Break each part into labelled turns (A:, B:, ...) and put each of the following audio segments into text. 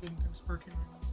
A: getting things working right now.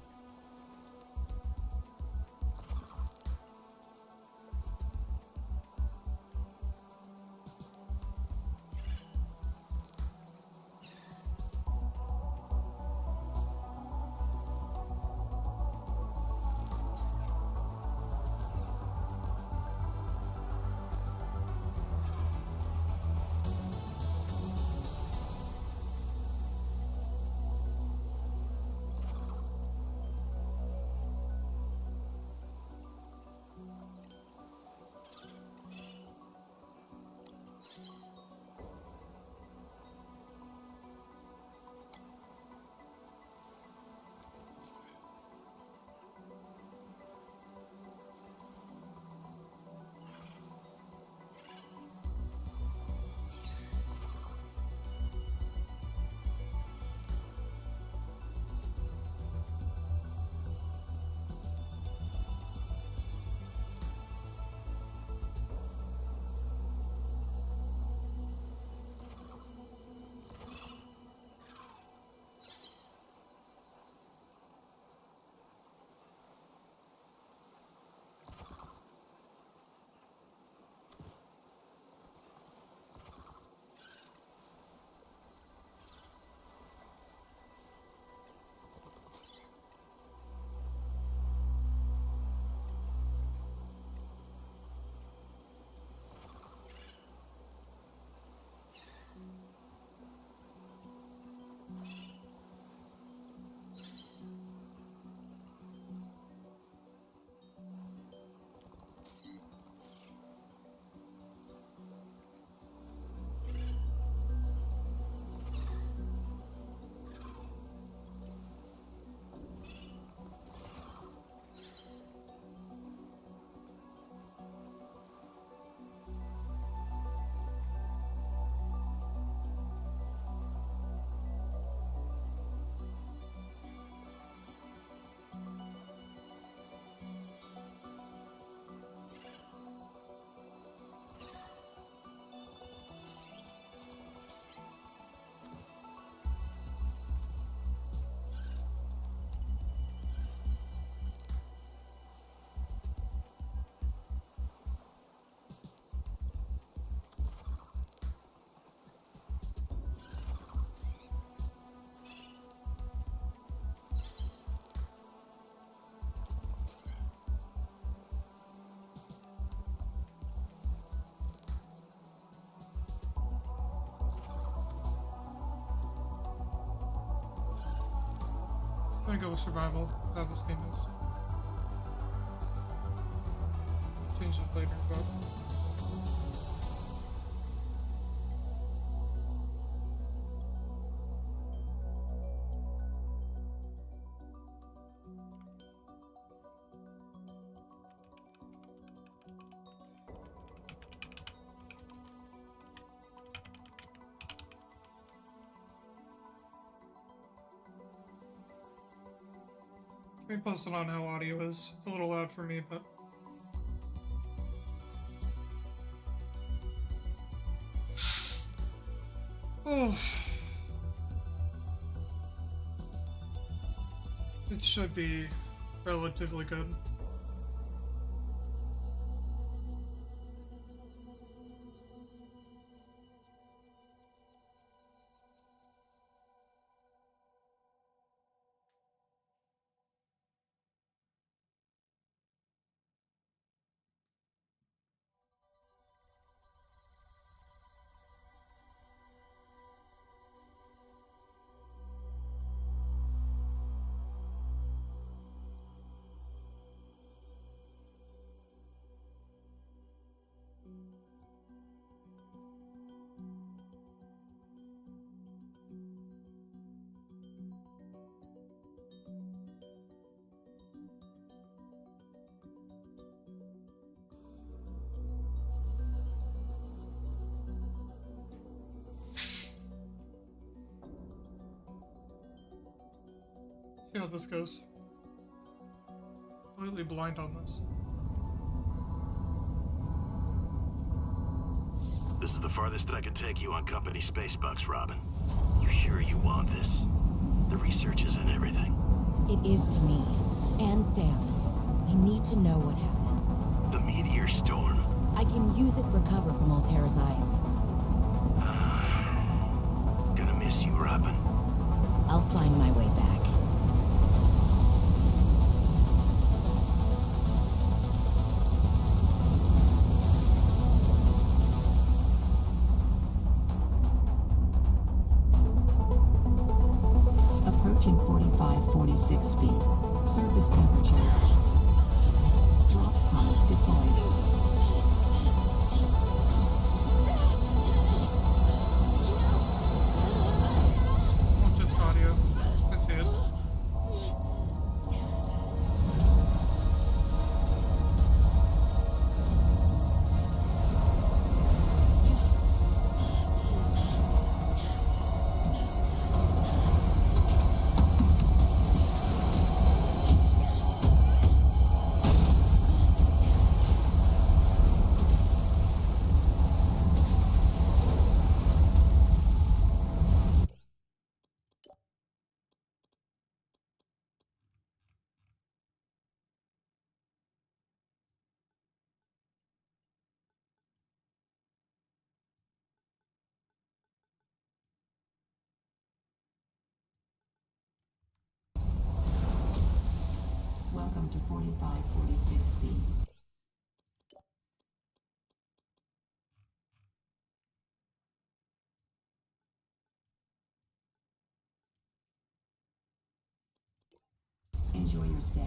A: I'm gonna go with survival. That's how this game is. Change it later, but let me post it on how audio is. It's a little loud for me, but oh, it should be relatively good. See how this goes. Completely blind on this.
B: This is the farthest that I can take you on company space bucks, Robin. You sure you want this? The research isn't everything.
C: It is to me. And Sam. We need to know what happened.
B: The meteor storm.
C: I can use it for cover from Altera's eyes.
B: Gonna miss you, Robin.
C: I'll find my way back.
D: Approaching 45-46 feet. Surface temperatures. Drop pod deployed.
A: Not just audio. I see it.
D: Welcome to 45-46 feet. Enjoy your stay.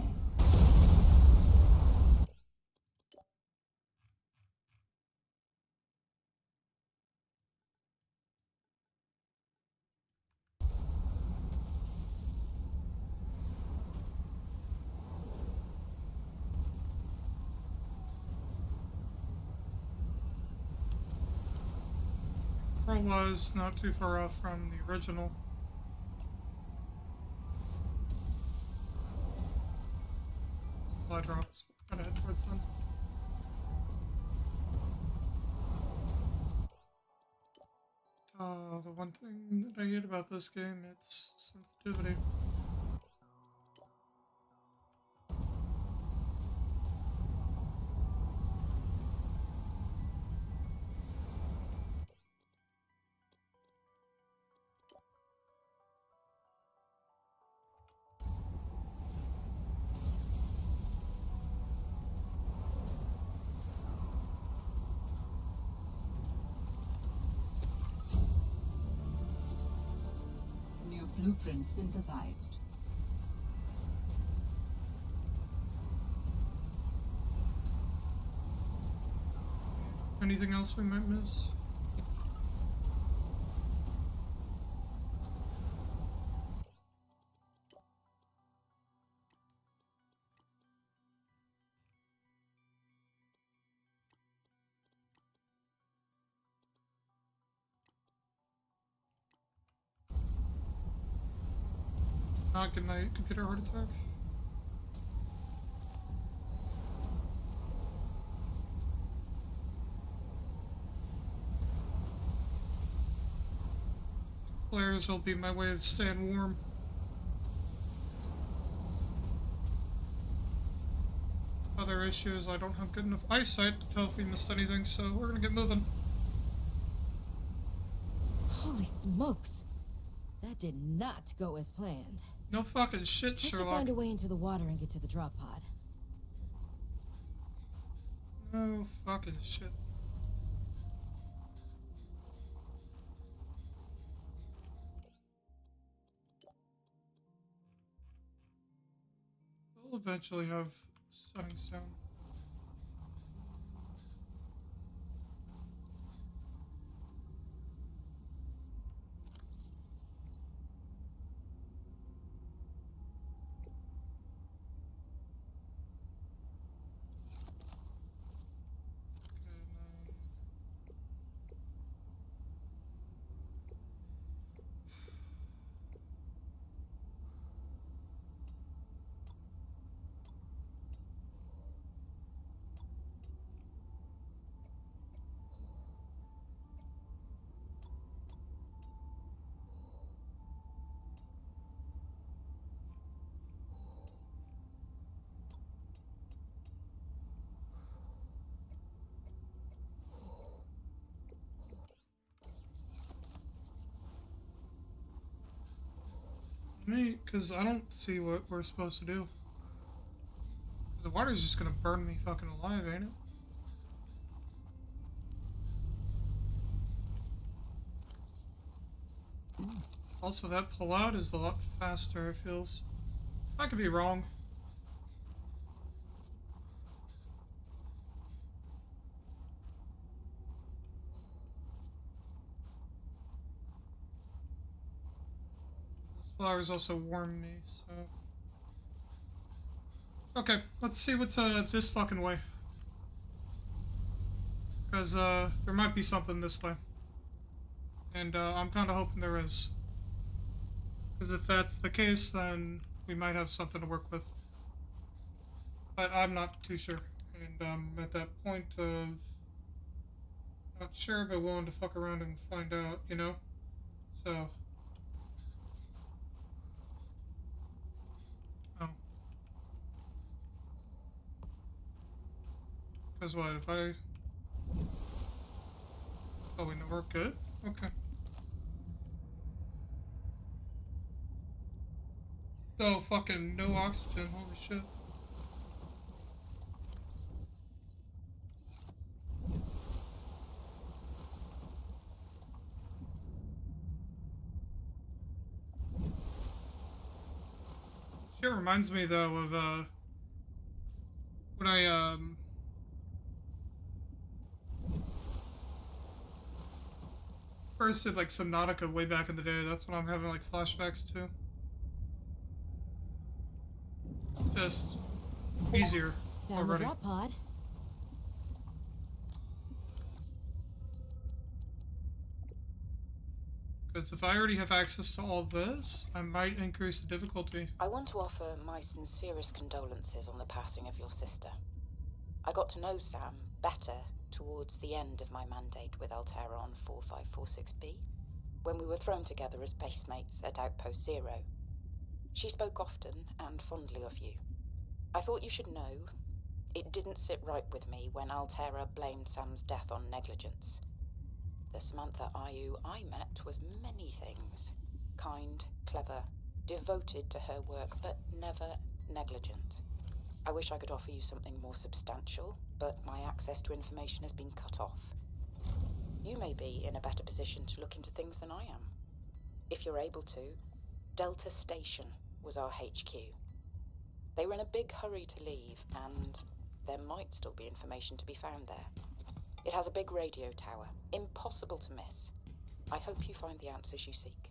A: It was not too far off from the original. Supply drops. Gotta head towards them. The one thing that I hate about this game, it's sensitivity.
D: New blueprint synthesized.
A: Anything else we might miss? Not good night, computer heart attack. Flares will be my way of staying warm. Other issues, I don't have good enough eyesight to tell if we missed anything, so we're gonna get moving.
C: Holy smokes. That did not go as planned.
A: No fucking shit,
C: I should
A: Sherlock.
C: find a way into the water and get to the drop pod.
A: No fucking shit. We'll eventually have settings down. me, because I don't see what we're supposed to do. 'Cause the water's just gonna burn me fucking alive, ain't it? Also, that pull-out is a lot faster, it feels. I could be wrong. Those flowers also warm me, so... Okay, let's see what's this fucking way. Because there might be something this way. And I'm kind of hoping there is. Because if that's the case, then we might have something to work with. But I'm not too sure. And at that point of... Not sure, but willing to fuck around and find out, you know? So... Oh. Because what, if I... Oh, we know we're good? Okay. Oh, fucking no oxygen, holy shit. Shit reminds me, though, of, when I, first did, like, Subnautica way back in the day. That's when I'm having, like, flashbacks to. Just easier
C: Found
A: already.
C: the drop pod.
A: Because if I already have access to all this, I might increase the difficulty.
E: I want to offer my sincerest condolences on the passing of your sister. I got to know Sam better towards the end of my mandate with Altera on 4546B, when we were thrown together as basemates at Outpost Zero. She spoke often and fondly of you. I thought you should know, it didn't sit right with me when Altera blamed Sam's death on negligence. The Samantha Ayu I met was many things. Kind, clever, devoted to her work, but never negligent. I wish I could offer you something more substantial, but my access to information has been cut off. You may be in a better position to look into things than I am. If you're able to, Delta Station was our HQ. They were in a big hurry to leave, and there might still be information to be found there. It has a big radio tower, impossible to miss. I hope you find the answers you seek.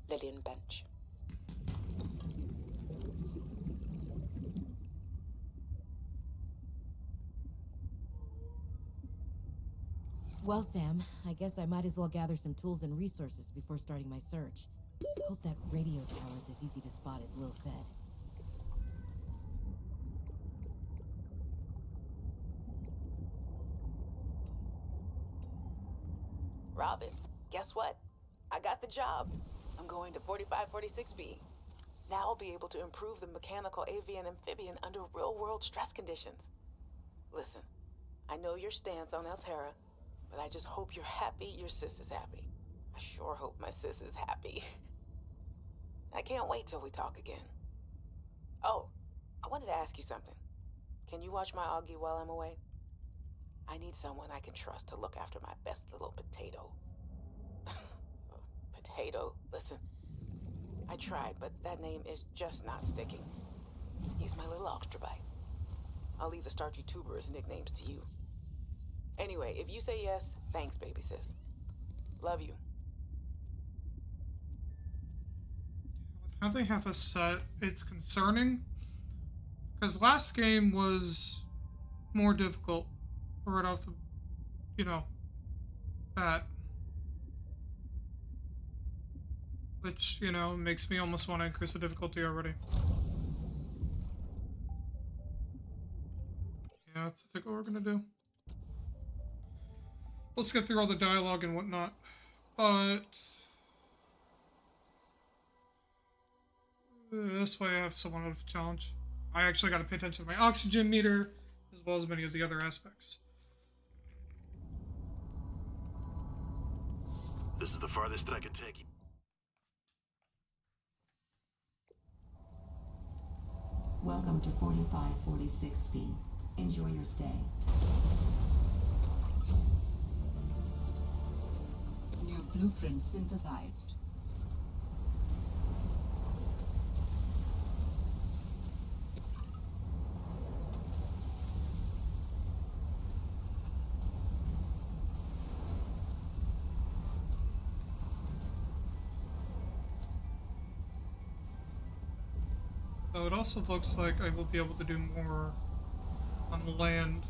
E: Lillian Bench.
C: Well, Sam, I guess I might as well gather some tools and resources before starting my search. Hope that radio tower is as easy to spot as Lil said.
F: Robin, guess what? I got the job. I'm going to 4546B. Now I'll be able to improve the mechanical avian amphibian under real-world stress conditions. Listen, I know your stance on Altera, but I just hope you're happy your sis is happy. I sure hope my sis is happy. I can't wait till we talk again. Oh, I wanted to ask you something. Can you watch my Augie while I'm away? I need someone I can trust to look after my best little potato. Potato, listen. I tried, but that name is just not sticking. He's my little Oxtrabite. I'll leave the starchy tubers nicknames to you. Anyway, if you say yes, thanks, baby sis. Love you.
A: With how they have us set, it's concerning. Because last game was more difficult right off the, you know, bat. Which, you know, makes me almost want to increase the difficulty already. Yeah, that's I think what we're gonna do. Let's get through all the dialogue and whatnot. But this way I have somewhat of a challenge. I actually gotta pay attention to my oxygen meter, as well as many of the other aspects.
B: This is the farthest I can take you.
D: Welcome to 4546B. Enjoy your stay. New blueprint synthesized.
A: So it also looks like I will be able to do more on the land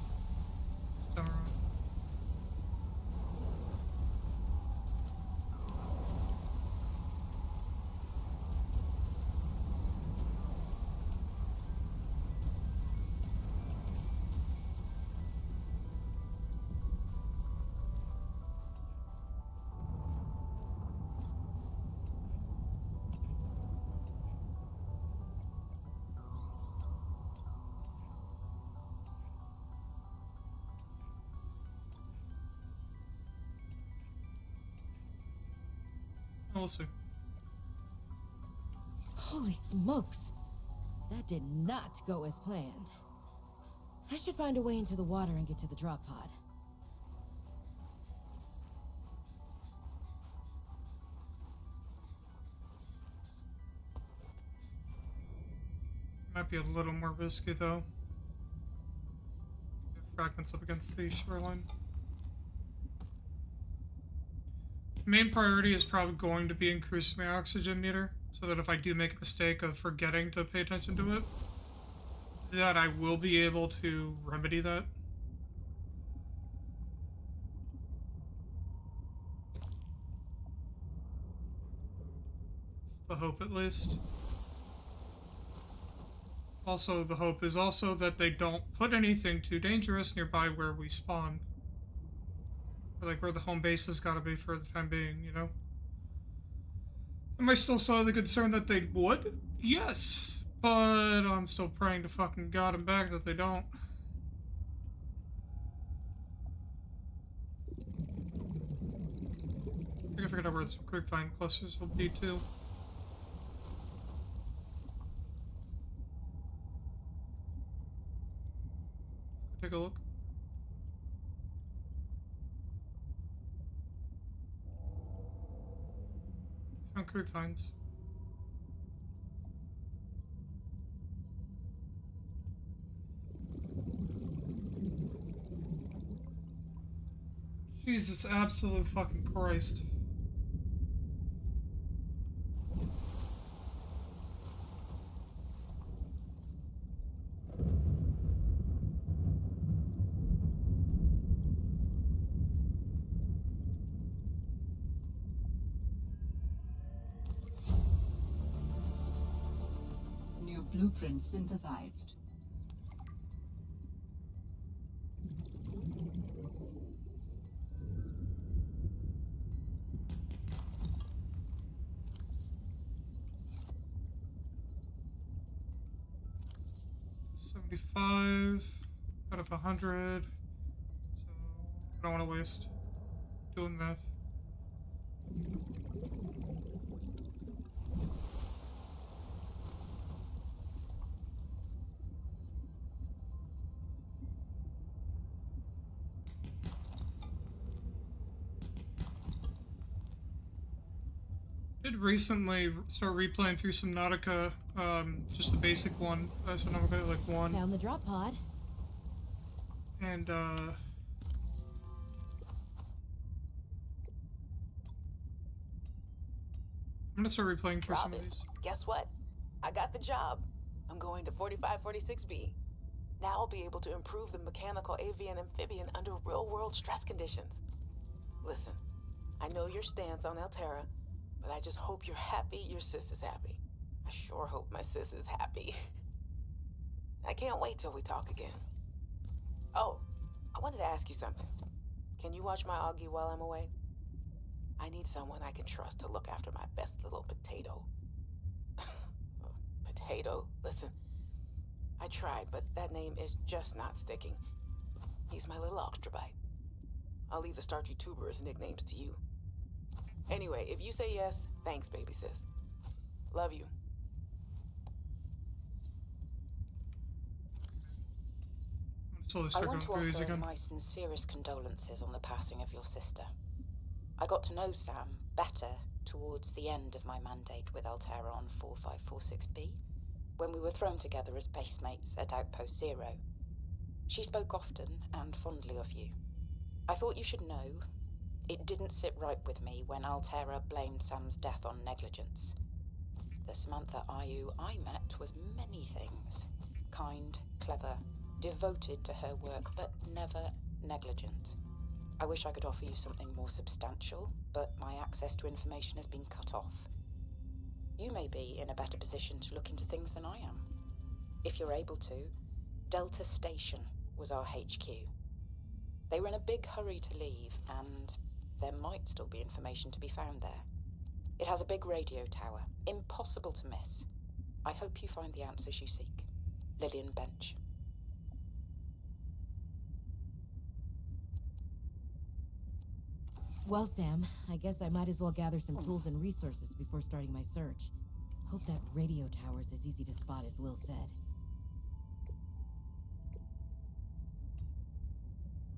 A: this time around. We'll see.
C: Holy smokes! That did not go as planned. I should find a way into the water and get to the drop pod.
A: Might be a little more risky though. Get fragments up against the shoreline. Main priority is probably going to be increasing my oxygen meter, so that if I do make a mistake of forgetting to pay attention to it, that I will be able to remedy that. It's the hope, at least. Also, the hope is also that they don't put anything too dangerous nearby where we spawn. Or like where the home base has got to be for the time being, you know? Am I still slightly concerned that they would? Yes. But I'm still praying to fucking God and back that they don't. I think I figured out where some grapevine clusters will be too. Let's go take a look. Found grapevines. Jesus, absolute fucking Christ.
D: New blueprint synthesized.
A: $75 out of 100. So I don't want to waste doing math. Did recently start replaying through Subnautica, just the basic one, Subnautica like 1,
C: Found the drop pod.
A: and I'm gonna start replaying through some of
F: Robin,
A: these.
F: guess what? I got the job. I'm going to 4546B. Now I'll be able to improve the mechanical avian amphibian under real-world stress conditions. Listen, I know your stance on Alterra, but I just hope you're happy your sis is happy. I sure hope my sis is happy. I can't wait till we talk again. Oh, I wanted to ask you something. Can you watch my Augie while I'm away? I need someone I can trust to look after my best little potato. Potato, listen. I tried, but that name is just not sticking. He's my little Oxtrabite. I'll leave the starchy tubers nicknames to you. Anyway, if you say yes, thanks, baby sis. Love you.
A: Slowly
E: I
A: start
E: want
A: going
E: to
A: through these
E: offer
A: again.
E: my sincerest condolences on the passing of your sister. I got to know Sam better towards the end of my mandate with Altera on 4546B, when we were thrown together as basemates at Outpost Zero. She spoke often and fondly of you. I thought you should know, it didn't sit right with me when Altera blamed Sam's death on negligence. The Samantha Ayu I met was many things. Kind, clever, devoted to her work, but never negligent. I wish I could offer you something more substantial, but my access to information has been cut off. You may be in a better position to look into things than I am. If you're able to, Delta Station was our HQ. They were in a big hurry to leave, and there might still be information to be found there. It has a big radio tower, impossible to miss. I hope you find the answers you seek. Lillian Bench.
C: Well, Sam, I guess I might as well gather some tools and resources before starting my search. Hope that radio tower's as easy to spot as Lil said.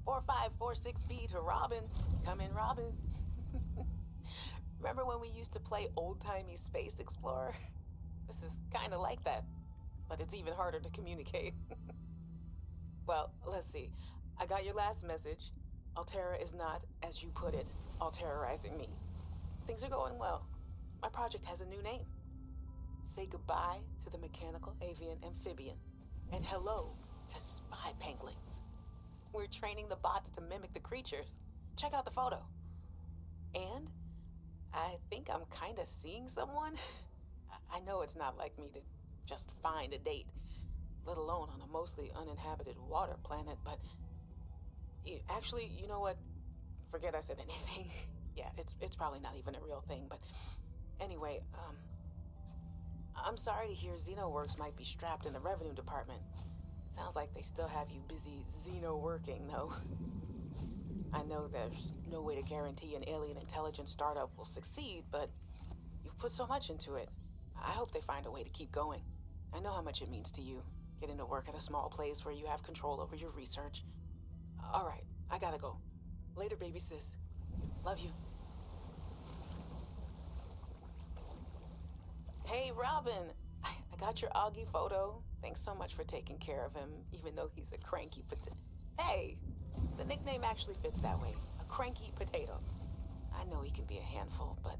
F: 4546B to Robin. Come in, Robin. Remember when we used to play old-timey Space Explorer? This is kind of like that, but it's even harder to communicate. Well, let's see. I got your last message. Altera is not, as you put it, alterizing me. Things are going well. My project has a new name. Say goodbye to the mechanical avian amphibian, and hello to spy penguins. We're training the bots to mimic the creatures. Check out the photo. And I think I'm kind of seeing someone. I know it's not like me to just find a date, let alone on a mostly uninhabited water planet, but actually, you know what? Forget I said anything. Yeah, it's probably not even a real thing, but anyway, I'm sorry to hear XenoWorks might be strapped in the revenue department. Sounds like they still have you busy Xeno working, though. I know there's no way to guarantee an alien intelligence startup will succeed, but you've put so much into it. I hope they find a way to keep going. I know how much it means to you, getting to work at a small place where you have control over your research. All right, I gotta go. Later, baby sis. Love you. Hey, Robin. I got your Augie photo. Thanks so much for taking care of him, even though he's a cranky potato. Hey, the nickname actually fits that way. A cranky potato. I know he can be a handful, but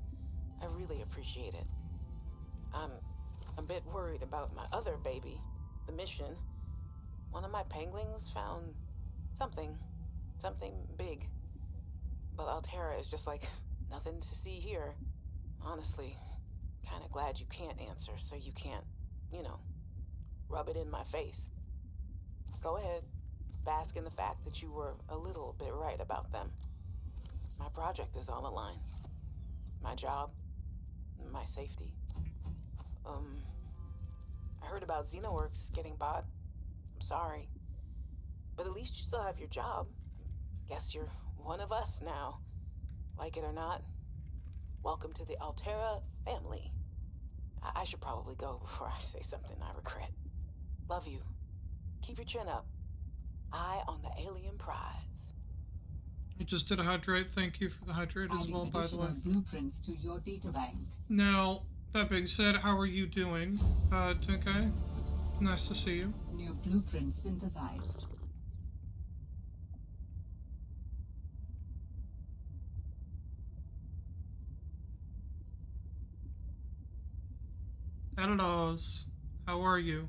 F: I really appreciate it. I'm a bit worried about my other baby, the mission. One of my penguins found something big. But Altera is just like, nothing to see here. Honestly, kinda glad you can't answer, so you can't, rub it in my face. Go ahead, bask in the fact that you were a little bit right about them. My project is on the line. My job, my safety. I heard about XenoWorks getting bought. I'm sorry. But at least you still have your job. Guess you're one of us now. Like it or not, welcome to the Altera family. I should probably go before I say something I regret. Love you. Keep your chin up. Eye on the alien prize.
A: I just did a hydrate. Thank you for the hydrate as
D: Adding
A: well, by the way.
D: additional blueprints to your databank.
A: Now, that being said, how are you doing, Tenkai? Nice to see you.
D: New blueprints synthesized.
A: Hellos. How are you?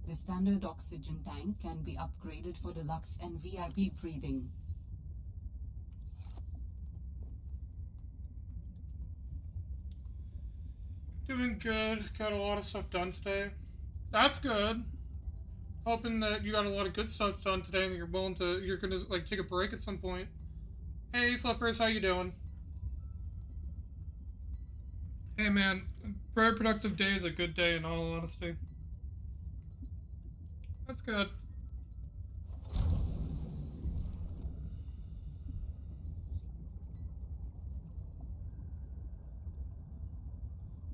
D: The standard oxygen tank can be upgraded for deluxe and VIP breathing.
A: Doing good. Got a lot of stuff done today. That's good. Hoping that you got a lot of good stuff done today and that you're gonna like take a break at some point. Hey Flippers, how you doing? Hey man, very productive day is a good day in all honesty. That's good.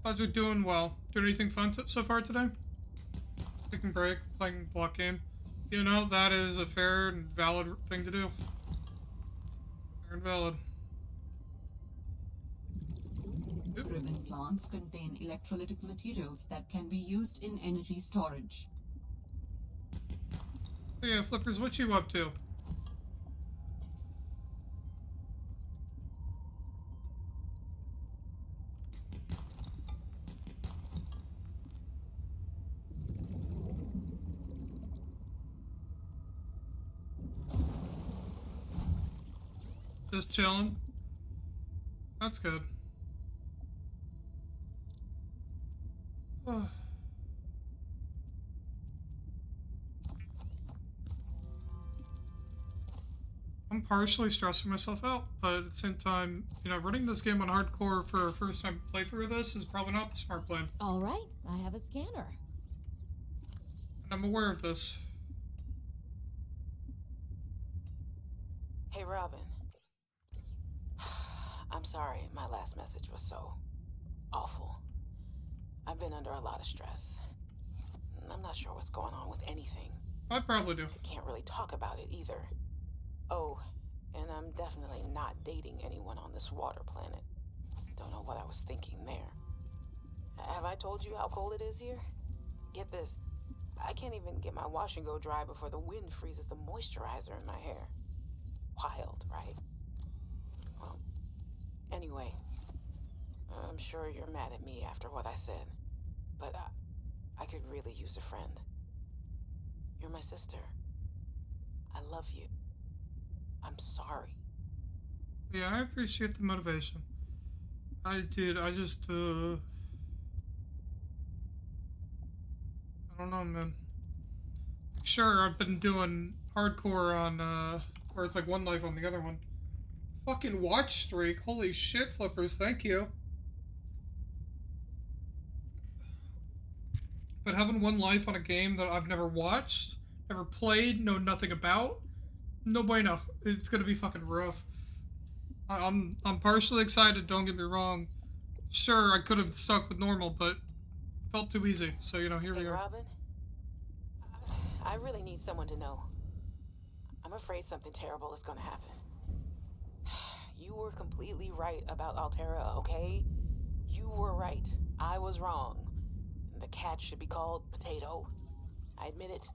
A: How's you doing? Well, doing anything fun so far today? Taking a break, playing block game. You know, that is a fair and valid thing to do. Fair and valid.
D: Ribbon plants contain electrolytic materials that can be used in energy storage.
A: Oh yeah, Flippers, what you up to? Just chilling. That's good. I'm partially stressing myself out, but at the same time, you know, running this game on hardcore for a first time playthrough of this is probably not the smart plan.
C: All right, I have a scanner.
A: And I'm aware of this.
F: Hey, Robin. I'm sorry my last message was so awful. I've been under a lot of stress. I'm not sure what's going on with anything.
A: I probably do.
F: I can't really talk about it either. Oh, and I'm definitely not dating anyone on this water planet. Don't know what I was thinking there. Have I told you how cold it is here? Get this. I can't even get my wash and go dry before the wind freezes the moisturizer in my hair. Wild, right? Well, anyway, I'm sure you're mad at me after what I said, but I could really use a friend. You're my sister. I love you. I'm sorry.
A: Yeah, I appreciate the motivation. I just, I don't know, man. Sure, I've been doing hardcore on, where it's like one life on the other one. Fucking watch streak. Holy shit, Flippers, thank you. But having one life on a game that I've never watched, never played, know nothing about, no bueno. It's gonna be fucking rough. I'm partially excited, don't get me wrong. Sure, I could have stuck with normal, but felt too easy. So, you know, here we are.
F: Robin, I really need someone to know. I'm afraid something terrible is gonna happen. You were completely right about Altera, okay? You were right. I was wrong. The cat should be called Potato. I admit it.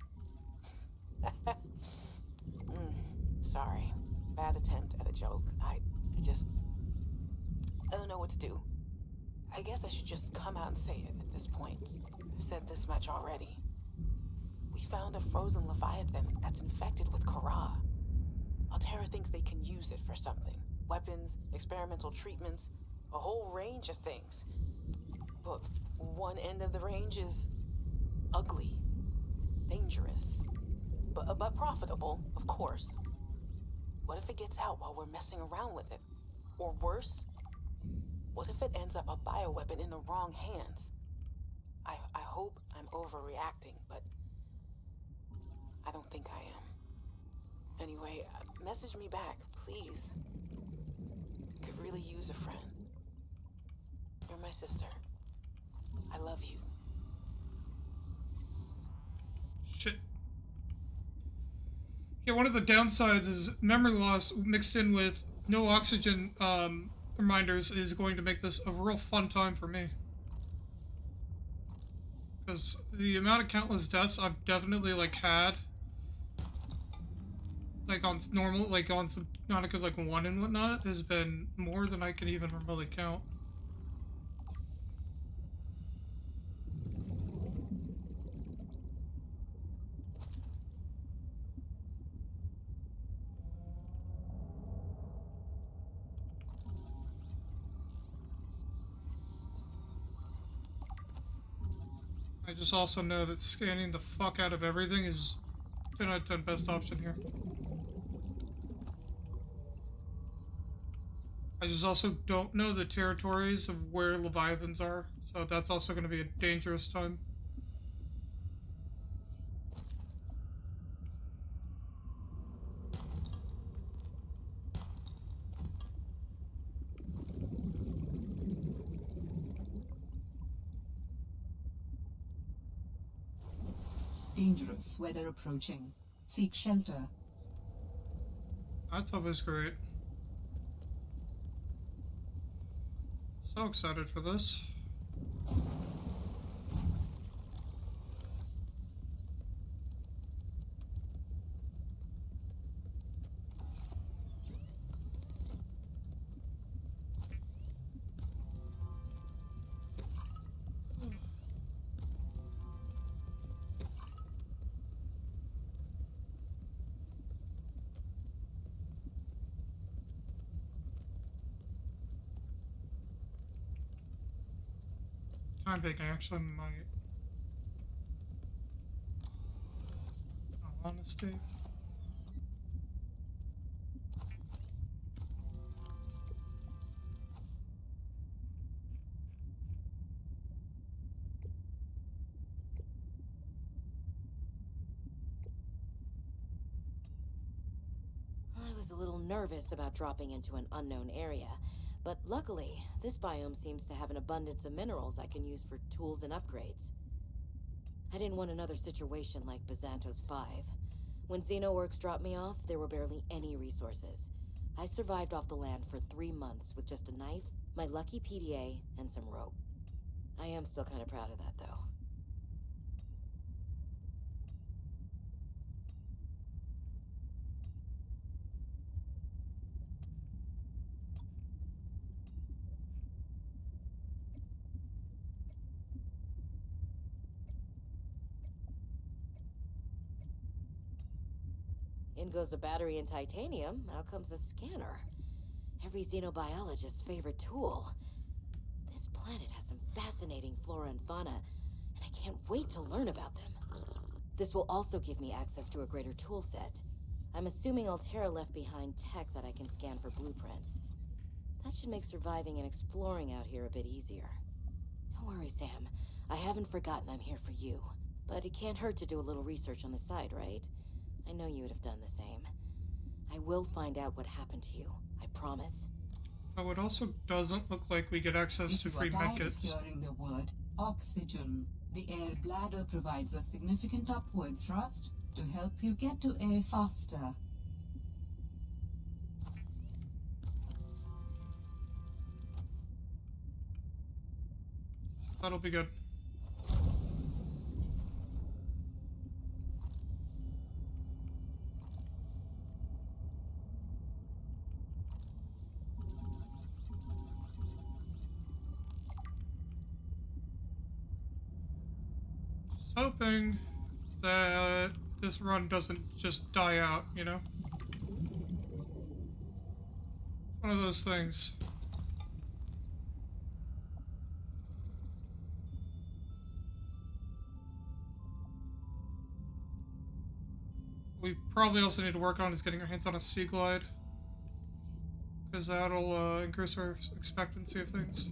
F: Sorry. Bad attempt at a joke. I don't know what to do. I guess I should just come out and say it at this point. I've said this much already. We found a frozen Leviathan that's infected with Kara. Altera thinks they can use it for something. Weapons, experimental treatments, a whole range of things. But one end of the range is ugly, dangerous, but profitable, of course. What if it gets out while we're messing around with it? Or worse, what if it ends up a bioweapon in the wrong hands? I hope I'm overreacting, but I don't think I am. Anyway, message me back, please. Could really use a friend. You're my sister. I love you.
A: Shit. Yeah, one of the downsides is memory loss mixed in with no oxygen reminders is going to make this a real fun time for me. Because the amount of countless deaths I've definitely, like, had, like, on normal, like, on some, not a good, like, one and whatnot, has been more than I can even remotely count. I just also know that scanning the fuck out of everything is 10 out of 10 best option here. I just also don't know the territories of where Leviathans are, so that's also going to be a dangerous time.
D: Dangerous weather approaching. Seek shelter.
A: That's always great. So excited for this. Time being, I actually might. Honesty.
C: I was a little nervous about dropping into an unknown area, but luckily, this biome seems to have an abundance of minerals I can use for tools and upgrades. I didn't want another situation like Bazantos 5. When Xenoworks dropped me off, there were barely any resources. I survived off the land for 3 months with just a knife, my lucky PDA, and some rope. I am still kind of proud of that, though. In goes a battery and titanium, out comes a scanner. Every xenobiologist's favorite tool. This planet has some fascinating flora and fauna, and I can't wait to learn about them. This will also give me access to a greater tool set. I'm assuming Altera left behind tech that I can scan for blueprints. That should make surviving and exploring out here a bit easier. Don't worry, Sam. I haven't forgotten I'm here for you. But it can't hurt to do a little research on the side, right? I know you would have done the same. I will find out what happened to you. I promise.
A: Oh, it also doesn't look like we get access to
D: If you
A: free
D: are tired of
A: medkits.
D: hearing the word oxygen, the air bladder provides a significant upward thrust to help you get to air faster.
A: That'll be good. Just hoping that this run doesn't just die out, you know? It's one of those things. We probably also need to work on is getting our hands on a Sea Glide, because that'll increase our expectancy of things.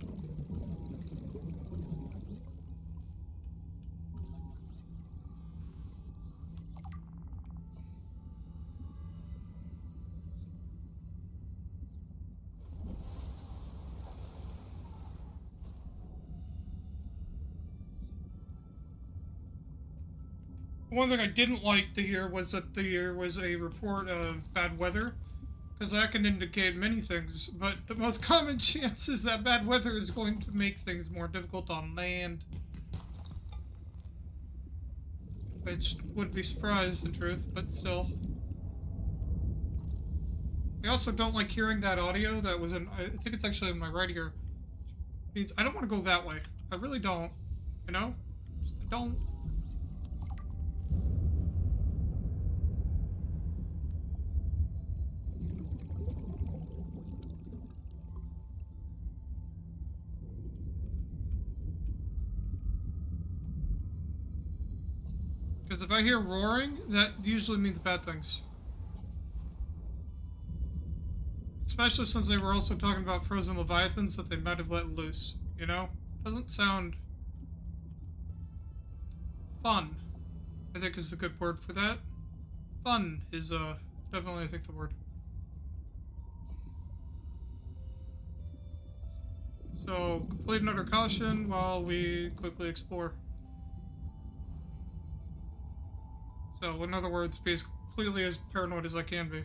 A: One thing I didn't like to hear was that there was a report of bad weather, because that can indicate many things, but the most common chance is that bad weather is going to make things more difficult on land. Which would be surprised, in truth, but still. I also don't like hearing that audio that was in, I think it's actually in my right ear. Which means I don't want to go that way. I really don't. You know? Just, I don't. Because if I hear roaring, that usually means bad things. Especially since they were also talking about frozen leviathans that they might have let loose, you know? Doesn't sound fun, I think is a good word for that. Fun is, definitely, I think, the word. So, complete and utter caution while we quickly explore. So, in other words, be as completely as paranoid as I can be.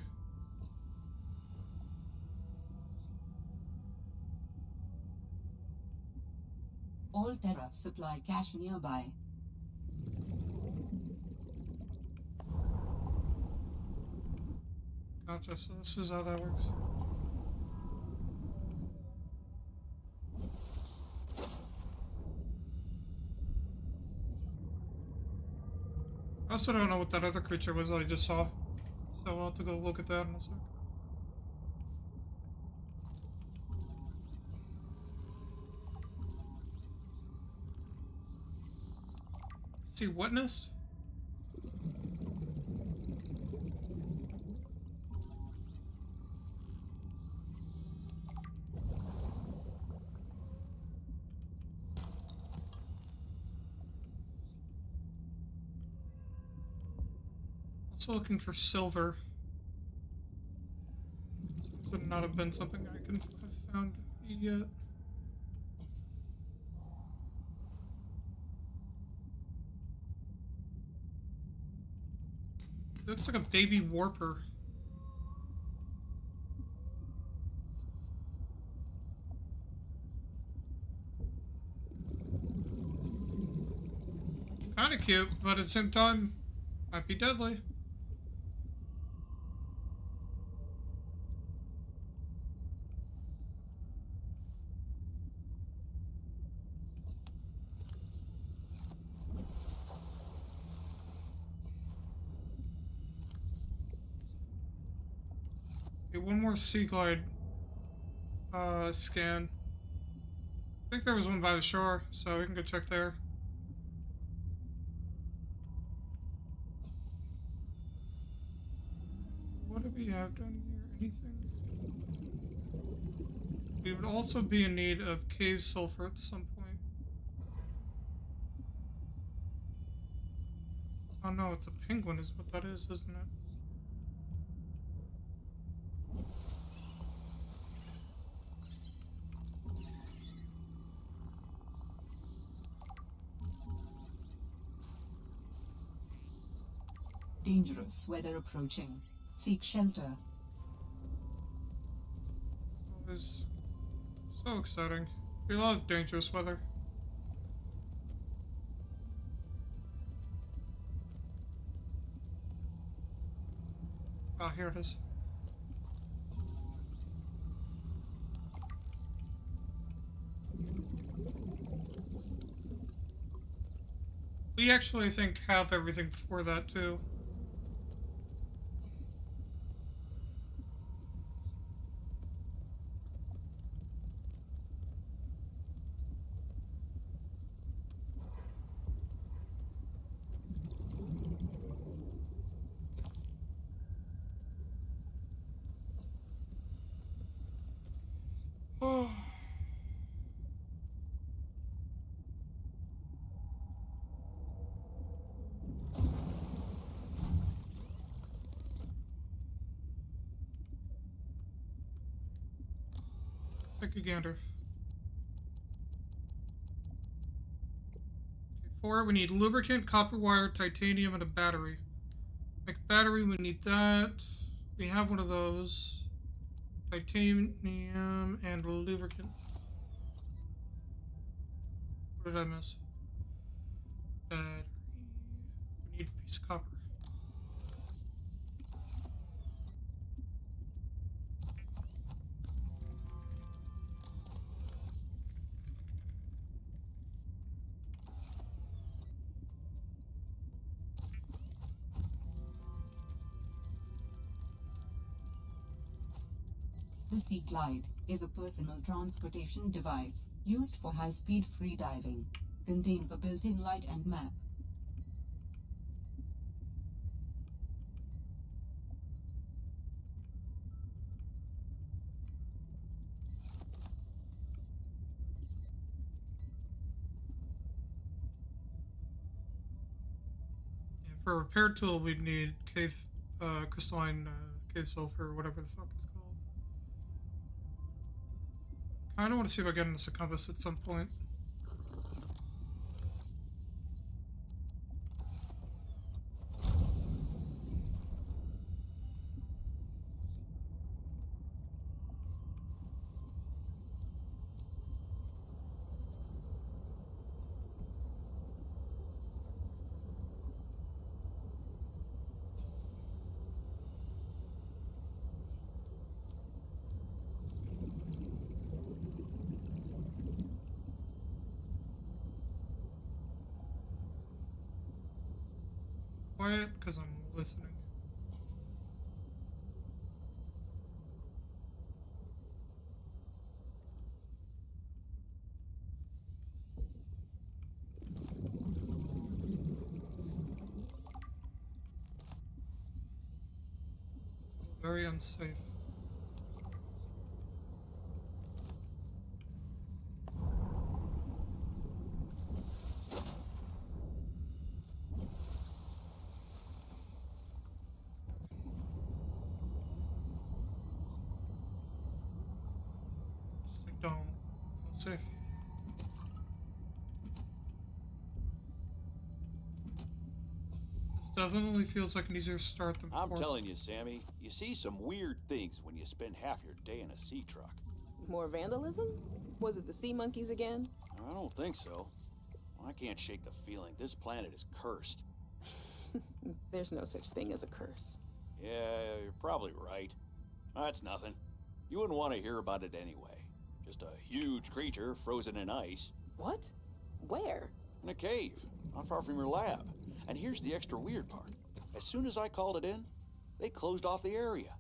D: All Terra supply cache nearby.
A: Gotcha, so this is how that works. I also don't know what that other creature was that I just saw. So I'll have to go look at that in a sec. See what nest? Also looking for silver. Seems to not have been something I can have found yet. Looks like a baby warper. Kinda cute, but at the same time, might be deadly. Okay, one more Sea Glide scan. I think there was one by the shore, so we can go check there. What do we have down here? Anything? We would also be in need of cave sulfur at some point. Oh no, it's a penguin is what that is, isn't it?
D: Dangerous weather approaching. Seek shelter.
A: Always so exciting. We love dangerous weather. Ah, here it is. We actually think have everything for that too. Oh. Let's take a gander. Okay, 4, we need lubricant, copper wire, titanium, and a battery. Make a battery, we need that. We have one of those. Titanium and lubricant. What did I miss? Battery. We need a piece of copper.
D: The Sea Glide is a personal transportation device used for high-speed freediving. Contains a built-in light and map.
A: Yeah, for a repair tool, we'd need cave, crystalline cave sulfur, whatever the fuck it's called. I don't want to see if I get into a compass at some point. quiet because I'm listening. Very unsafe. Just like don't feel safe. This definitely feels like an easier start than before.
G: I'm telling you, Sammy, you see some weird things when you spend half your day in a sea truck.
F: More vandalism? Was it the sea monkeys again?
G: I don't think so. I can't shake the feeling this planet is cursed.
F: There's no such thing as a curse.
G: Yeah, you're probably right. That's nothing. You wouldn't want to hear about it anyway. Just a huge creature frozen in ice.
F: What? Where?
G: In a cave, not far from your lab. And here's the extra weird part. As soon as I called it in, they closed off the area.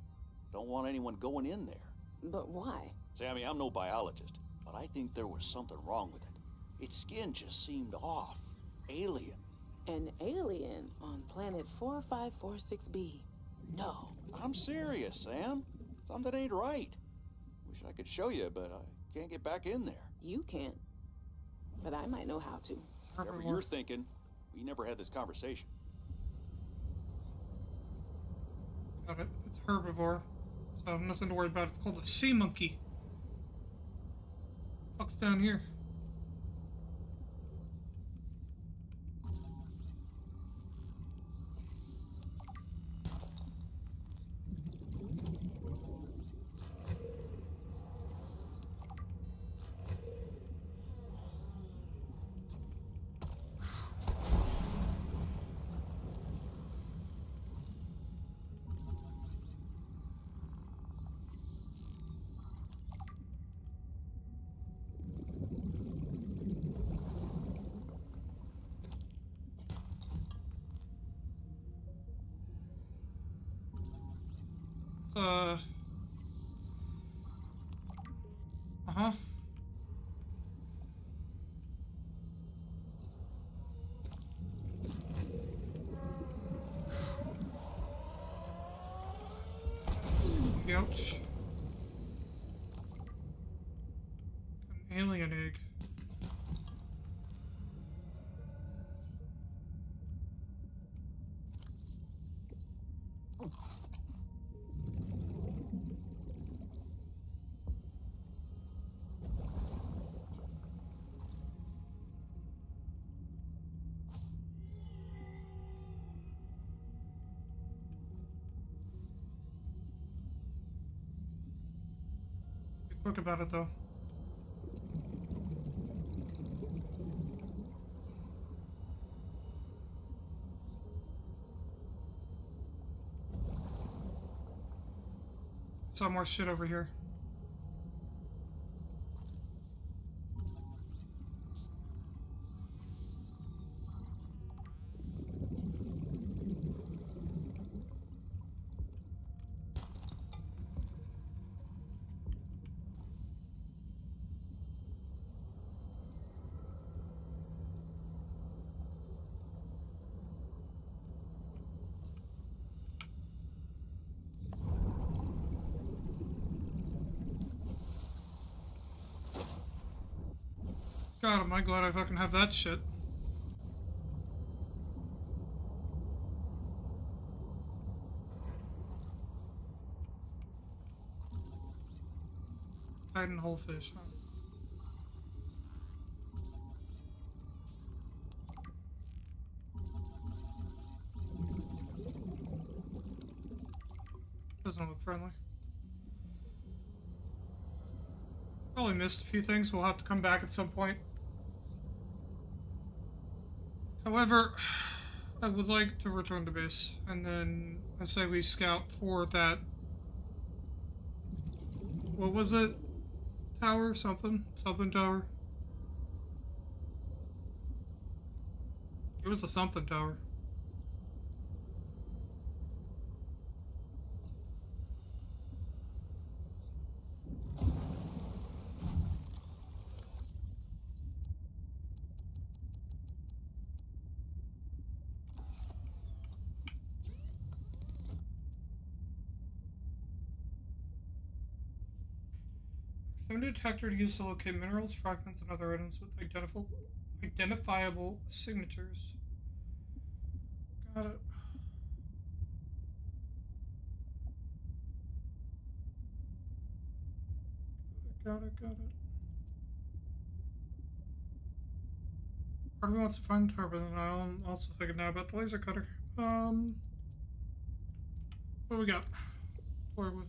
G: Don't want anyone going in there.
F: But why?
G: Sammy, I'm no biologist, but I think there was something wrong with it. Its skin just seemed off. Alien.
F: An alien on planet 4546B. No.
G: I'm serious, Sam. Something ain't right. Wish I could show you, but I can't get back in there.
F: You can't. But I might know how to.
G: Whatever you're thinking, we never had this conversation.
A: Got it. It's herbivore, so nothing to worry about. It's called a sea monkey. Fuck's down here? Uh-huh. Ouch. An alien egg. Be quick about it, though. Saw more shit over here. God, am I glad I fucking have that shit. Titan whole fish, huh? Doesn't look friendly. Probably missed a few things. We'll have to come back at some point. However, I would like to return to base, and then I say we scout for that. What was it? Tower? Something tower. It was a something tower. Send a detector to use to locate minerals, fragments, and other items with identifiable signatures. Got it. Got it. Part of me wants to find Tar, but then I'm also thinking now about the laser cutter. What do we got? Or with.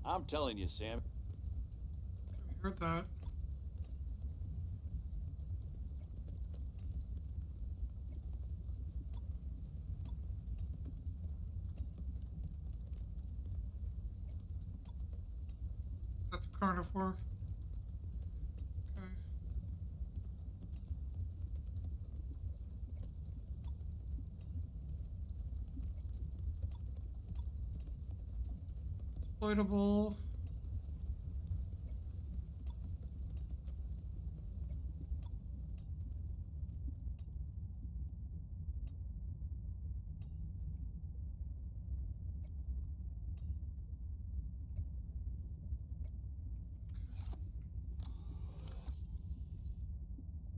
G: I'm telling you, Sam.
A: We heard that. That's a carnivore. Okay. Exploitable.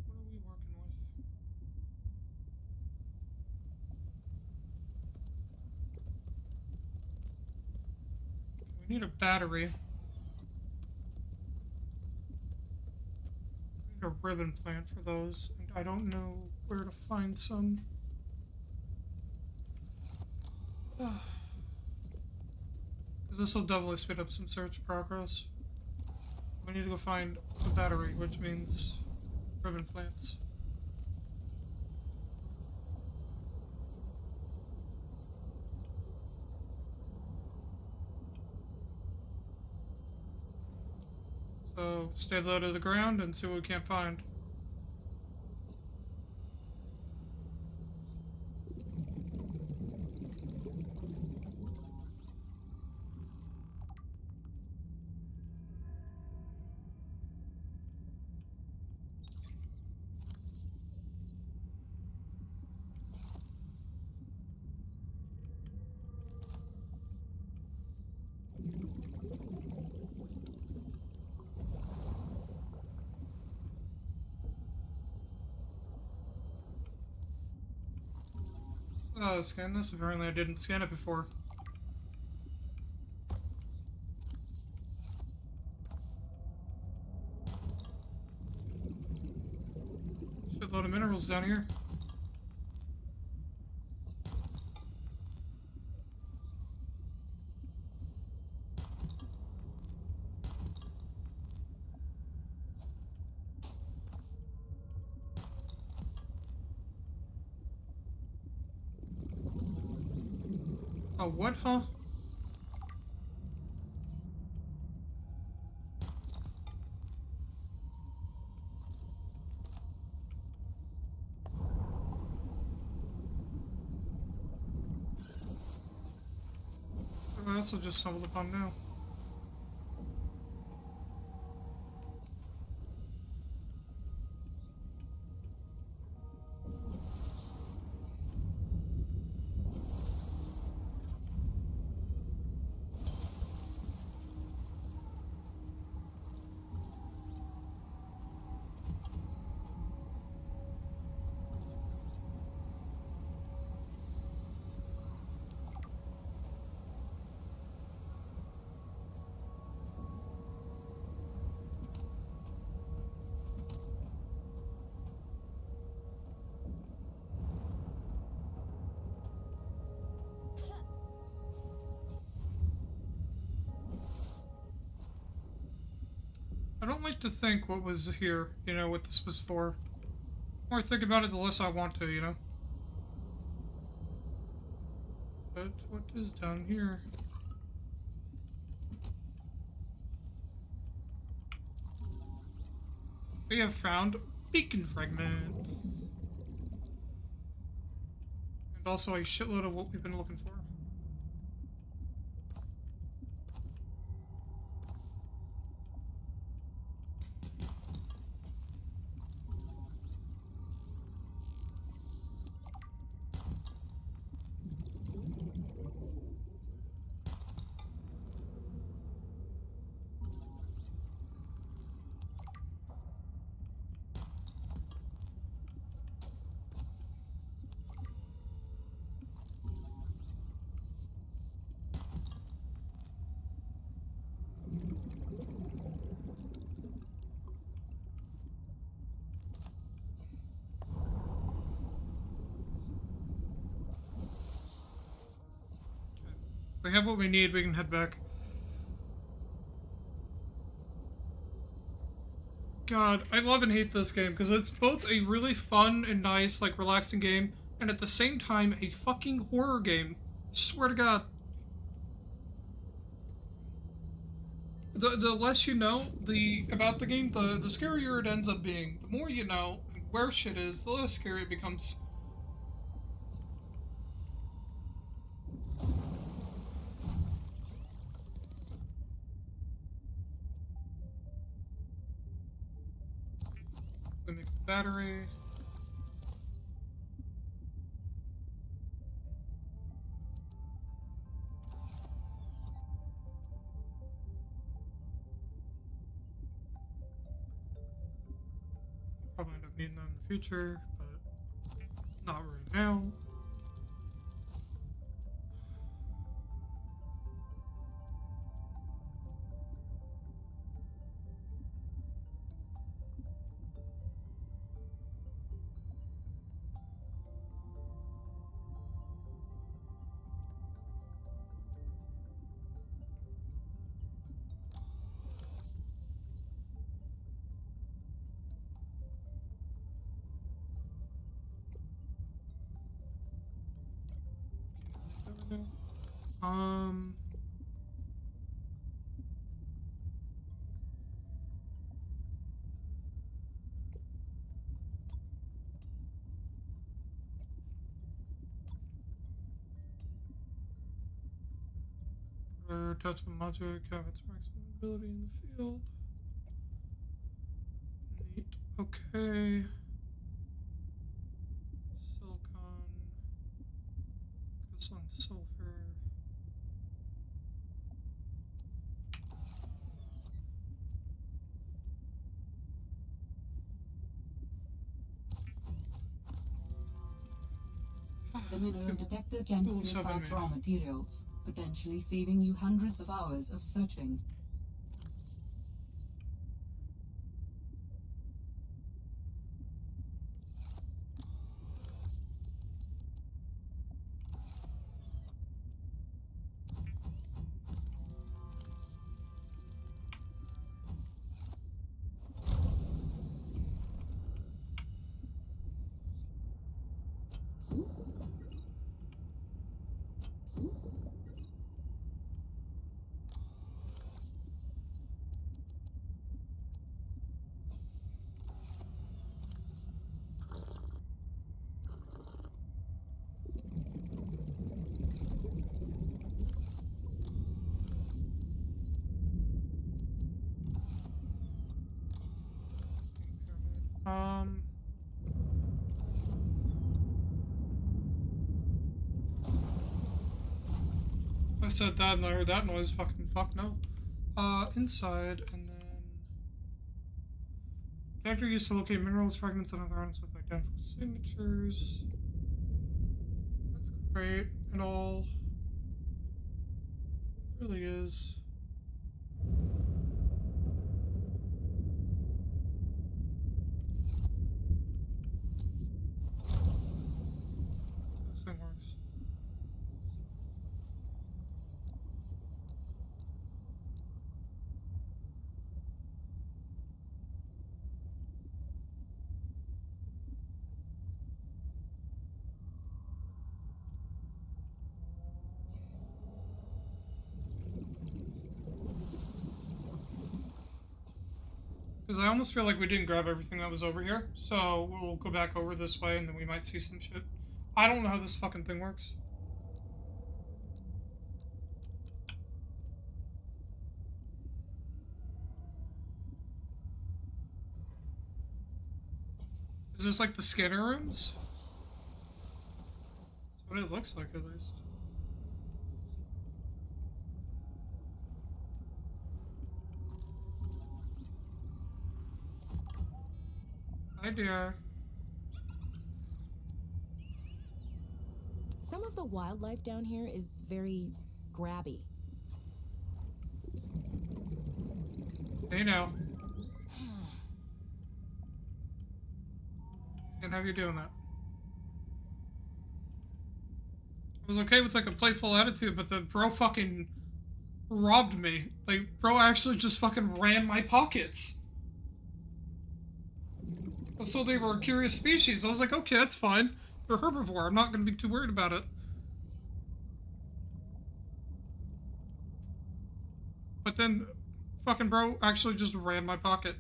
A: What are we working with? We need a battery. We need a ribbon plant for those, and I don't know where to find some. Because this will definitely speed up some search progress. We need to go find a battery, which means ribbon plants. So stay low to the ground and see what we can't find. Scan this. Apparently I didn't scan it before. Shitload of minerals down here. Oh, what, huh? I also just stumbled upon now. I don't like to think what was here, you know, what this was for. The more I think about it, the less I want to, you know? But what is down here? We have found beacon fragment. And also a shitload of what we've been looking for. We have what we need, we can head back. God, I love and hate this game because it's both a really fun and nice, like, relaxing game, and at the same time, a fucking horror game. Swear to God. The less you know about the game, the scarier it ends up being. The more you know and where shit is, the less scary it becomes. Let me make a battery. Probably end up needing them in the future, but not right now. Um, attachment module have its maximum ability in the field. Neat. Okay. Silicon. Goes on sulfur.
D: The mineral detector can
A: Cool,
D: sniff out
A: 7
D: raw materials, potentially saving you hundreds of hours of searching.
A: Um, I said that and I heard that noise. Fucking fuck no. Inside, and then detector used to locate minerals, fragments, and other items with identical signatures. That's great and all. It really is. This thing works. Because I almost feel like we didn't grab everything that was over here, so we'll go back over this way and then we might see some shit. I don't know how this fucking thing works. Is this like the scanner rooms? That's what it looks like, at least. Hi, dear.
C: Some of the wildlife down here is very grabby.
A: Hey now. Can't have you doing that. I was okay with like a playful attitude, but then bro fucking robbed me. Like, bro actually just fucking ran my pockets. So they were a curious species. I was like, okay, that's fine. They're herbivore. I'm not gonna be too worried about it. But then, fucking bro actually just ran my pocket.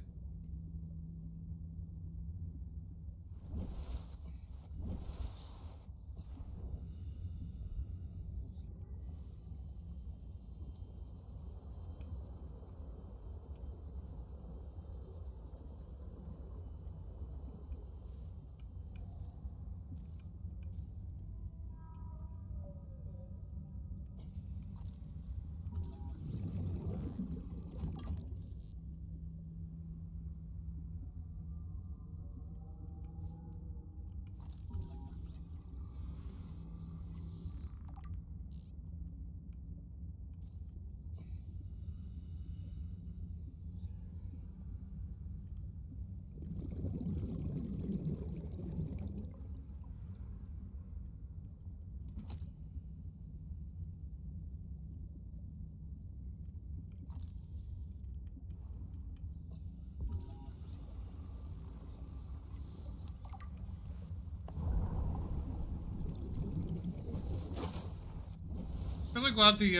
A: Really glad the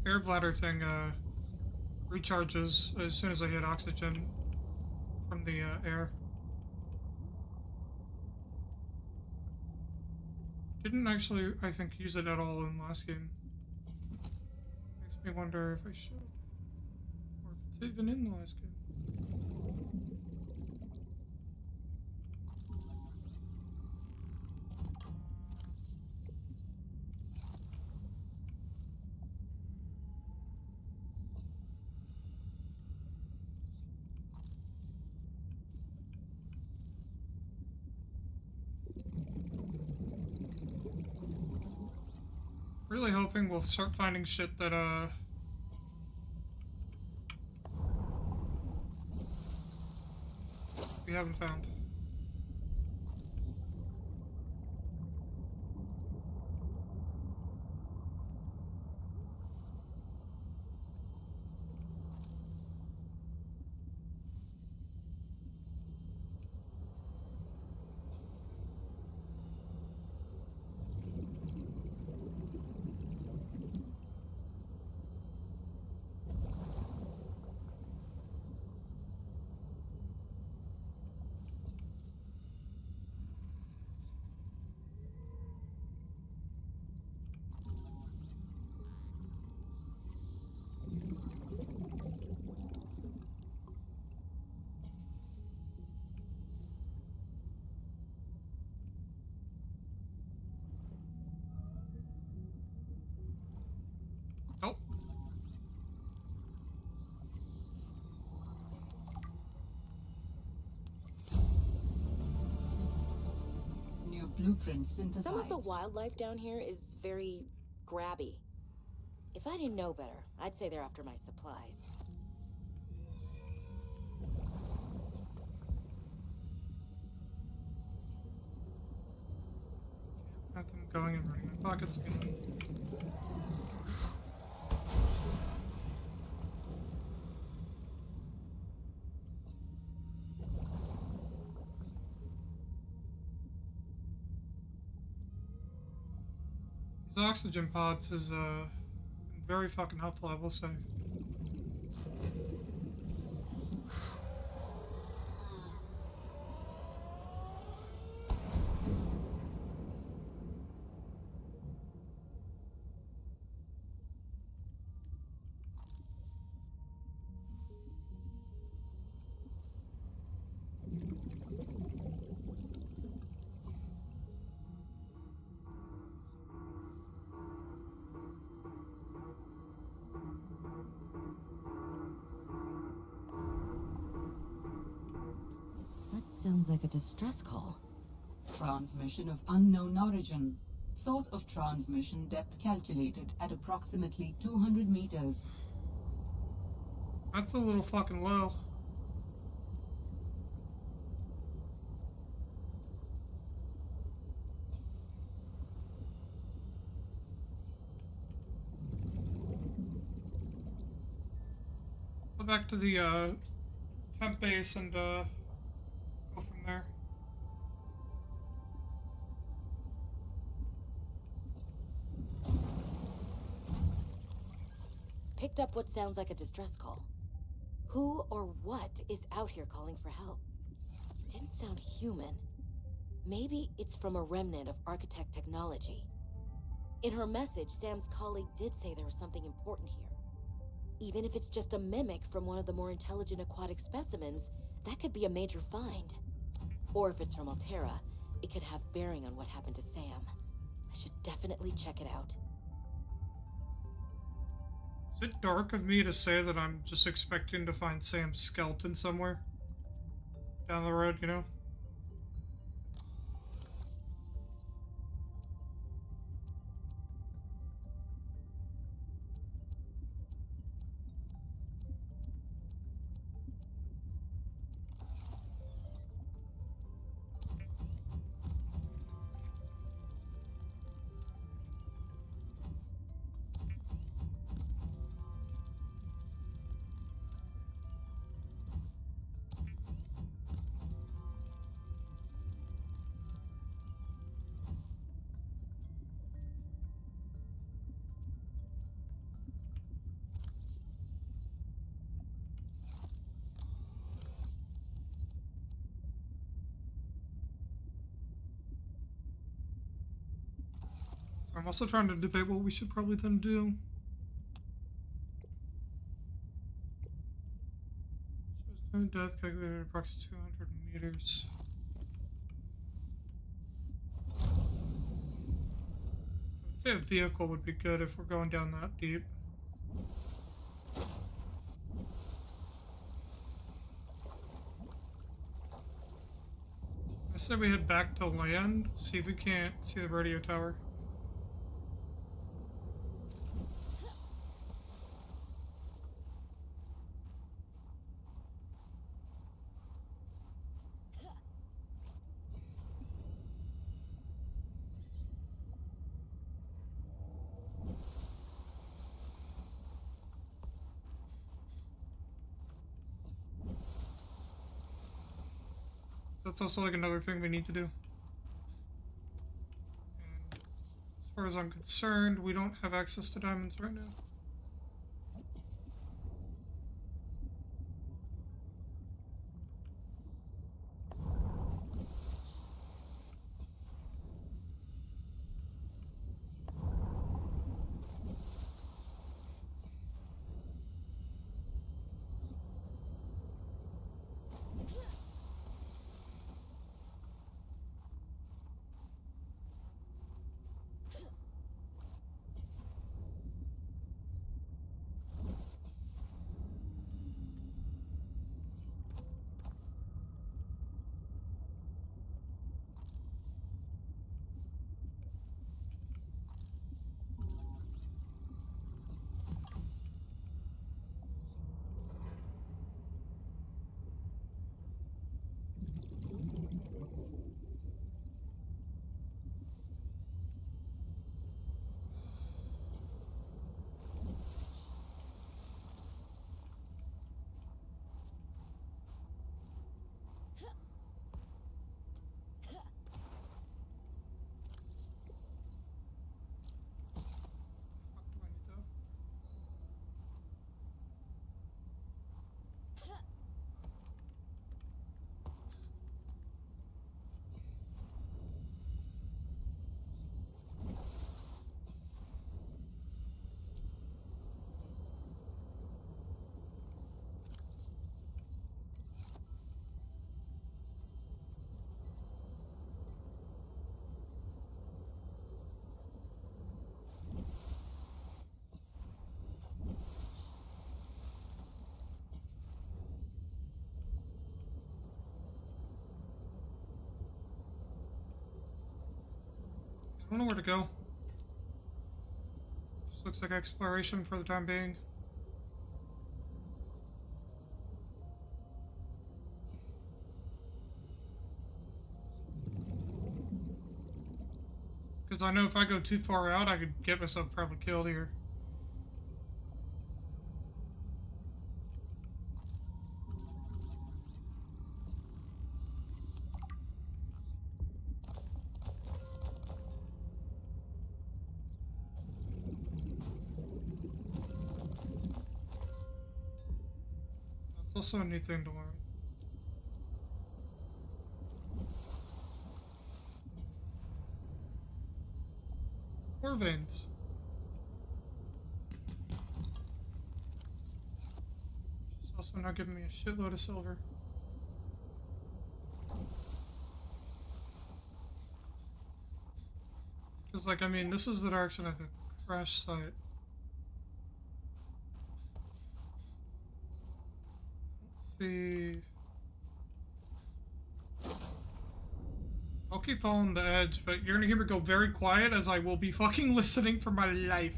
A: air bladder thing recharges as soon as I hit oxygen from the air. Didn't actually, I think, use it at all in last game. Makes me wonder if I should. Or if it's even in the last game. Really hoping we'll start finding shit that we haven't found. Oh.
D: New blueprint synthesized.
C: Some of the wildlife down here is very grabby. If I didn't know better, I'd say they're after my supplies.
A: Nothing going in my pockets again. These oxygen pods is very fucking helpful, I will say.
C: Sounds like a distress call.
D: Transmission of unknown origin. Source of transmission depth calculated at approximately 200 meters.
A: That's a little fucking low. back to the temp base and go from there.
C: Picked up what sounds like a distress call. Who or what is out here calling for help? Didn't sound human. Maybe it's from a remnant of architect technology. In her message, Sam's colleague did say there was something important here. Even if it's just a mimic from one of the more intelligent aquatic specimens, that could be a major find. Or if it's from Alterra, it could have bearing on what happened to Sam. I should definitely check it out.
A: Is it dark of me to say that I'm just expecting to find Sam's skeleton somewhere down the road, you know? I'm also trying to debate what we should probably then do. Shows no death calculated at approximately 200 meters. I would say a vehicle would be good if we're going down that deep. I said we head back to land, see if we can't see the radio tower. That's also like another thing we need to do. And as far as I'm concerned, we don't have access to diamonds right now. I don't know where to go. Just looks like exploration for the time being. Because I know if I go too far out, I could get myself probably killed here. Also a neat thing to learn. Ore veins. She's also not giving me a shitload of silver. Because, like, I mean, this is the direction of the crash site. Let's see. I'll keep following the edge, but you're gonna hear me go very quiet as I will be fucking listening for my life.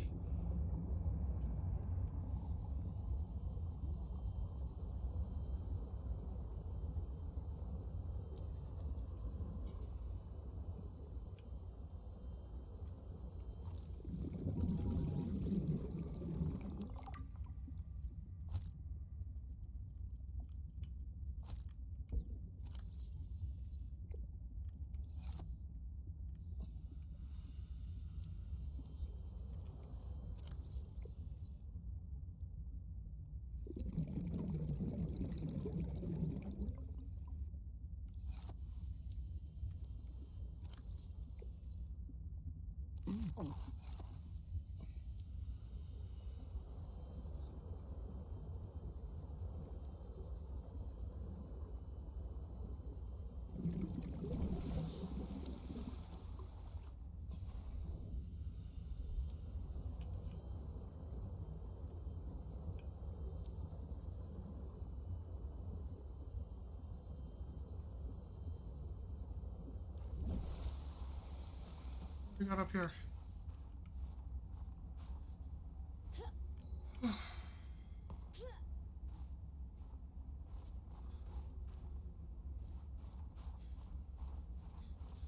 A: What we got up here?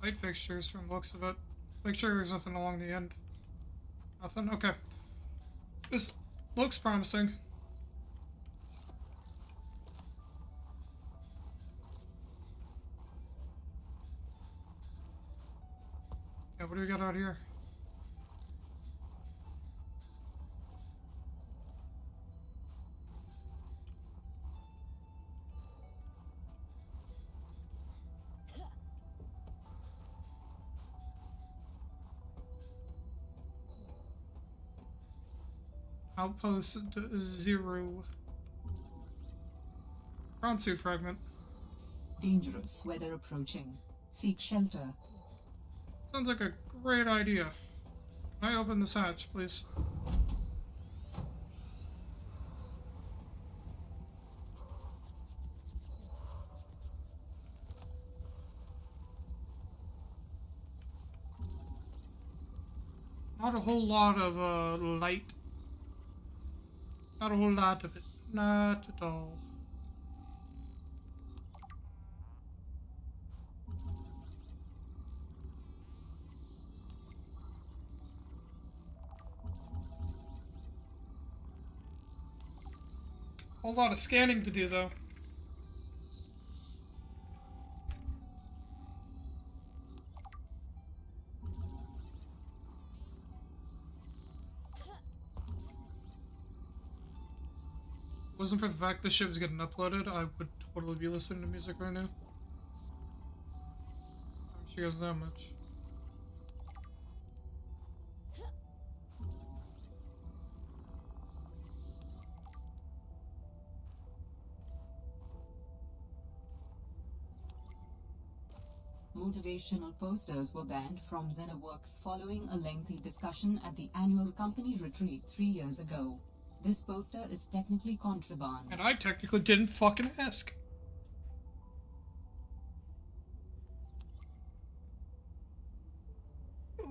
A: Light fixtures from the looks of it. Let's make sure there's nothing along the end. Nothing? Okay. This looks promising. Yeah, what do we got out here? Outpost 0. Pronsu fragment.
D: Dangerous weather approaching. Seek shelter.
A: Sounds like a great idea. Can I open this hatch, please? Not a whole lot of light. Not a whole lot of it. Not at all. Whole lot of scanning to do, though. Wasn't for the fact this shit was getting uploaded, I would totally be listening to music right now. I'm sure you guys know that much.
D: Motivational posters were banned from Xenoworks following a lengthy discussion at the annual company retreat 3 years ago. This poster is technically contraband.
A: And I technically didn't fucking ask.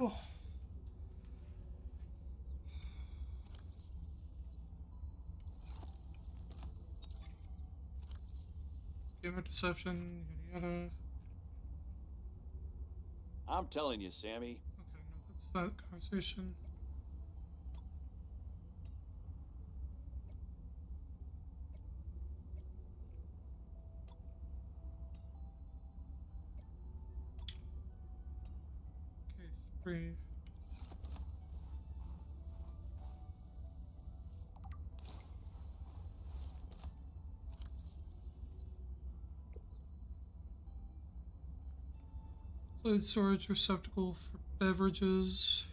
A: Ugh. Game of deception, yada yada.
G: I'm telling you, Sammy.
A: Okay, no, that's that conversation. Okay, 3. Clothes storage receptacle for beverages.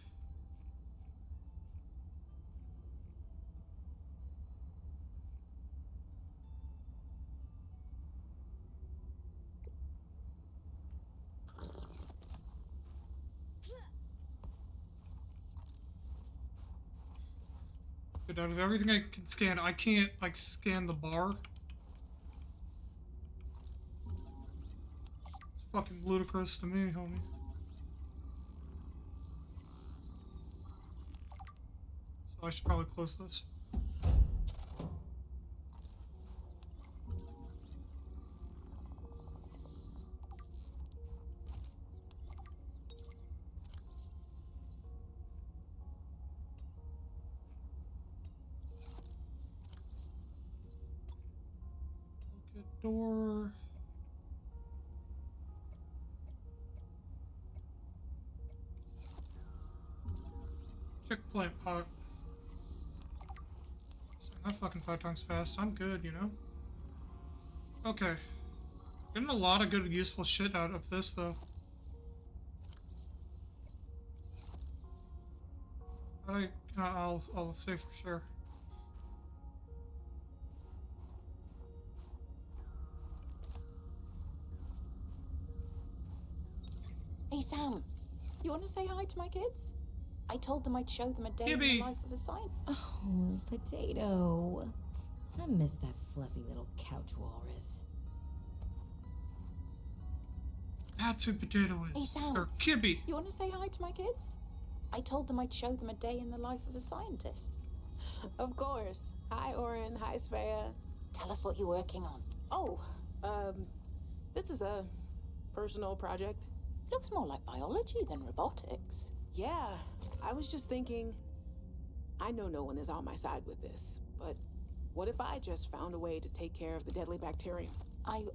A: But out of everything I can scan, I can't like scan the bar. It's fucking ludicrous to me, homie. So I should probably close this. Good door. Check plant pot. Not fucking 5 times fast. I'm good, you know? Okay. Getting a lot of good, useful shit out of this, though. I'll say for sure.
E: Hey, Sam. You want to say hi to my kids? I told them I'd show them a day in
A: Gibby.
E: the life of a scientist.
C: Oh, Potato. I miss that fluffy little couch walrus.
A: That's who Potato is.
E: Hey, Sam.
A: Or Kibby.
E: You want to say hi to my kids? I told them I'd show them a day in the life of a scientist.
F: Of course. Hi, Oren. Hi, Svea.
E: Tell us what you're working on.
F: Oh, this is a personal project.
E: Looks more like biology than robotics.
F: Yeah, I was just thinking, I know no one is on my side with this, but what if I just found a way to take care of the deadly bacterium?
E: I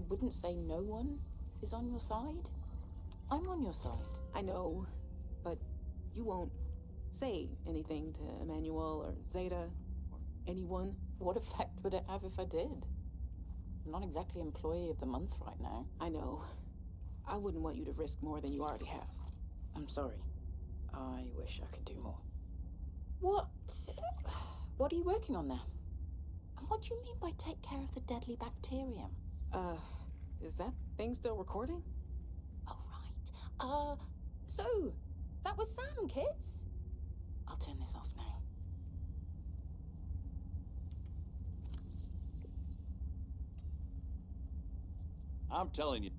E: wouldn't say no one is on your side. I'm on your side.
F: I know, but you won't say anything to Emmanuel or Zeta or anyone.
E: What effect would it have if I did? I'm not exactly employee of the month right now.
F: I know. I wouldn't want you to risk more than you already have.
E: I'm sorry. I wish I could do more. What are you working on there? And what do you mean by take care of the deadly bacterium?
F: Is that thing still recording?
E: Oh, right. So, that was Sam, kids. I'll turn this off now.
G: I'm telling you.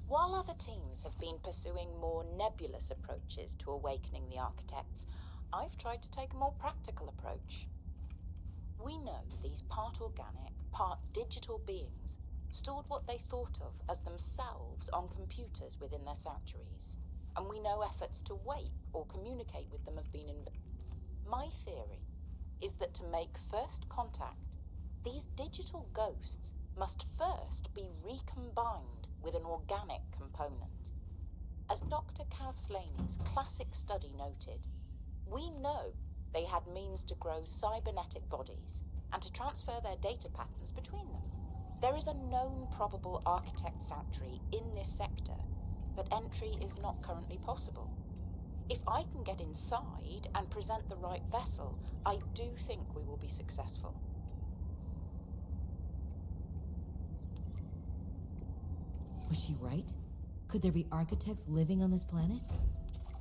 E: While other teams have been pursuing more nebulous approaches to awakening the architects, I've tried to take a more practical approach. We know these part organic, part digital beings stored what they thought of as themselves on computers within their sanctuaries. And we know efforts to wake or communicate with them have been My theory is that to make first contact, these digital ghosts must first be recombined with an organic component. As Dr. Kaz Slaney's classic study noted, we know they had means to grow cybernetic bodies and to transfer their data patterns between them. There is a known probable architect sanctuary in this sector, but entry is not currently possible. If I can get inside and present the right vessel, I do think we will be successful.
C: Was she right? Could there be architects living on this planet?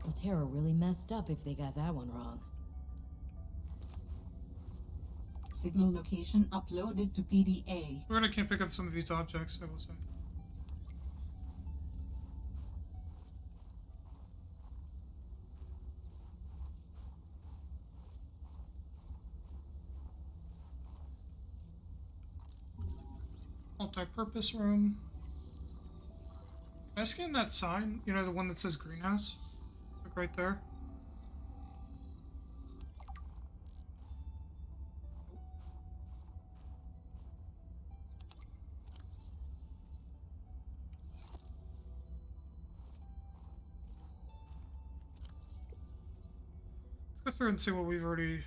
C: Well, Terra really messed up if they got that one wrong.
D: Signal location uploaded to PDA.
A: Weird I can't pick up some of these objects, I will say. Multi-purpose room. Can I scan that sign? You know, the one that says greenhouse? It's like right there. Let's go through and see what we've already unlocked.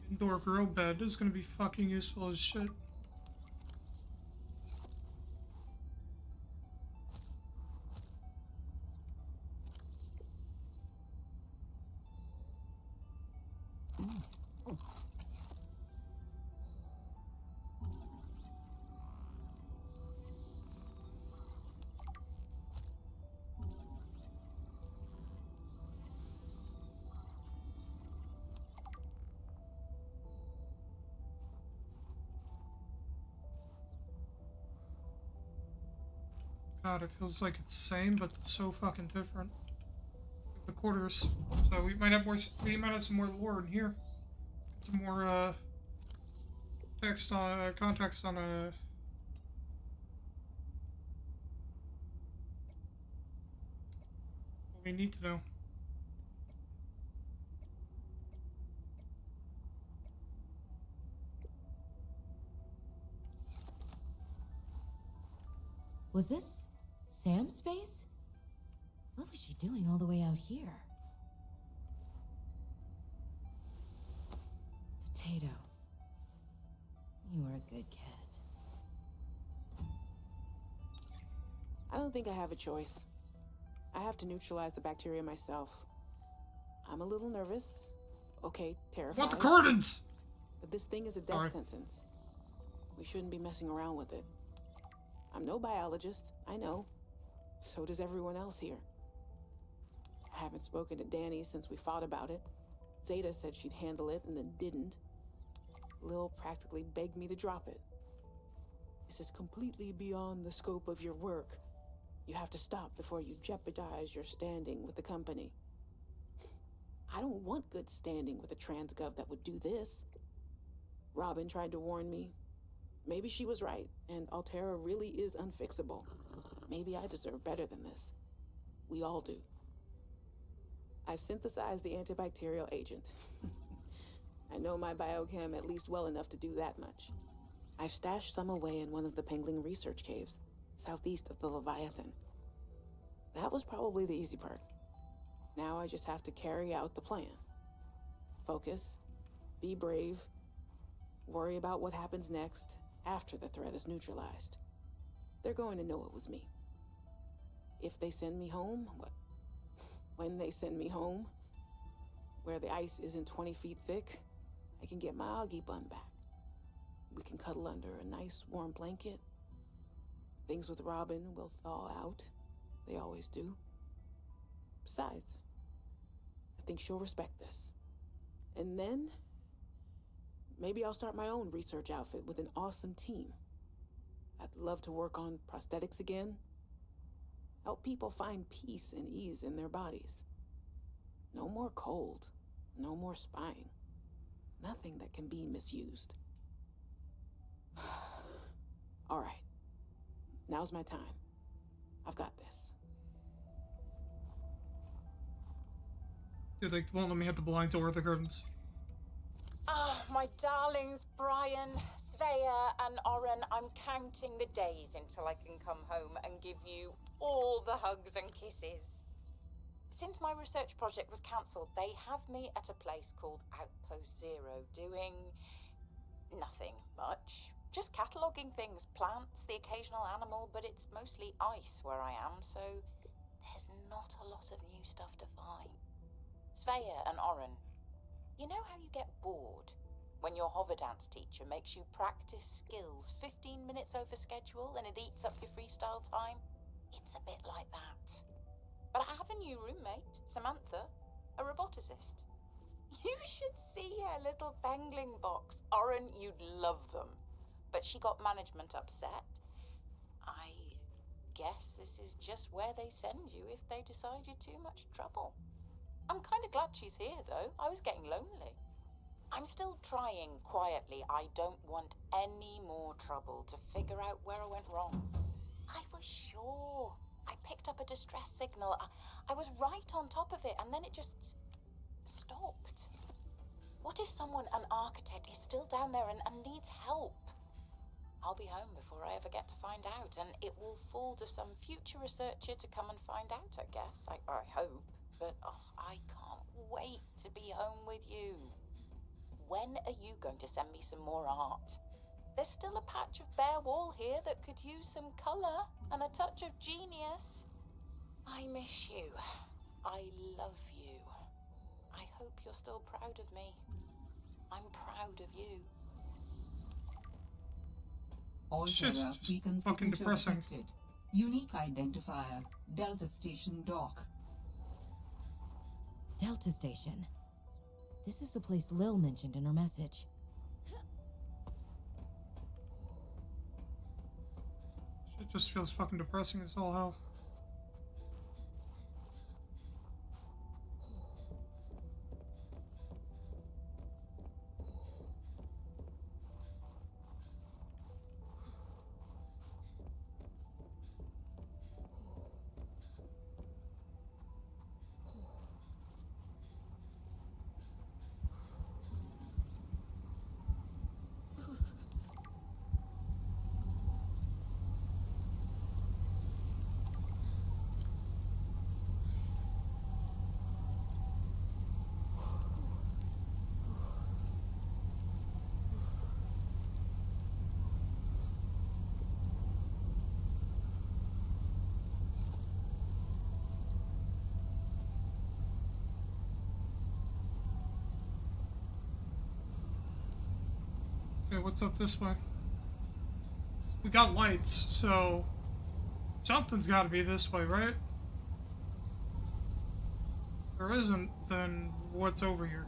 A: Indoor grow bed is gonna be fucking useful as shit. God, it feels like it's the same, but it's so fucking different. The quarters. So we might have more. We might have some more lore in here. Some more text on context on what we need to know.
C: Was this Sam's space? What was she doing all the way out here? Potato. You were a good cat.
F: I don't think I have a choice. I have to neutralize the bacteria myself. I'm a little nervous. Okay, terrified.
A: Want the curtains?
F: But this thing is a death
A: Sorry.
F: sentence. We shouldn't be messing around with it. I'm no biologist, I know. So does everyone else here. I haven't spoken to Danny since we fought about it. Zeta said she'd handle it and then didn't. Lil practically begged me to drop it. This is completely beyond the scope of your work. You have to stop before you jeopardize your standing with the company. I don't want good standing with a transgov that would do this. Robin tried to warn me. Maybe she was right, and Alterra really is unfixable. Maybe I deserve better than this. We all do. I've synthesized the antibacterial agent. I know my biochem at least well enough to do that much. I've stashed some away in one of the Pengling research caves, southeast of the Leviathan. That was probably the easy part. Now I just have to carry out the plan. Focus, be brave, worry about what happens next after the threat is neutralized. They're going to know it was me. If they send me home, when they send me home, where the ice isn't 20 feet thick, I can get my Augie bun back. We can cuddle under a nice warm blanket. Things with Robin will thaw out. They always do. Besides, I think she'll respect this. And then, maybe I'll start my own research outfit with an awesome team. I'd love to work on prosthetics again. Help people find peace and ease in their bodies. No more cold. No more spying. Nothing that can be misused. All right. Now's my time. I've got this.
A: Dude, they won't let me hit the blinds or the curtains.
E: Ah, my darlings, Brian, Svea, and Oren, I'm counting the days until I can come home and give you all the hugs and kisses. Since my research project was cancelled, they have me at a place called Outpost Zero, doing nothing much. Just cataloguing things, plants, the occasional animal, but it's mostly ice where I am, so there's not a lot of new stuff to find. Svea and Oren, you know how you get bored when your hover dance teacher makes you practice skills 15 minutes over schedule and it eats up your freestyle time? It's a bit like that. But I have a new roommate, Samantha, a roboticist. You should see her little Pengling box. Oren, you'd love them. But she got management upset. I guess this is just where they send you if they decide you're too much trouble. I'm kind of glad she's here, though. I was getting lonely. I'm still trying quietly. I don't want any more trouble to figure out where I went wrong. I was sure. I picked up a distress signal. I was right on top of it, and then it just stopped. What if someone, an architect, is still down there and needs help? I'll be home before I ever get to find out, and it will fall to some future researcher to come and find out, I guess. I hope. But I can't wait to be home with you. when are you going to send me some more art? There's still a patch of bare wall here that could use some colour and a touch of genius. I miss you. I love you. I hope you're still proud of me. I'm proud of you.
A: Shit's
D: Alterra
A: just
D: beacon
A: fucking
D: signature
A: depressing.
D: detected. Unique identifier. Delta Station dock.
C: Delta Station. This is the place Lil mentioned in her message.
A: Shit just feels fucking depressing as all hell. Okay, what's up this way? We got lights, so something's got to be this way, right? If there isn't, then what's over here?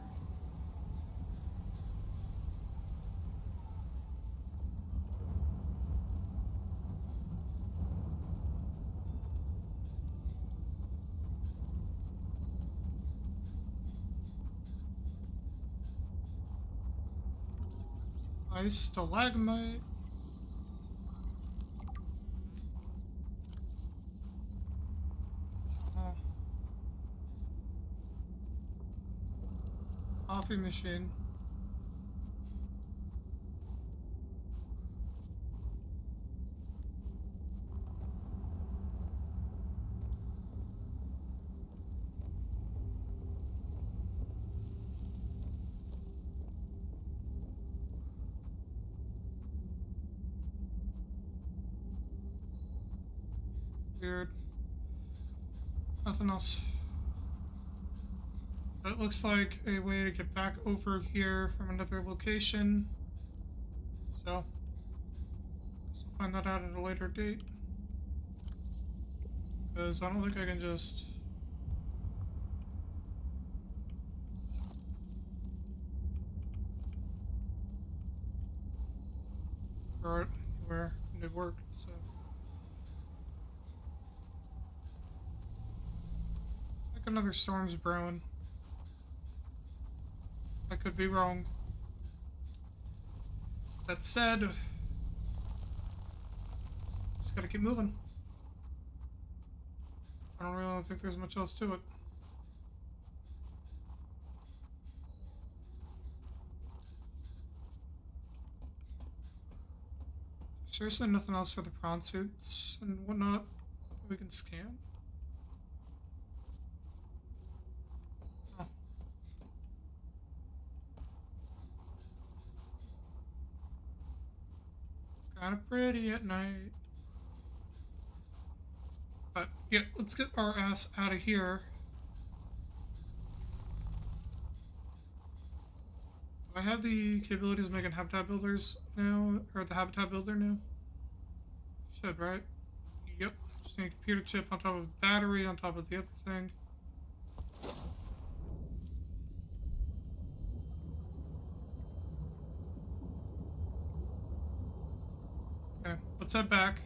A: Ice stalagmite. Oh. Coffee machine. Weird. Nothing else. That looks like a way to get back over here from another location. So, guess we'll find that out at a later date. Because I don't think I can just... throw it anywhere and it worked, so... Another storm's brewing. I could be wrong. That said, just gotta keep moving. I don't really think there's much else to it. Seriously, nothing else for the prawn suits and whatnot we can scan? Kind of pretty at night. But yeah, let's get our ass out of here. Do I have the capabilities of making habitat builders now? Or the habitat builder now? Should, right? Yep. Just need a computer chip on top of a battery on top of the other thing. Okay, let's head back.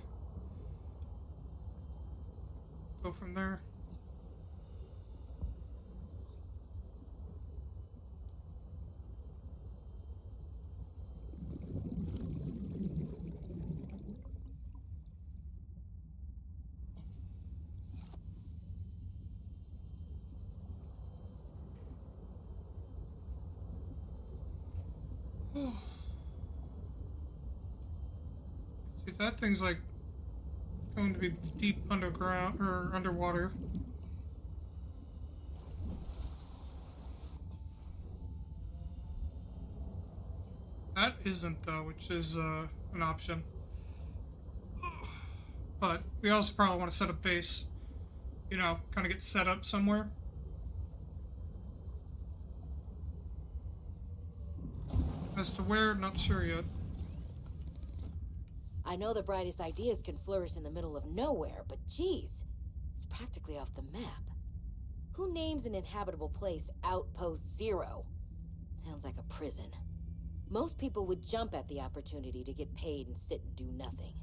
A: Go from there. See, that thing's like going to be deep underground or underwater. That isn't, though, which is an option. But we also probably want to set a base. You know, kind of get set up somewhere. As to where, not sure yet.
C: I know the brightest ideas can flourish in the middle of nowhere, but geez, it's practically off the map. Who names an inhabitable place Outpost Zero? Sounds like a prison. Most people would jump at the opportunity to get paid and sit and do nothing.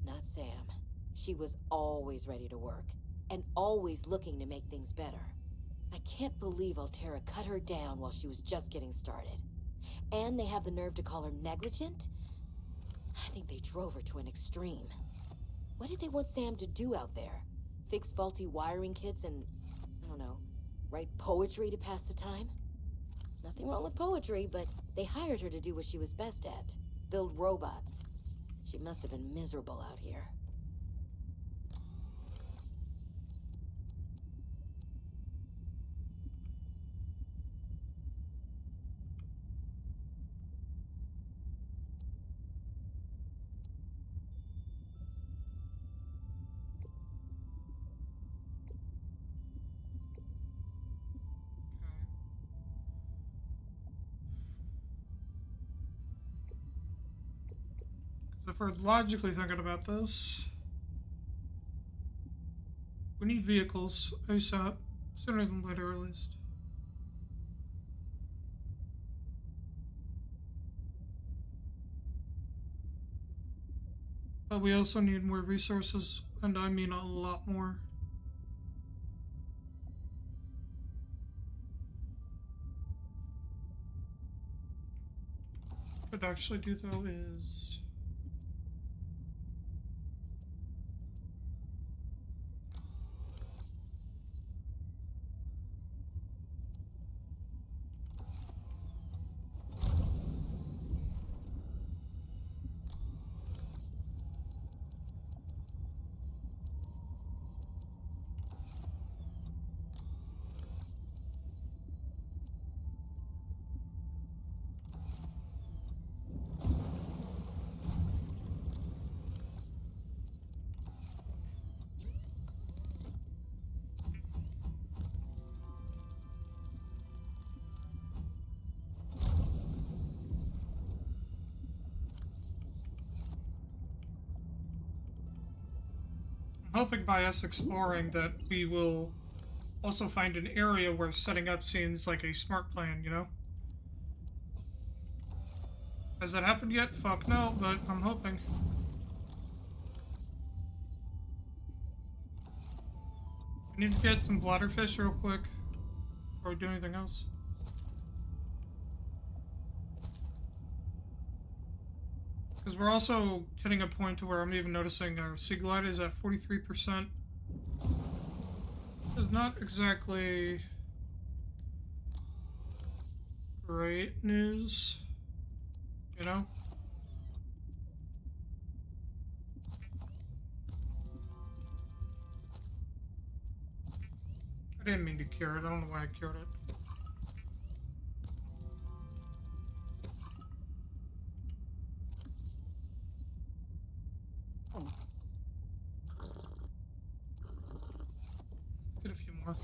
C: Not Sam. She was always ready to work, and always looking to make things better. I can't believe Altera cut her down while she was just getting started. And they have the nerve to call her negligent? I think they drove her to an extreme. What did they want Sam to do out there? Fix faulty wiring kits and, I don't know, write poetry to pass the time? Nothing wrong with poetry, but they hired her to do what she was best at. Build robots. She must have been miserable out here.
A: If we're logically thinking about this, we need vehicles ASAP, sooner than later at least. But we also need more resources, and I mean a lot more. What I'd actually do though is I'm hoping by us exploring that we will also find an area where setting up seems like a smart plan, you know? Has that happened yet? Fuck no, but I'm hoping. I need to get some bladderfish real quick before we do anything else. Because we're also hitting a point to where I'm even noticing our sea glide is at 43%. It's not exactly great news, you know? I didn't mean to cure it. I don't know why I cured it. Let's get a few more.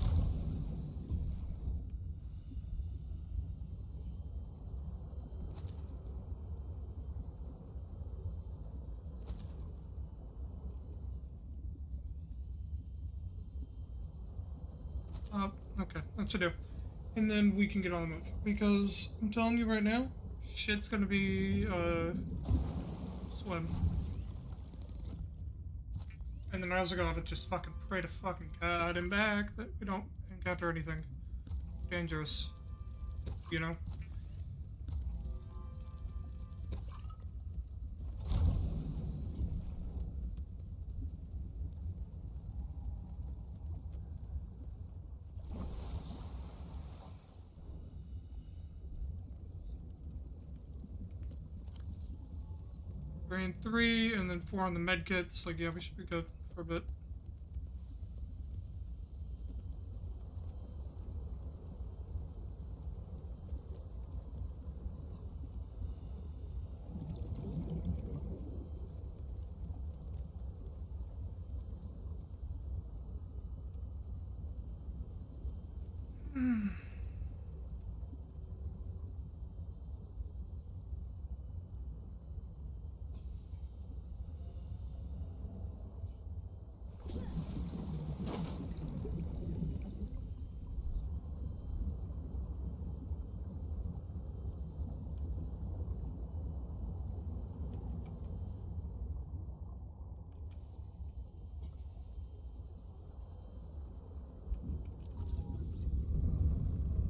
A: Okay, that should do. And then we can get on the move. Because I'm telling you right now, shit's gonna be, swim. And then I also gotta just fucking pray to fucking God and back that we don't encounter anything dangerous. You know? Brain 3 and then 4 on the medkits. Like, yeah, we should be good for a bit.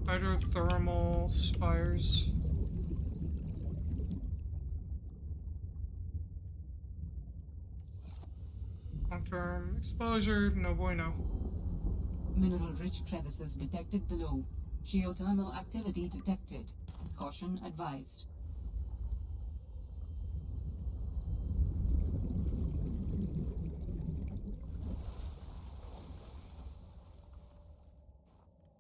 A: Hydrothermal spires. Long-term exposure, no bueno.
D: Mineral-rich crevices detected below. Geothermal activity detected. Caution advised.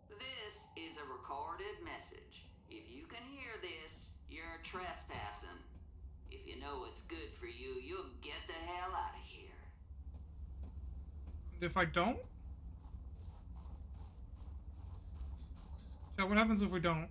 H: This is a recorded message. If you can hear this, you're trespassing. If you know what's good for you, you'll get the hell out of here.
A: And if I don't? Yeah, what happens if we don't?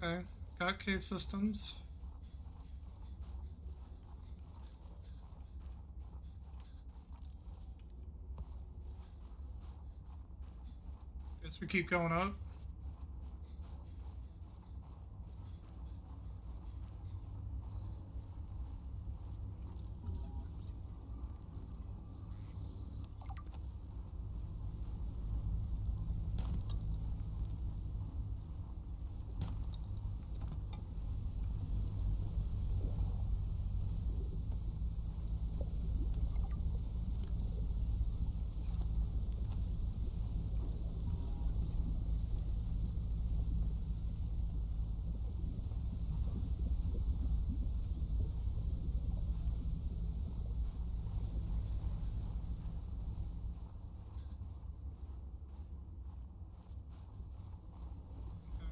A: Okay, got cave systems. Guess we keep going up.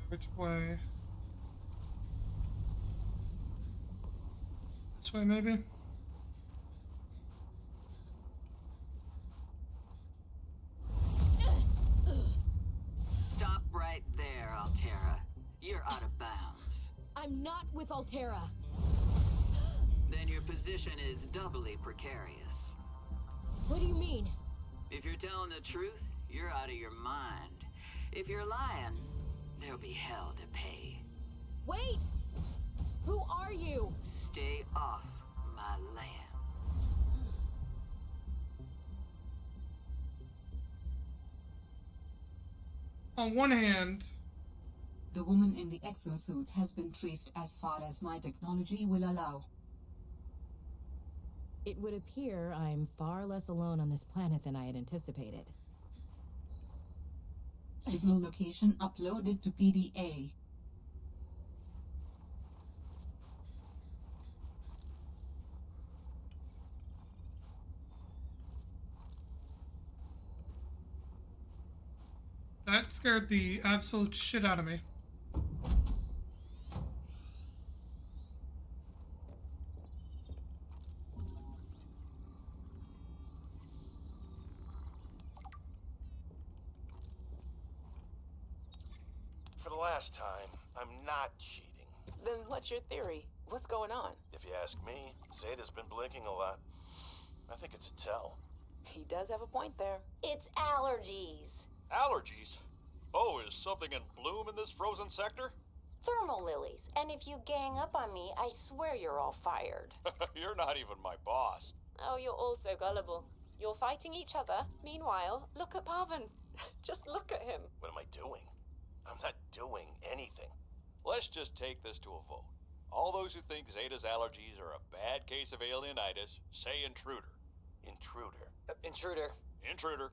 A: Which way? This way, maybe?
H: Stop right there, Altera. You're out of bounds.
C: I'm not with Altera.
H: Then your position is doubly precarious.
C: What do you mean?
H: If you're telling the truth, you're out of your mind. If you're lying, there'll be hell to pay.
C: Wait! Who are you?
H: Stay off my land.
A: On one hand,
D: The woman in the exosuit has been traced as far as my technology will allow.
C: It would appear I'm far less alone on this planet than I had anticipated.
D: Signal location uploaded to PDA.
A: that scared the absolute shit out of me.
B: For the last time, I'm not cheating.
F: Then what's your theory? What's going on?
B: If you ask me, Zeta's been blinking a lot. I think it's a tell.
F: He does have a point there.
I: It's allergies.
G: Allergies? Oh, is something in bloom in this frozen sector?
I: Thermal lilies. And if you gang up on me, I swear you're all fired.
G: You're not even my boss.
I: Oh, you're also gullible. You're fighting each other. Meanwhile, look at Pavan. Just look at him.
B: What am I doing? I'm not doing anything.
G: Let's just take this to a vote. All those who think Zeta's allergies are a bad case of alienitis, say intruder.
B: Intruder.
J: Intruder.
G: Intruder.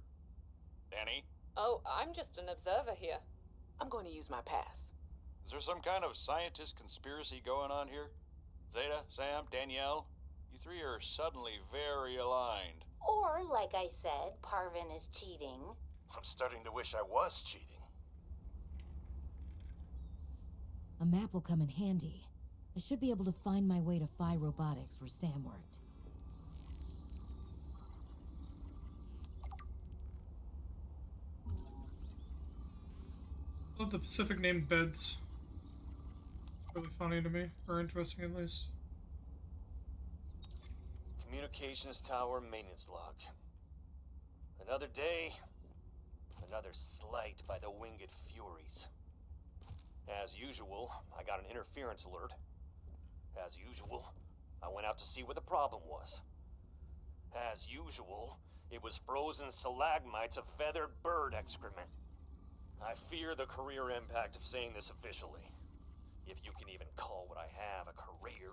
G: Danny,
I: Oh, I'm just an observer here.
F: I'm going to use my pass.
G: is there some kind of scientist conspiracy going on here? Zeta, Sam, Danielle, you three are suddenly very aligned.
C: Or, like I said, Parvin is cheating.
B: I'm starting to wish I was cheating.
C: A map will come in handy. I should be able to find my way to Phi Robotics where Sam worked.
A: I love the Pacific name beds. Really funny to me, or interesting at least.
J: Communications tower maintenance log. Another day, another slight by the winged furies. As usual, I got an interference alert. As usual, I went out to see what the problem was. As usual, it was frozen stalagmites of feathered bird excrement. I fear the career impact of saying this officially, if you can even call what I have a career.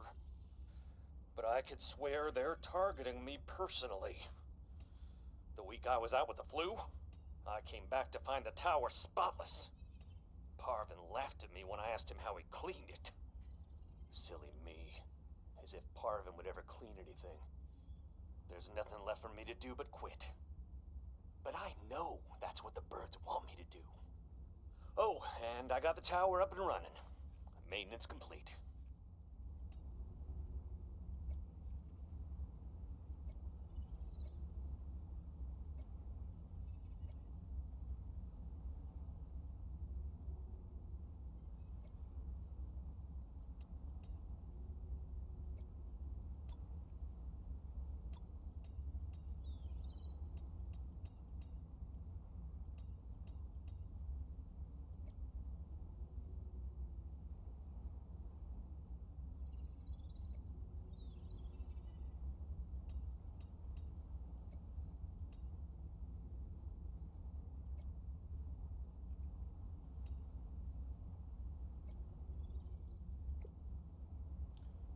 J: But I could swear they're targeting me personally. The week I was out with the flu, I came back to find the tower spotless. Parvin laughed at me when I asked him how he cleaned it. Silly me. As if Parvin would ever clean anything. There's nothing left for me to do but quit. But I know that's what the birds want me to do. Oh, and I got the tower up and running. Maintenance complete.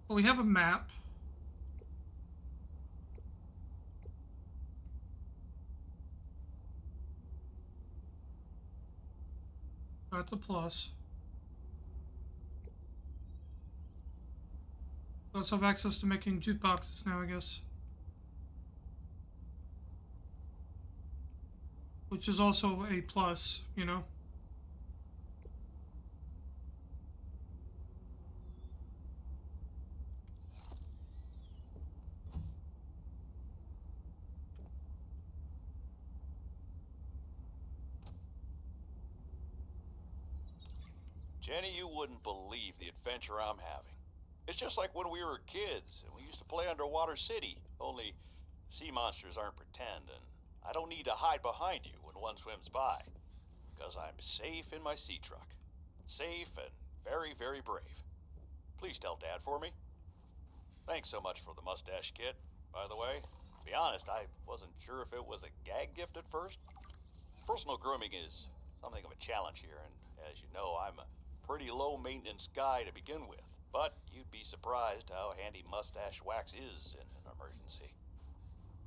A: Well, we have a map. That's a plus. We also have access to making jukeboxes now, I guess. Which is also a plus, you know?
G: Jenny, you wouldn't believe the adventure I'm having. It's just like when we were kids and we used to play Underwater City, only sea monsters aren't pretend, and I don't need to hide behind you when one swims by, because I'm safe in my sea truck. Safe and very, very brave. Please tell Dad for me. Thanks so much for the mustache kit, by the way. To be honest, I wasn't sure if it was a gag gift at first. Personal grooming is something of a challenge here, and as you know, I'm a pretty low-maintenance guy to begin with. But you'd be surprised how handy mustache wax is in an emergency.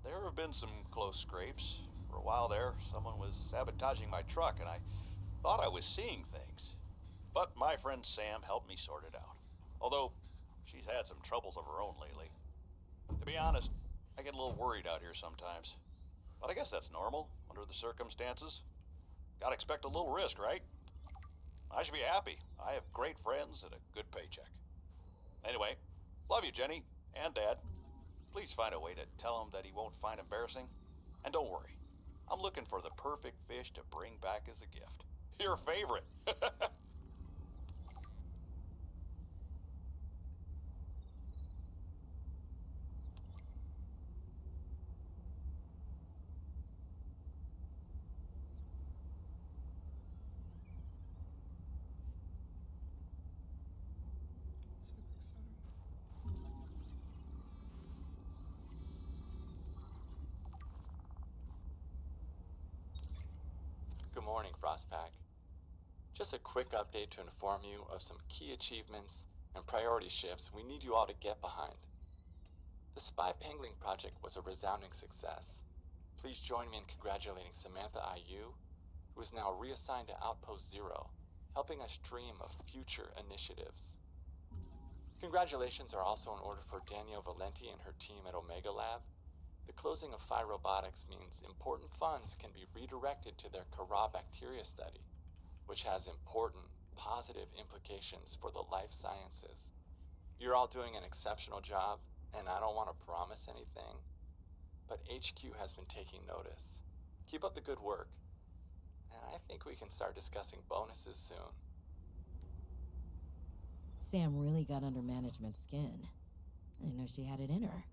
G: There have been some close scrapes. For a while there, someone was sabotaging my truck, and I thought I was seeing things. But my friend Sam helped me sort it out. Although, she's had some troubles of her own lately. To be honest, I get a little worried out here sometimes. But I guess that's normal, under the circumstances. Gotta expect a little risk, right? I should be happy. I have great friends and a good paycheck. Anyway, love you, Jenny, and Dad. Please find a way to tell him that he won't find embarrassing. And don't worry, I'm looking for the perfect fish to bring back as a gift. Your favorite.
K: Good morning, Frostpack. Just a quick update to inform you of some key achievements and priority shifts we need you all to get behind. The Spy Pangling project was a resounding success. please join me in congratulating Samantha IU, who is now reassigned to Outpost Zero, helping us dream of future initiatives. Congratulations are also in order for Danielle Valenti and her team at Omega Lab. The closing of Phi Robotics means important funds can be redirected to their Kara bacteria study, which has important, positive implications for the life sciences. You're all doing an exceptional job, and I don't want to promise anything, but HQ has been taking notice. Keep up the good work, and I think we can start discussing bonuses soon.
C: Sam really got under management's skin. I didn't know she had it in her.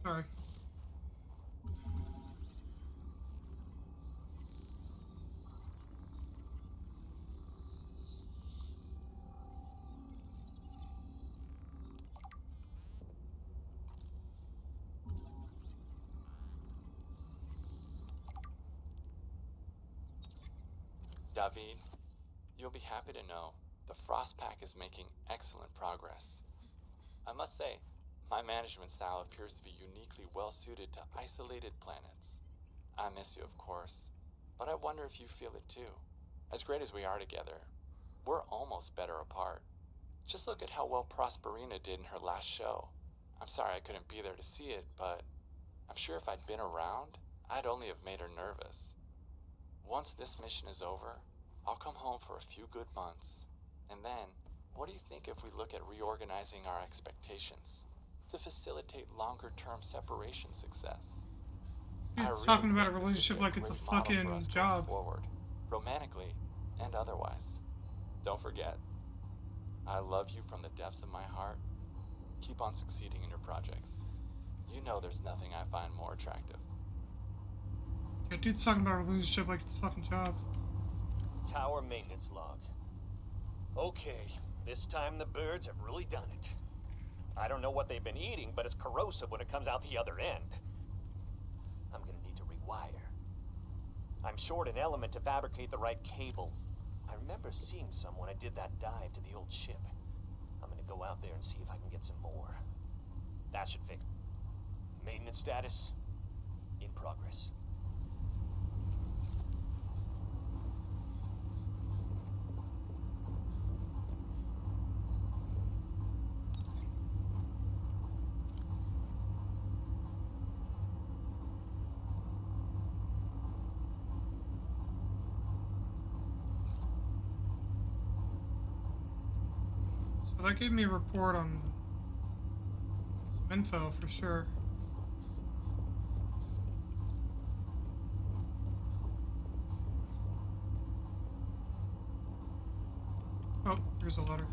A: Sorry.
K: David, you'll be happy to know the Frost Pack is making excellent progress. I must say, my management style appears to be uniquely well suited to isolated planets. I miss you, of course, but I wonder if you feel it too. As great as we are together, we're almost better apart. Just look at how well Prosperina did in her last show. I'm sorry I couldn't be there to see it, but I'm sure if I'd been around, I'd only have made her nervous. Once this mission is over, I'll come home for a few good months. And then, what do you think if we look at reorganizing our expectations to facilitate longer-term separation success?
A: It's talking about a relationship like it's a fucking job.
K: Forward, romantically and otherwise. Don't forget, I love you from the depths of my heart. Keep on succeeding in your projects. You know there's nothing I find more attractive.
A: Yeah, dude's talking about a relationship like it's a fucking job.
J: Tower maintenance log. Okay, this time the birds have really done it. I don't know what they've been eating, but it's corrosive when it comes out the other end. I'm gonna need to rewire. I'm short an element to fabricate the right cable. I remember seeing some when I did that dive to the old ship. I'm gonna go out there and see if I can get some more. That should fix. Maintenance status? In progress.
A: So that gave me a report on some info for sure. Oh, here's a letter.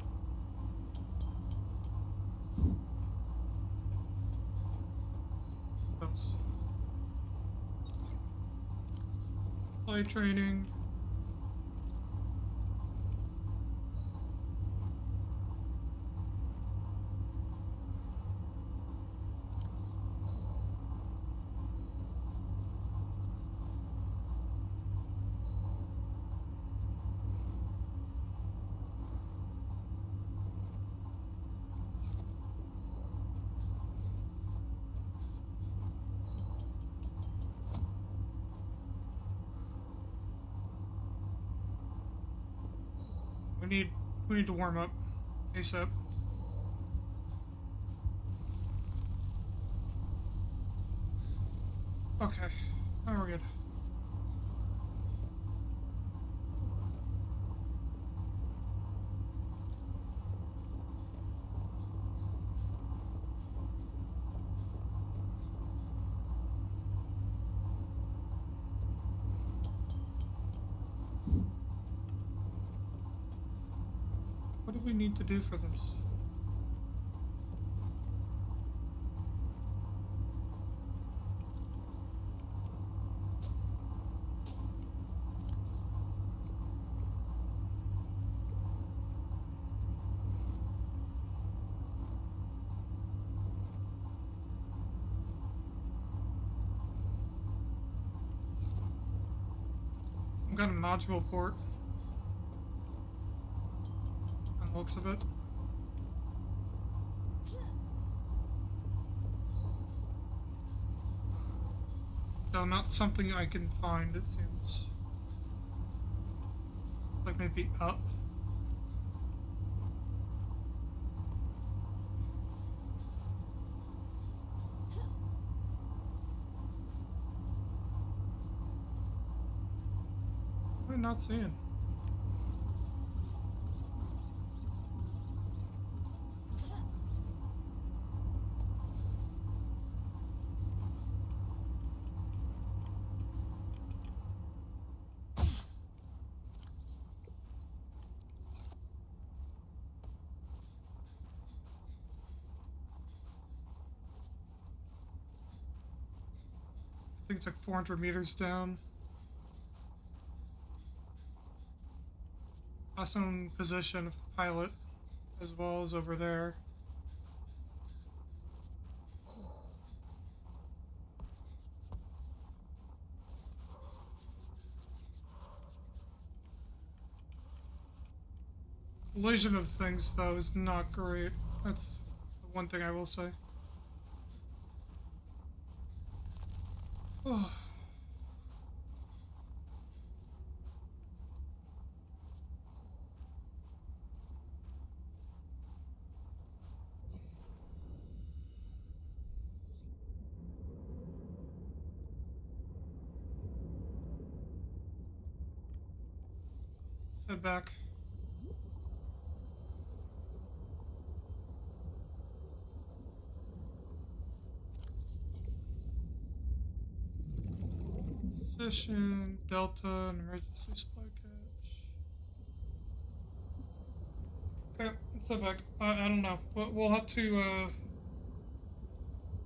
A: What else? Flight training. We need to warm up ASAP. Okay, now we're good. What do we need to do for this? I've got a module port. the looks of it. No, not something I can find, it seems. It's like maybe up. What am I not seeing? I think it's like 400 meters down. Awesome position of the pilot, as well as over there. Collision of things, though, is not great. That's the one thing I will say. Oh. Let's head back. Position, Delta, and emergency supply catch. Okay, let's head back. I don't know. We'll have to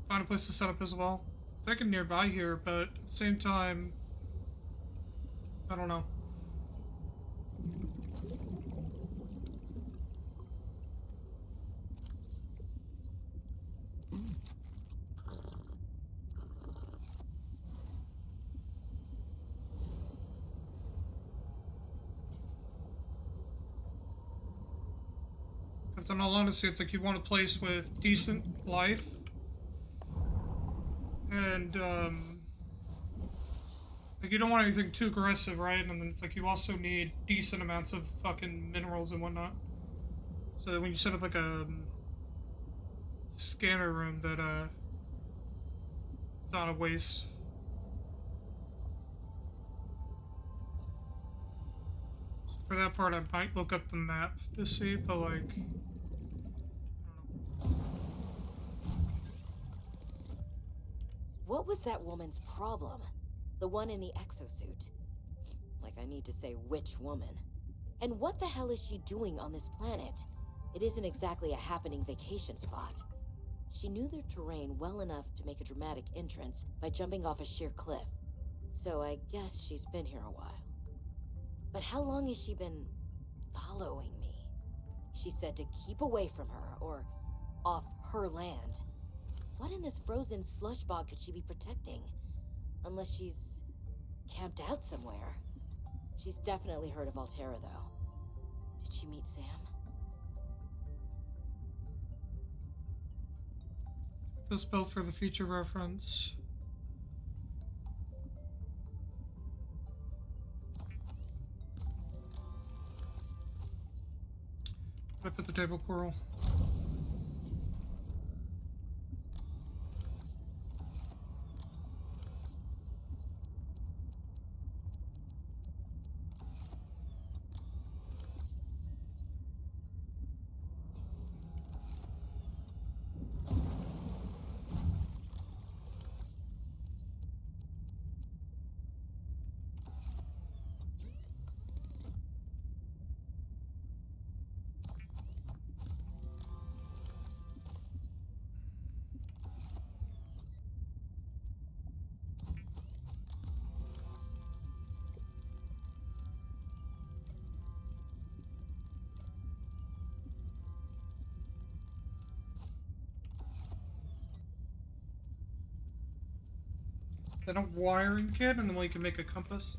A: find a place to set up as well. Thinking nearby here, but at the same time, I don't know. Because in all honesty, it's like you want a place with decent life. And, like, you don't want anything too aggressive, right? And then it's like you also need decent amounts of fucking minerals and whatnot. So that when you set up, like, a scanner room, that, it's not a waste. So for that part, I might look up the map to see, but, like,
C: What was that woman's problem? The one in the exosuit. Like, I need to say which woman. And what the hell is she doing on this planet? It isn't exactly a happening vacation spot. She knew their terrain well enough to make a dramatic entrance by jumping off a sheer cliff. So I guess she's been here a while. But how long has she been following me? She said to keep away from her, or off her land. What in this frozen slush bog could she be protecting? Unless she's camped out somewhere. She's definitely heard of Altera, though. Did she meet Sam?
A: this built for the future reference. I put the table coral. Then a wiring kit, and then we can make a compass.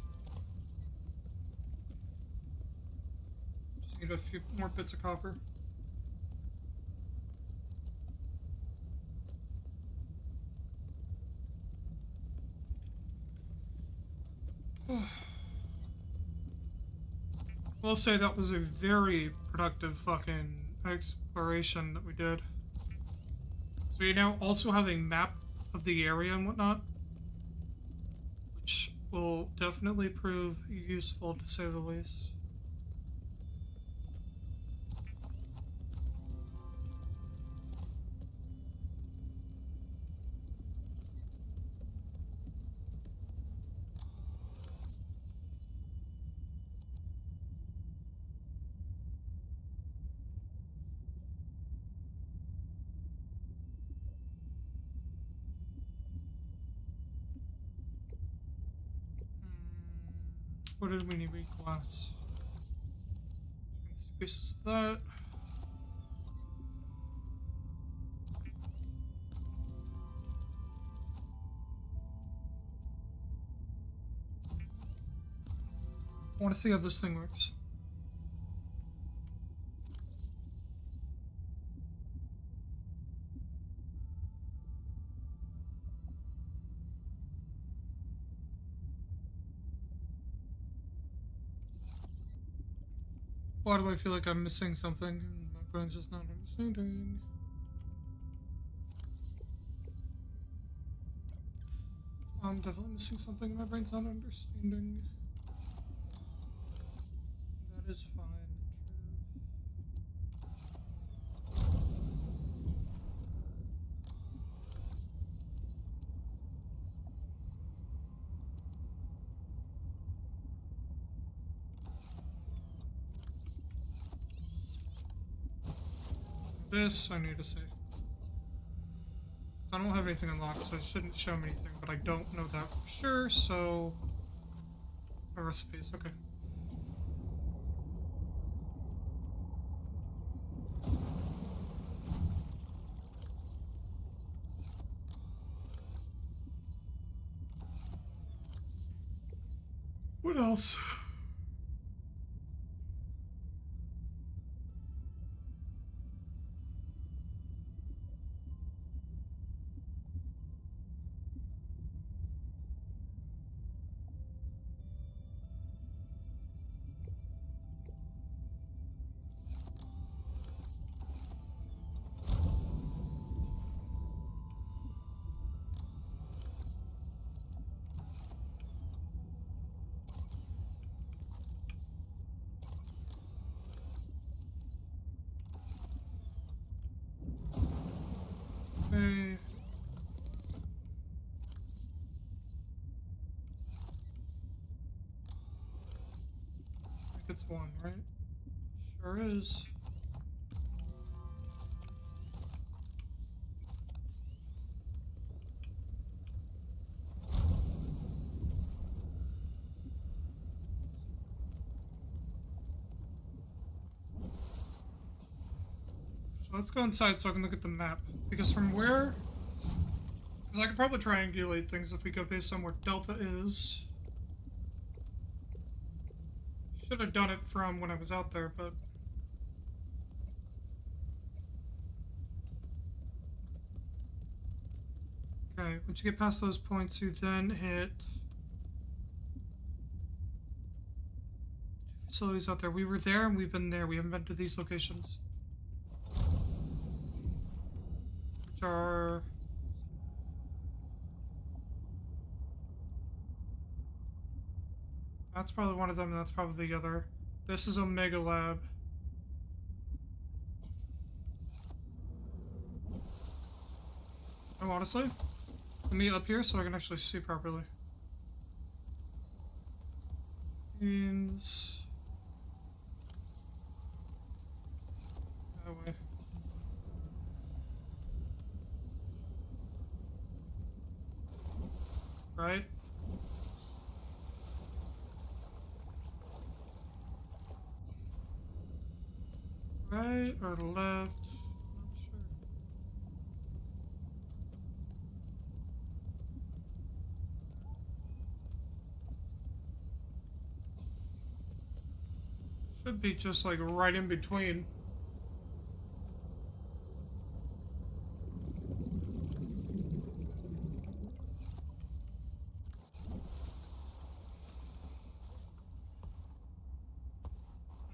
A: Just need a few more bits of copper. We'll say that was a very productive fucking exploration that we did. So we now also have a map of the area and whatnot, which will definitely prove useful to say the least. What did we need? We glass. Pieces of that. I want to see how this thing works. Why do I feel like I'm missing something and my brain's just not understanding? I'm definitely missing something and my brain's not understanding. That is fine. This I need to see. I don't have anything unlocked, so it shouldn't show me anything, but I don't know that for sure, so... My recipes, okay. What else? Okay. I think it's one, right? Sure is. So let's go inside so I can look at the map. Because from where... Because I could probably triangulate things if we go based on where Delta is. Should have done it from when I was out there, but... Okay, once you get past those points, you then hit... facilities out there. We were there and we've been there. We haven't been to these locations. Which are... That's probably one of them, and that's probably the other. This is Omega Lab. Oh, honestly, let me up here so I can actually see properly. Means... That way. Right? Right or left? Not sure. Could be just like right in between.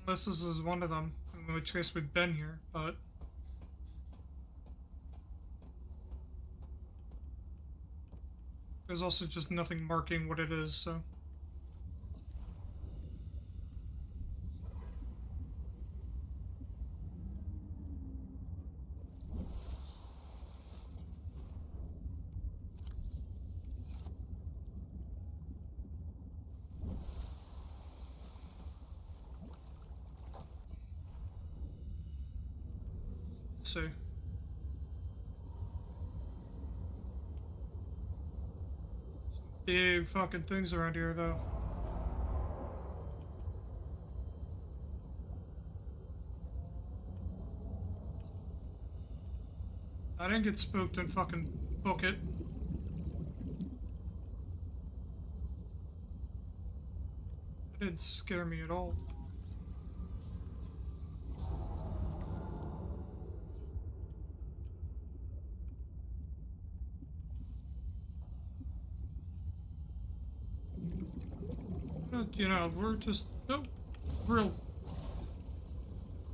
A: Unless this is one of them, in which case we've been here, but... There's also just nothing marking what it is, so... Let's see. Big fucking things around here, though. I didn't get spooked and fucking book it. It didn't scare me at all. You know, we're just no real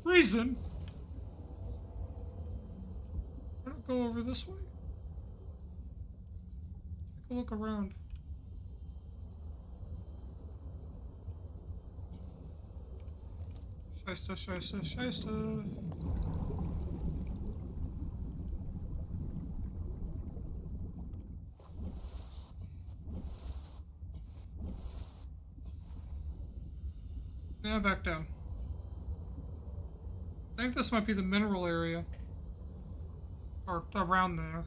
A: reason. I don't go over this way. Take a look around. Shysta, shysta, shysta. Yeah, back down. I think this might be the mineral area. Or around there.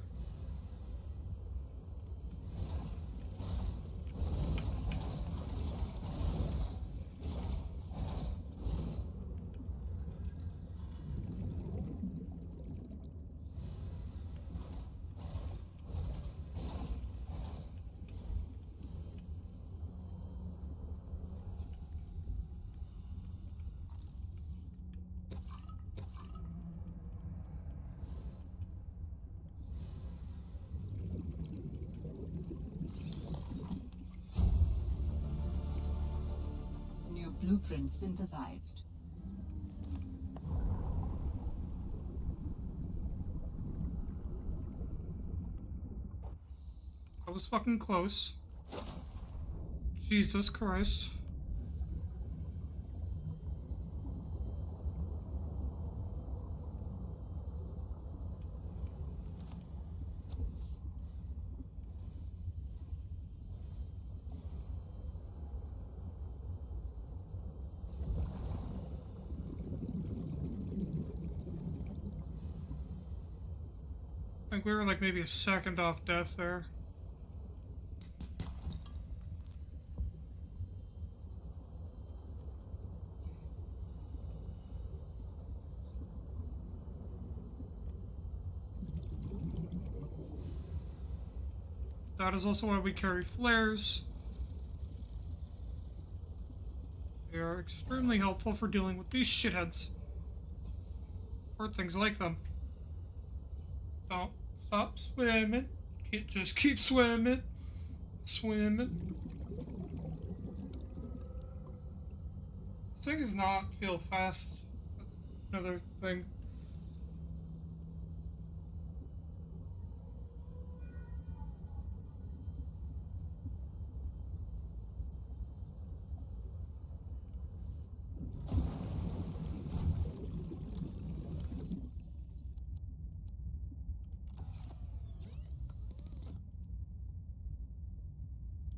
D: New blueprint synthesized.
A: I was fucking close. Jesus Christ. I think we were like maybe a second off death there. That is also why we carry flares. They are extremely helpful for dealing with these shitheads. Or things like them. Don't stop swimming. Just keep swimming. Swimming. This thing does not feel fast. That's another thing.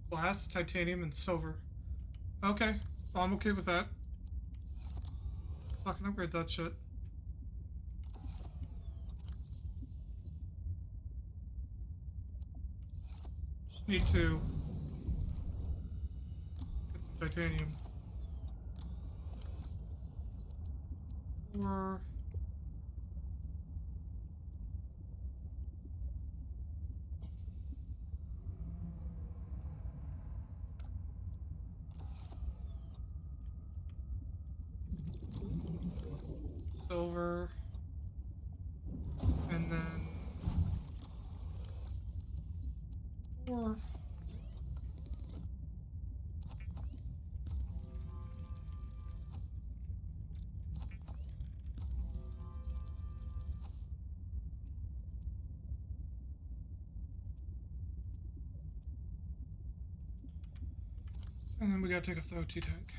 A: Glass, titanium, and silver. Okay, well, I'm okay with that. Fucking upgrade that shit. Just need to get some titanium. Or silver, and then 4. And then we gotta take off the OT tank.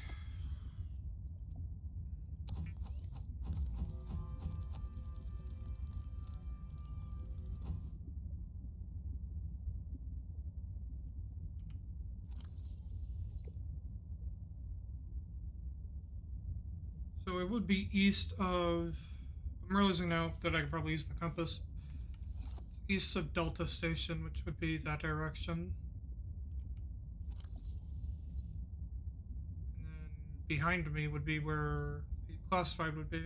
A: So it would be east of... I'm realizing now that I could probably use the compass. It's east of Delta Station, which would be that direction. And then behind me would be where the classified would be.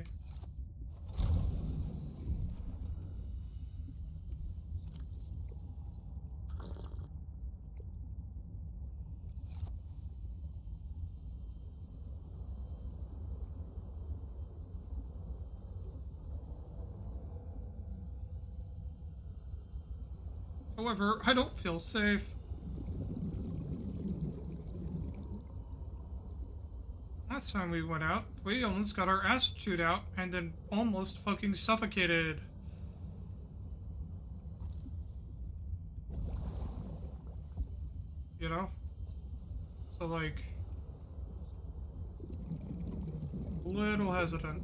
A: However, I don't feel safe. Last time we went out, we almost got our ass chewed out and then almost fucking suffocated. You know? So, like, a little hesitant.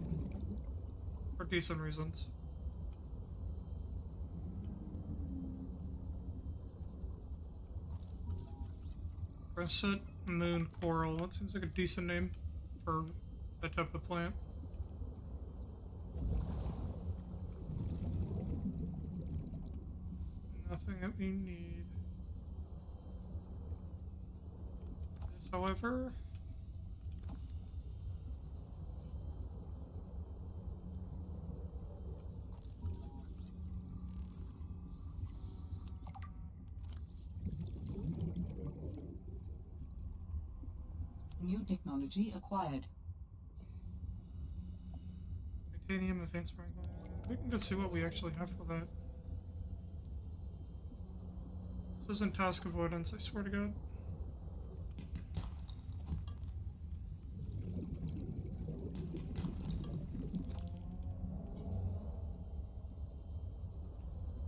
A: For decent reasons. Crescent Moon Coral. That seems like a decent name for that type of plant. Nothing that we need. This, however...
D: New technology acquired.
A: Titanium advanced rank. We can just see what we actually have for that. This isn't task avoidance, I swear to God.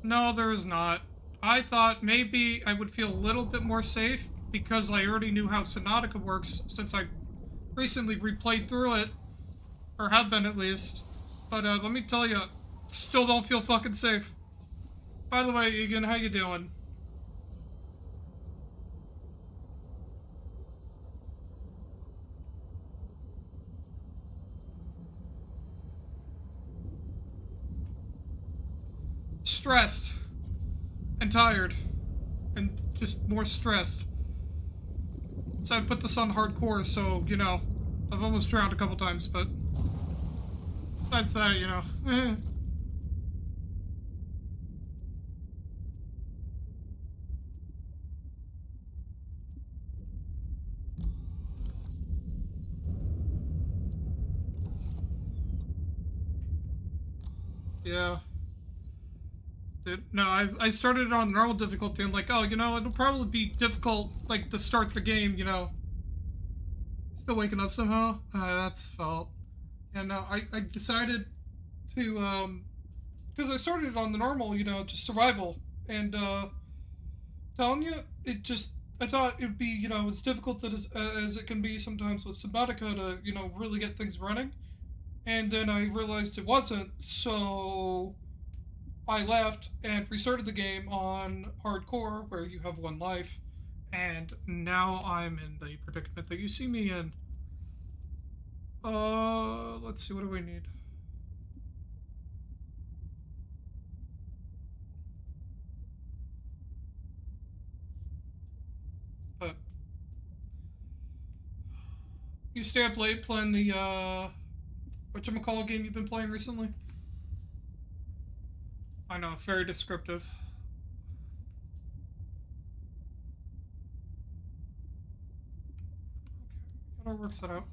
A: No, there is not. I thought maybe I would feel a little bit more safe because I already knew how Subnautica works since I recently replayed through it. Or have been at least. But let me tell you, still don't feel fucking safe. By the way, Egan, how you doing? Stressed. And tired. And just more stressed. So I put this on hardcore, so, you know, I've almost drowned a couple times, but besides that, you know, Yeah. No, I started it on normal difficulty. I'm like, oh, you know, it'll probably be difficult, like, to start the game, you know. Still waking up somehow? That's fault. And I decided to, because I started it on the normal, you know, just survival. And, telling you, it just, I thought it'd be, you know, as difficult as it can be sometimes with Subnautica to, you know, really get things running. And then I realized it wasn't, so I left and restarted the game on hardcore, where you have one life, and now I'm in the predicament that you see me in. Let's see, what do we need? But you stay up late playing the whatchamacallit game you've been playing recently? I know, very descriptive. Okay, gotta work that out.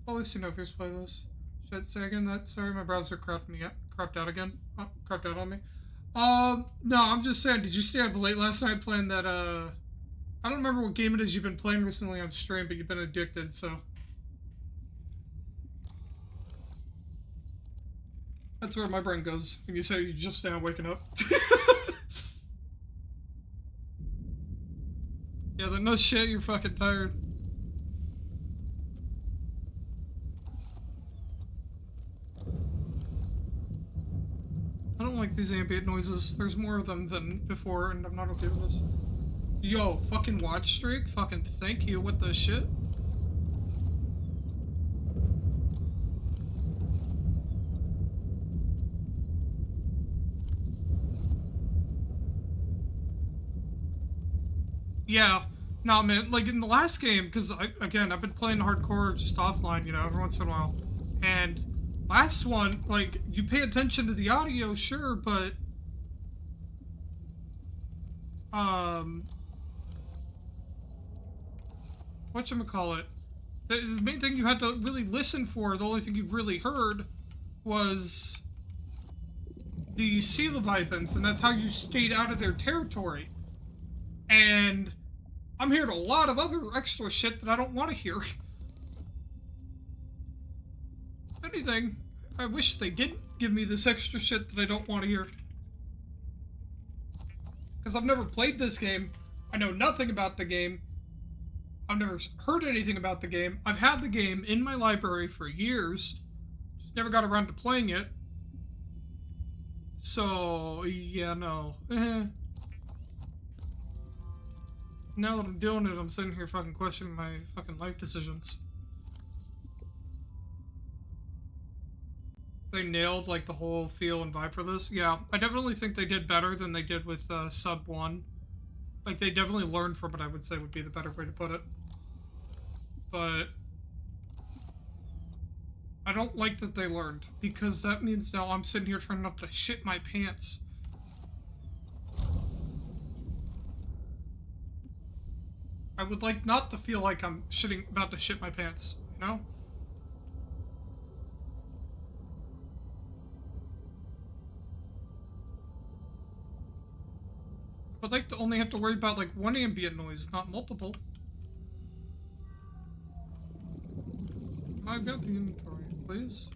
A: I'll at least you know if you're play this. Shit, say again that. Sorry, my browser cropped out again. Cropped out on me. No, I'm just saying, did you stay up late last night playing that, I don't remember what game it is you've been playing recently on stream, but you've been addicted, so. That's where my brain goes when you say you just now waking up. Yeah, then no shit, you're fucking tired. I don't like these ambient noises. There's more of them than before, and I'm not okay with this. Yo, fucking watch streak? Fucking thank you. What the shit? Yeah. No, man, like in the last game, because again, I've been playing hardcore just offline, you know, every once in a while. And last one, like, you pay attention to the audio, sure, but whatchamacallit? The main thing you had to really listen for, the only thing you really heard was the sea leviathans, and that's how you stayed out of their territory. And I'm hearing a lot of other extra shit that I don't want to hear. If anything, I wish they didn't give me this extra shit that I don't want to hear. Because I've never played this game. I know nothing about the game. I've never heard anything about the game. I've had the game in my library for years. Just never got around to playing it. So, yeah, no. Now that I'm doing it, I'm sitting here fucking questioning my fucking life decisions. They nailed, like, the whole feel and vibe for this. Yeah, I definitely think they did better than they did with Sub 1. Like, they definitely learned from it, I would say, would be the better way to put it. But I don't like that they learned, because that means now I'm sitting here trying not to shit my pants. I would like not to feel like I'm about to shit my pants, you know? I'd like to only have to worry about like one ambient noise, not multiple. I've got the inventory, please.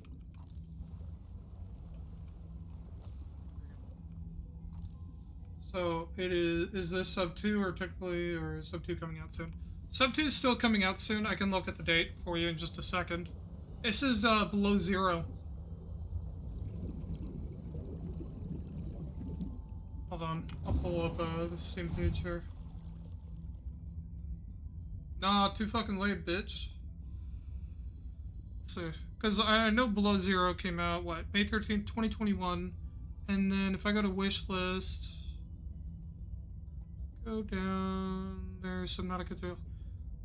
A: So it is this Sub 2 or technically, or is Sub 2 coming out soon? Sub 2 is still coming out soon. I can look at the date for you in just a second. This is Below Zero. Hold on, I'll pull up the Steam page here. Nah, too fucking late, bitch. Let's see. Because I know Below Zero came out, what, May 13th, 2021. And then if I go to wishlist, go down, there's Subnautica 2.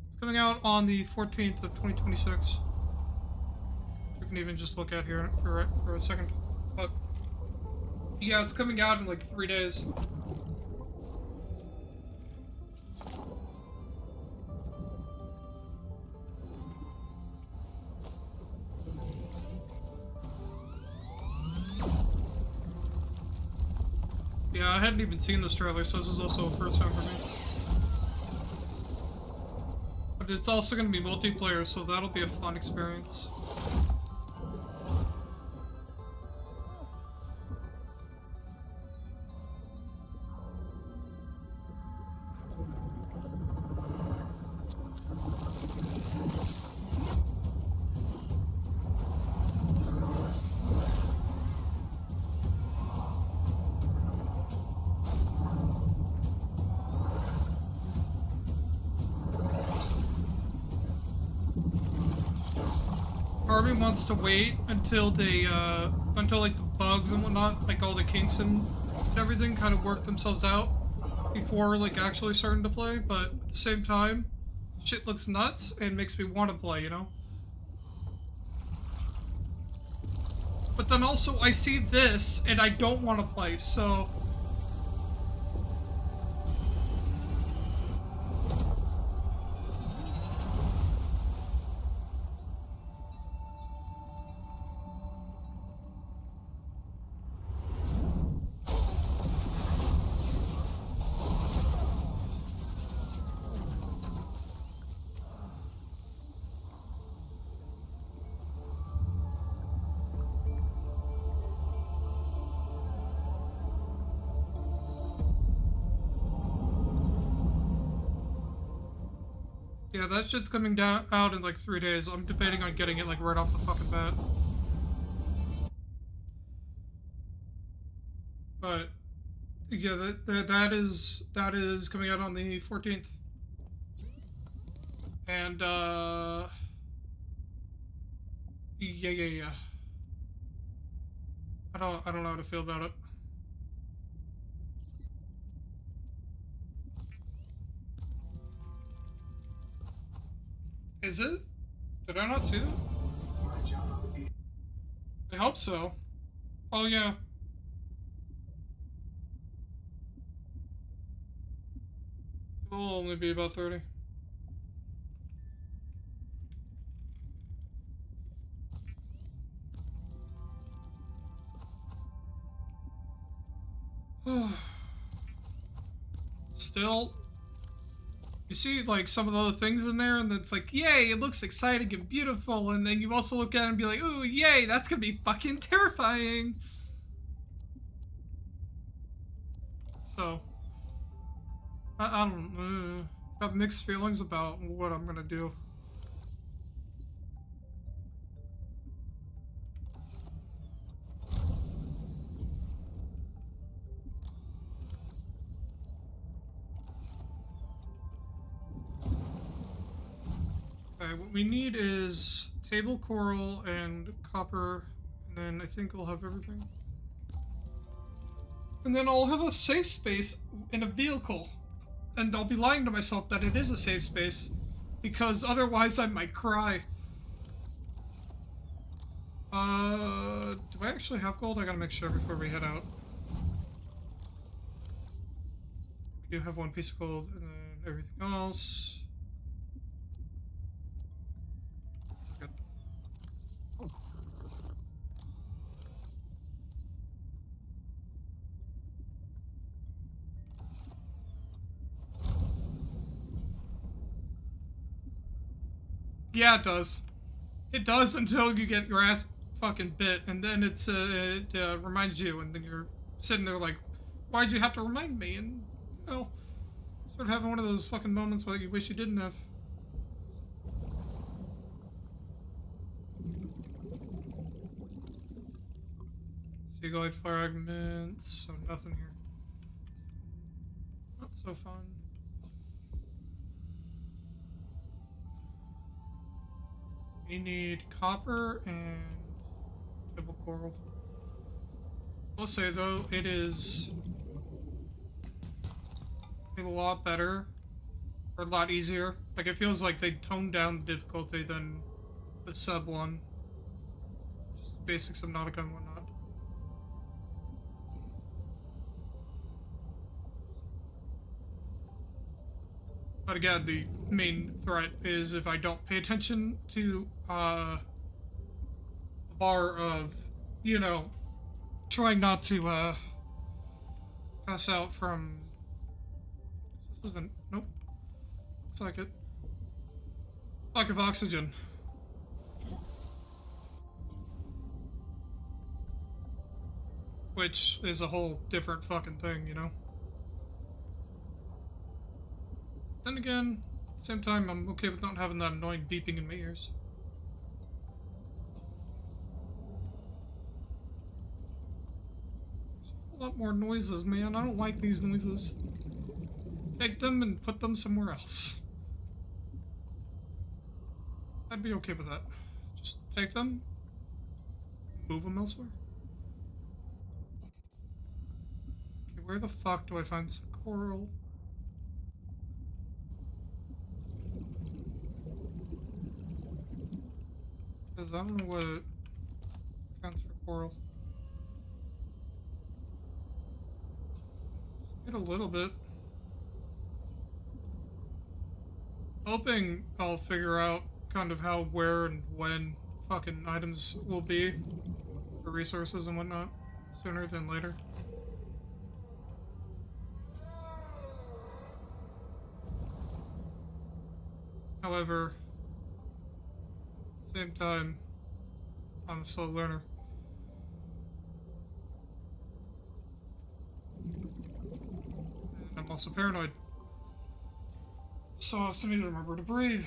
A: It's coming out on the 14th of 2026. You can even just look at here for a second. But yeah, it's coming out in like 3 days. Yeah, I hadn't even seen this trailer, so this is also a first time for me. But it's also going to be multiplayer, so that'll be a fun experience. Army wants to wait until they, until like the bugs and whatnot, like all the kinks and everything kind of work themselves out before like actually starting to play, but at the same time, shit looks nuts and makes me want to play, you know? But then also I see this and I don't want to play, so Yeah, that shit's coming down out in like 3 days. I'm debating on getting it like right off the fucking bat. But yeah, that is coming out on the 14th. And yeah. I don't know how to feel about it. Is it? Did I not see that? I hope so. Oh yeah. It will only be about 30. Still, you see like some of the other things in there, and it's like, yay, it looks exciting and beautiful, and then you also look at it and be like, ooh, yay, that's gonna be fucking terrifying. So, I don't got mixed feelings about what I'm gonna do. Okay, what we need is table coral and copper, and then I think we'll have everything. And then I'll have a safe space in a vehicle. And I'll be lying to myself that it is a safe space, because otherwise I might cry. Do I actually have gold? I gotta make sure before we head out. We do have one piece of gold, and then everything else. Good. Yeah, it does. It does until you get your ass fucking bit, and then it reminds you, and then you're sitting there like, why'd you have to remind me? And, you know, sort of having one of those fucking moments where you wish you didn't have. Seaglide fragments, so nothing here. Not so fun. We need copper and table coral. I'll say though, it is a lot better, or a lot easier. Like, it feels like they toned down the difficulty than the sub one. Just basic Subnautica and whatnot. But again, the main threat is if I don't pay attention to the bar of, you know, trying not to pass out from. This isn't. Nope. Looks like it. Lack of oxygen. Which is a whole different fucking thing, you know? Then again, at the same time, I'm okay with not having that annoying beeping in my ears. There's a lot more noises, man. I don't like these noises. Take them and put them somewhere else. I'd be okay with that. Just take them, move them elsewhere. Okay, where the fuck do I find some coral? Because I don't know what it counts for coral. Just get a little bit. Hoping I'll figure out kind of how, where, and when fucking items will be for resources and whatnot sooner than later. However, same time, I'm a slow learner. And I'm also paranoid. So I still need to remember to breathe.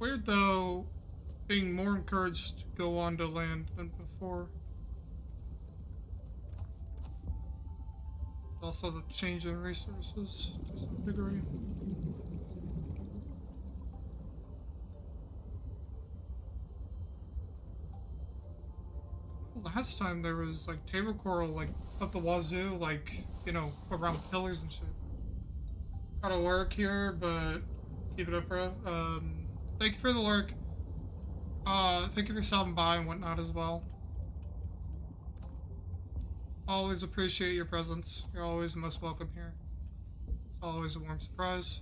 A: Weird though, being more encouraged to go on to land than before. Also the change in resources to some degree. Last time there was like table coral like up the wazoo, like, you know, around pillars and shit. Gotta work here, but keep it up, bro. Thank you for the lurk. Thank you for stopping by and whatnot as well. Always appreciate your presence. You're always most welcome here. It's always a warm surprise.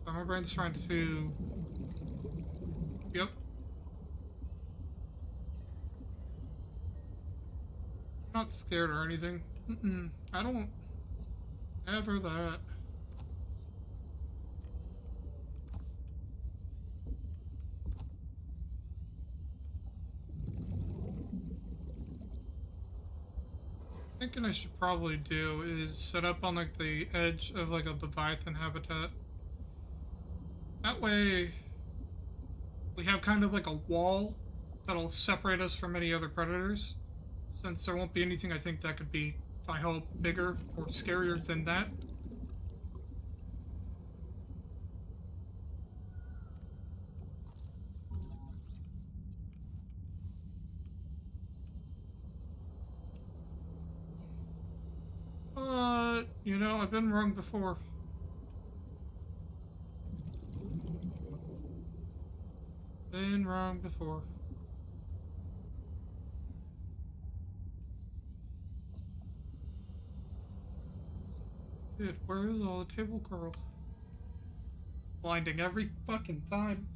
A: My brain's trying to... Yep. I'm not scared or anything. I don't... Ever that. Thinking I should probably do is set up on like the edge of like a Leviathan habitat. That way we have kind of like a wall that'll separate us from any other predators, since there won't be anything I think that could be, I hope, bigger or scarier than that. You know, I've been wrong before. Been wrong before. Dude, where is all the table coral? Blinding every fucking time.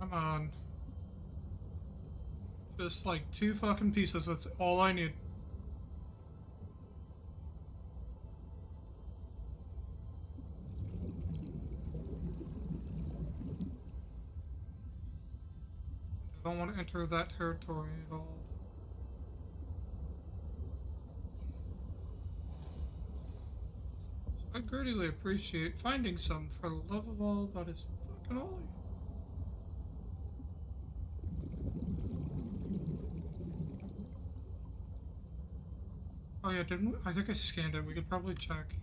A: Come on. Just like 2 fucking pieces, that's all I need. I don't want to enter that territory at all. I greatly appreciate finding some for the love of all that is fucking holy. Oh yeah, didn't we? I think I scanned it. We could probably check.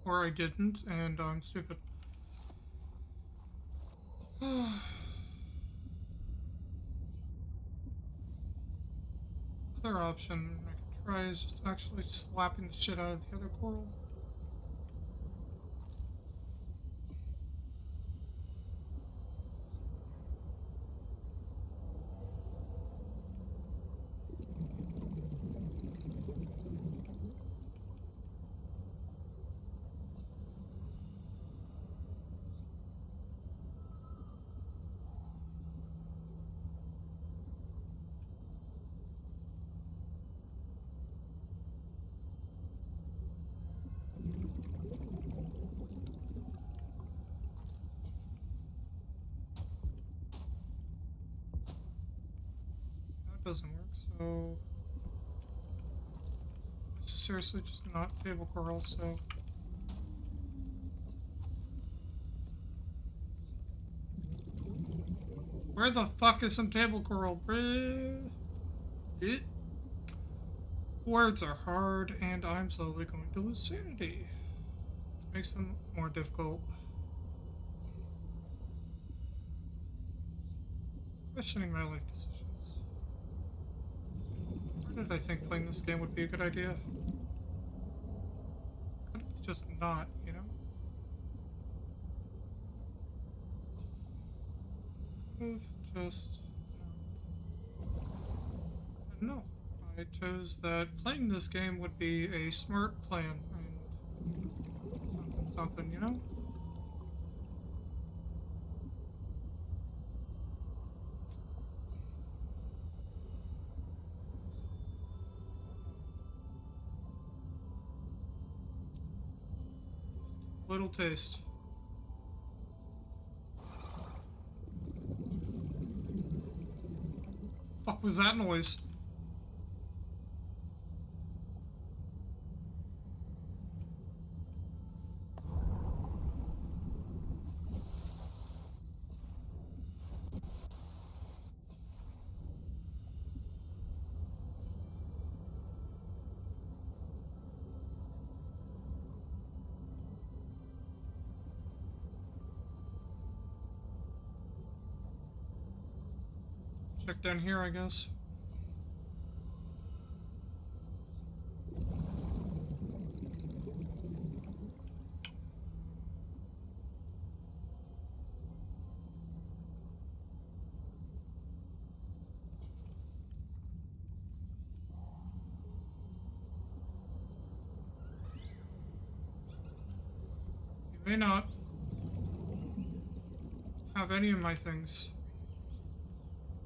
A: Or I didn't, and I'm stupid. Other option I could try is just actually slapping the shit out of the other coral. Doesn't work, so this is seriously just not table coral, so where the fuck is some table coral, bruh? Words are hard, and I'm slowly going to lose sanity. Which makes them more difficult. Questioning my life decisions. Where did I think playing this game would be a good idea? Could have just not, you know? Could have just not. No. I chose that playing this game would be a smart plan and something, you know? Little taste. Fuck was that noise? Check down here, I guess. You may not have any of my things,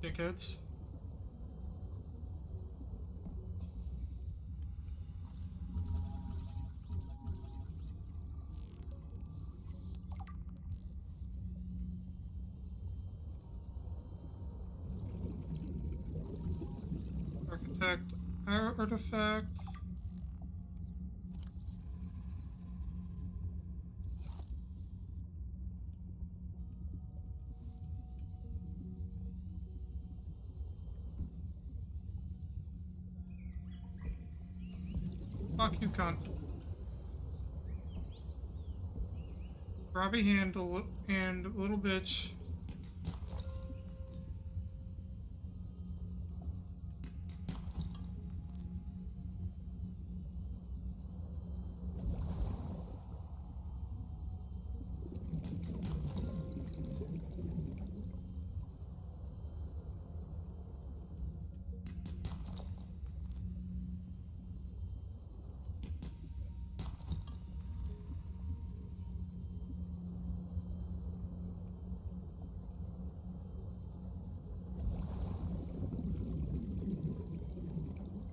A: dickheads. Architect, artifact. Fuck you, cunt. Grabby handle and little bitch.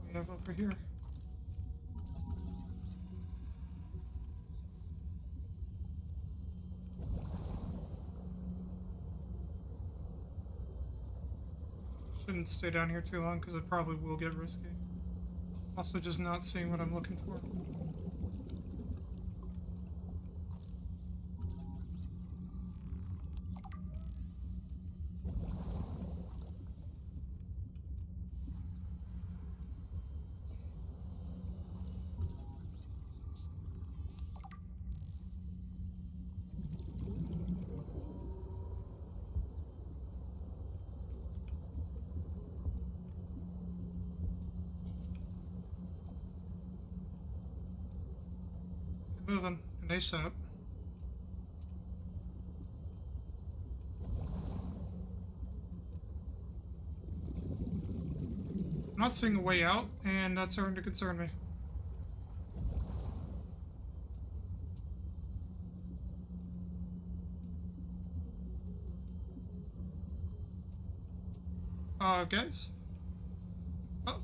A: We have over here. Shouldn't stay down here too long because it probably will get risky. Also just not seeing what I'm looking for. Moving, and ASAP. I'm not seeing a way out, and that's starting to concern me. Guys? Oh.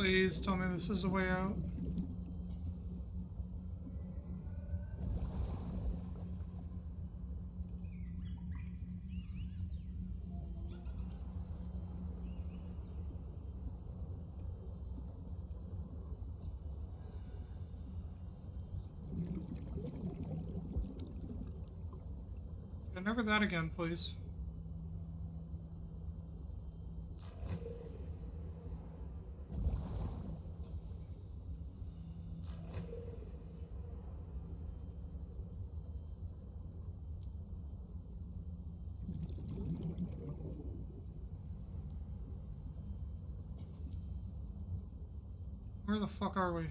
A: Please tell me this is the way out. And never that again, please. Where the fuck are we?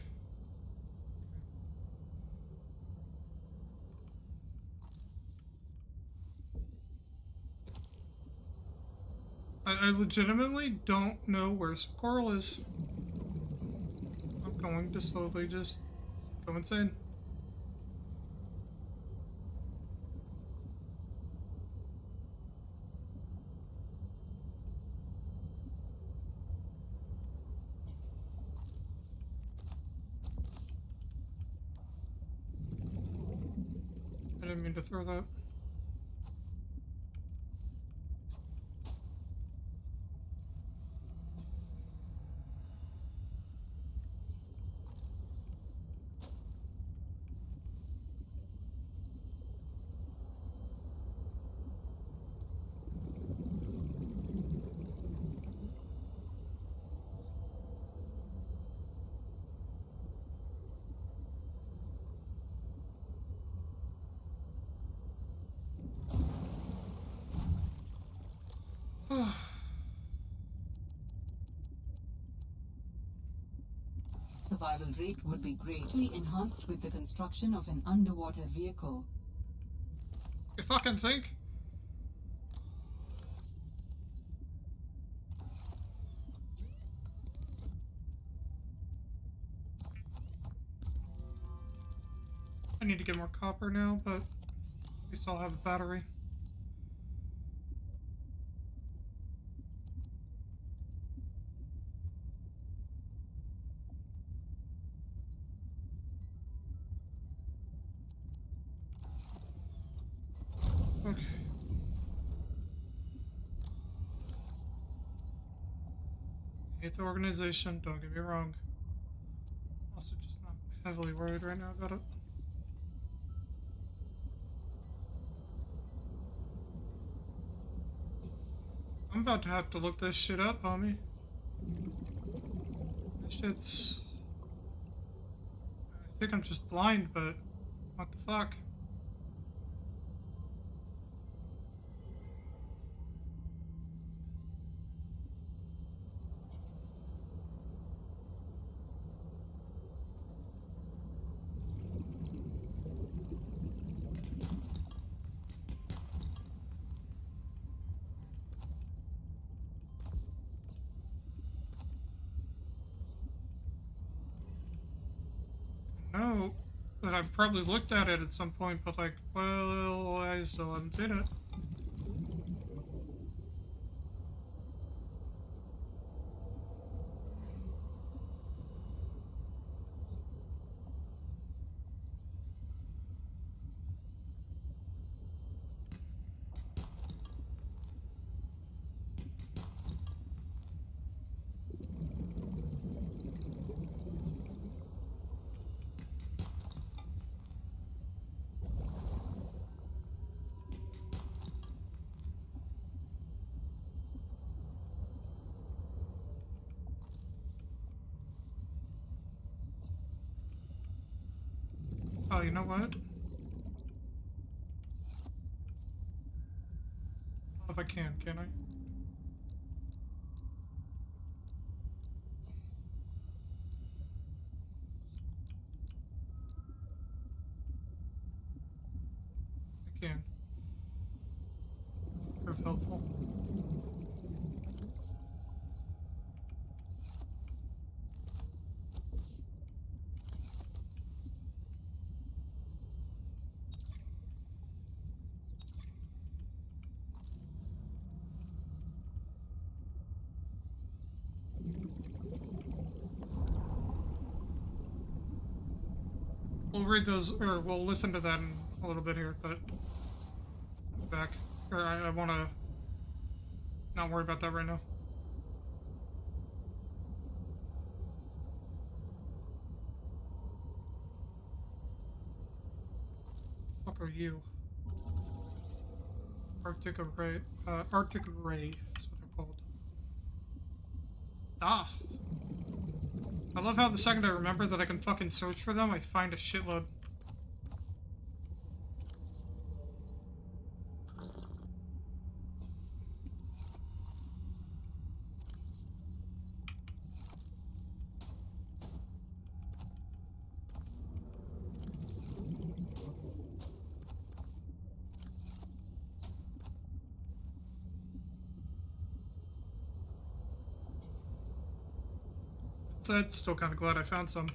A: I legitimately don't know where Squirrel is. I'm going to slowly just go insane. I didn't mean to throw that.
D: Survival rate would be greatly enhanced with the construction of an underwater vehicle.
A: You fucking think? I need to get more copper now, but at least I'll have a battery. Okay. Hate the organization, don't get me wrong. Also just not heavily worried right now about it. I'm about to have to look this shit up, homie. This shit's... I think I'm just blind, but what the fuck? No, but I've probably looked at it at some point, but like, well, I still haven't seen it. Oh, you know what? If I can I? I can. Prove helpful. We'll read those, or we'll listen to that in a little bit here, but back. Or I want to not worry about that right now. What the fuck are you? Arctic Ray. Arctic Ray is what they're called. Ah! I love how the second I remember that I can fucking search for them, I find a shitload. Said, still kind of glad I found some.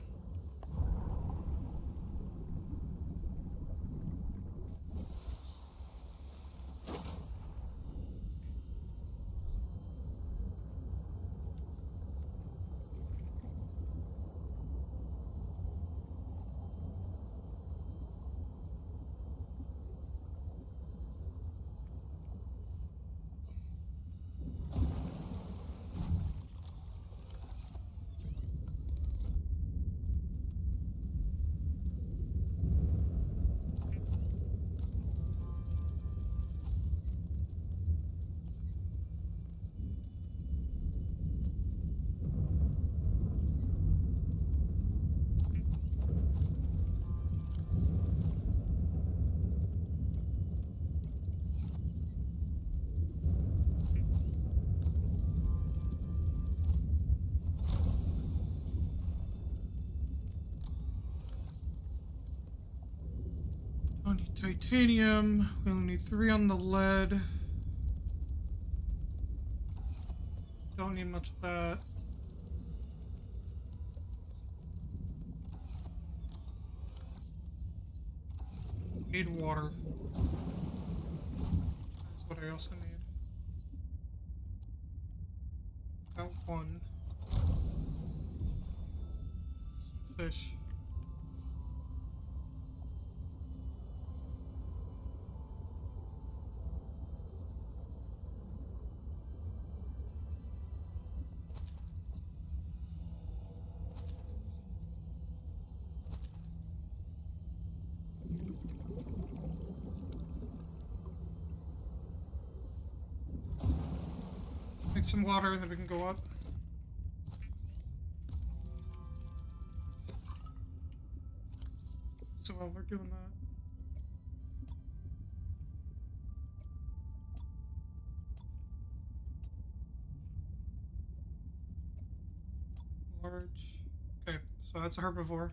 A: I need titanium. We only need 3 on the lead. Don't need much of that. Need water. That's what I also need. Got 1. Some fish. Make some water and then we can go up. So while we're doing that, large. Okay, so that's a herbivore.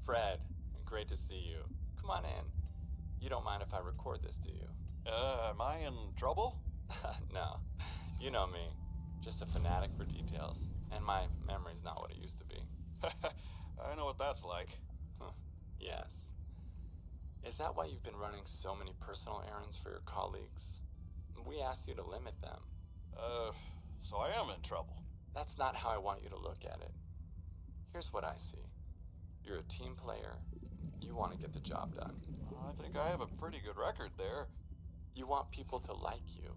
K: Fred, great to see you. Come on in. You don't mind if I record this, do you?
G: Am I in trouble?
K: No. You know me. Just a fanatic for details. And my memory's not what it used to be.
G: I know what that's like.
K: Yes. Is that why you've been running so many personal errands for your colleagues? We asked you to limit them.
G: So I am in trouble.
K: That's not how I want you to look at it. Here's what I see. You're a team player. You want to get the job done.
G: I think I have a pretty good record there.
K: You want people to like you.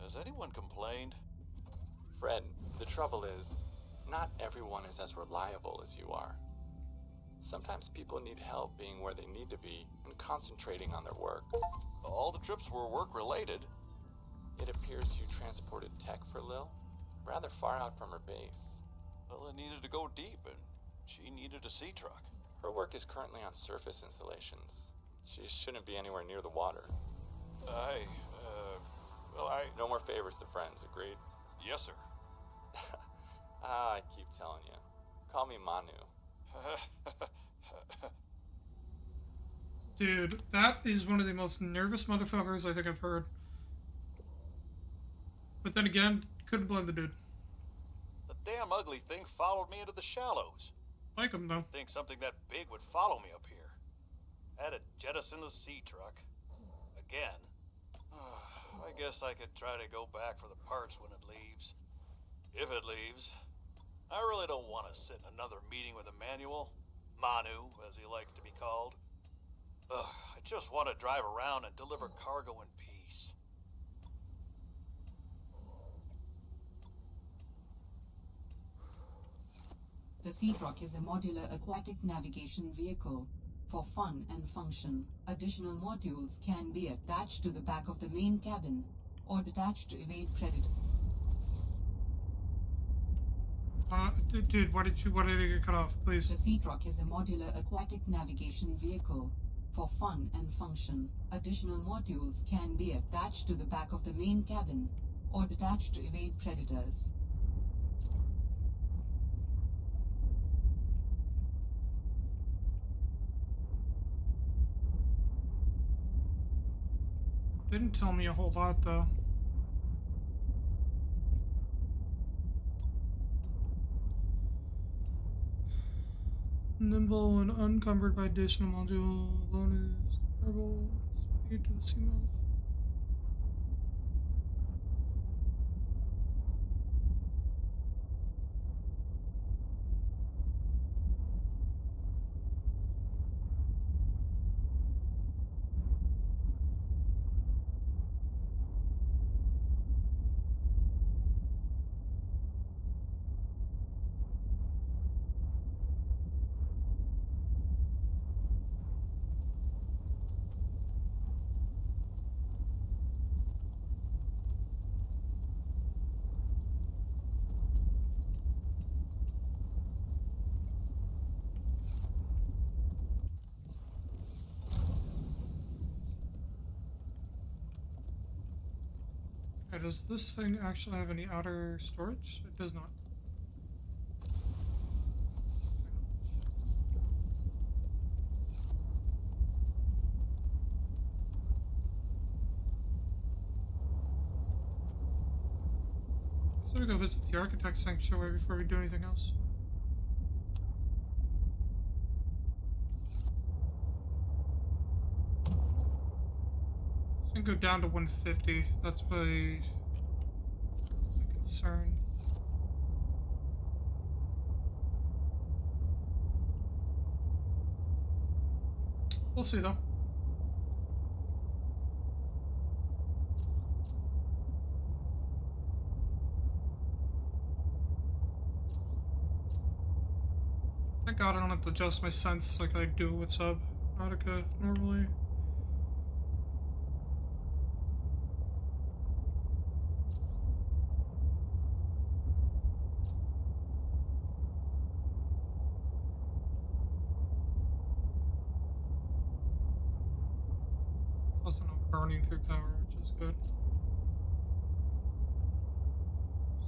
G: Has anyone complained?
K: Fred, the trouble is, not everyone is as reliable as you are. Sometimes people need help being where they need to be and concentrating on their work.
G: All the trips were work-related.
K: It appears you transported tech for Lil, rather far out from her base.
G: Well, it needed to go deep, and she needed a sea truck.
K: Her work is currently on surface installations. She shouldn't be anywhere near the water.
G: No
K: more favors to friends, agreed?
G: Yes, sir.
K: I keep telling you. Call me Manu.
A: Dude, that is one of the most nervous motherfuckers I think I've heard. But then again, couldn't blame the dude.
G: The damn ugly thing followed me into the shallows.
A: Like him, though.
G: Think something that big would follow me up here. Had to jettison the sea truck. Again. I guess I could try to go back for the parts when it leaves. If it leaves. I really don't want to sit in another meeting with Emmanuel. Manu, as he likes to be called. I just want to drive around and deliver cargo in peace.
D: The Sea Truck is a modular aquatic navigation vehicle. For fun and function, additional modules can be attached to the back of the main cabin or detached to evade predators.
A: Dude, what did you get cut off, please?
D: The Sea Truck is a modular aquatic navigation vehicle. For fun and function, additional modules can be attached to the back of the main cabin or detached to evade predators.
A: Didn't tell me a whole lot, though. Nimble and unencumbered by additional module. Alone is comparable. Speed to the seamouth. Okay, does this thing actually have any outer storage? It does not. So we go visit the Architect Sanctuary before we do anything else. It's gonna go down to 150. That's my concern. We'll see though. Thank God I don't have to adjust my sense like I do with Subnautica normally. It's also not burning through power, which is good.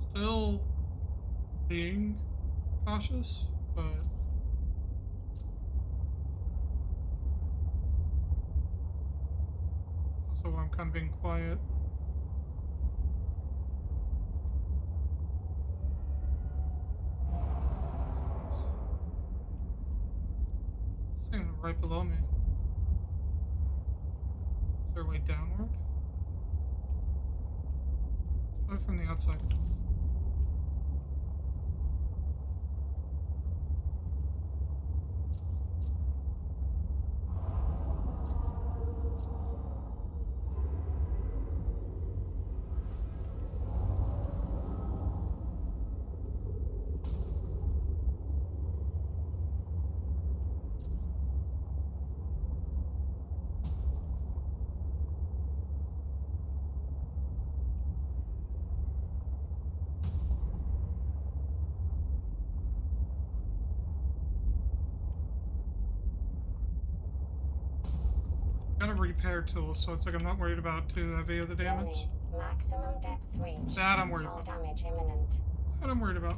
A: Still being cautious, but it's also why I'm kind of being quiet. This thing right below me. Is there a way downward? It's probably from the outside. Got a repair tool, so it's like I'm not worried about too heavy of the damage.
L: Maximum depth reached.
A: That I'm worried
L: Hull
A: about.
L: damage imminent.
A: That I'm worried about.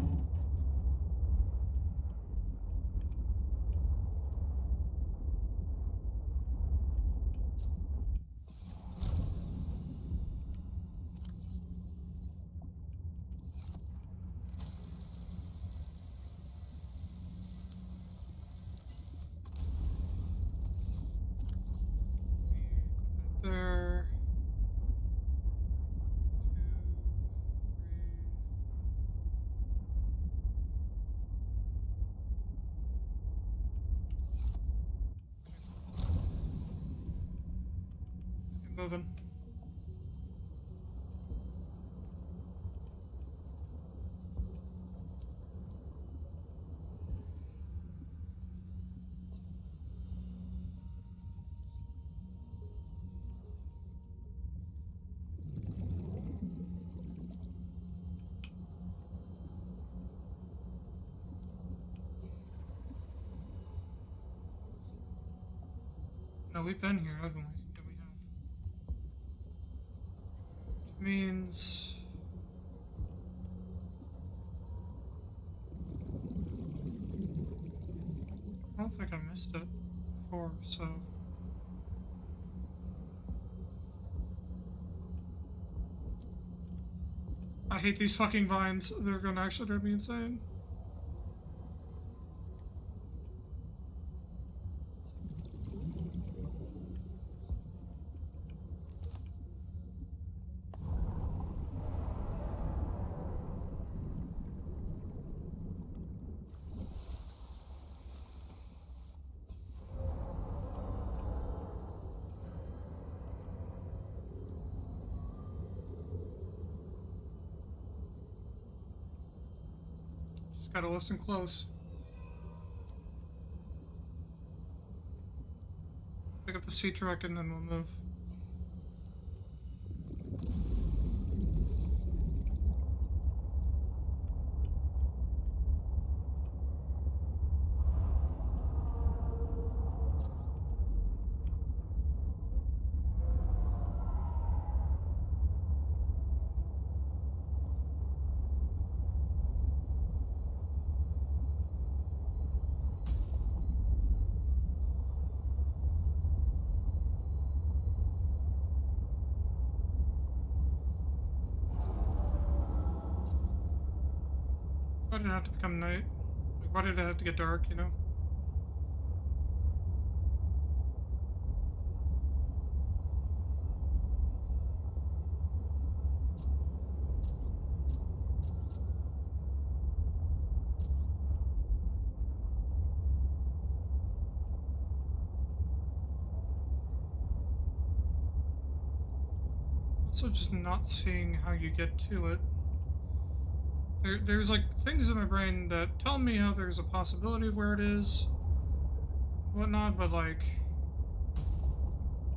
A: moving. No, we've been here, haven't we? Yeah, we have. Which means... I don't think I missed it before, so... I hate these fucking vines. They're gonna actually drive me insane. Just gotta listen close. Pick up the sea truck and then we'll move. Why did it have to become night? Like, why did it have to get dark, you know? Also just not seeing how you get to it. There's like things in my brain that tell me how there's a possibility of where it is, whatnot, but like, I don't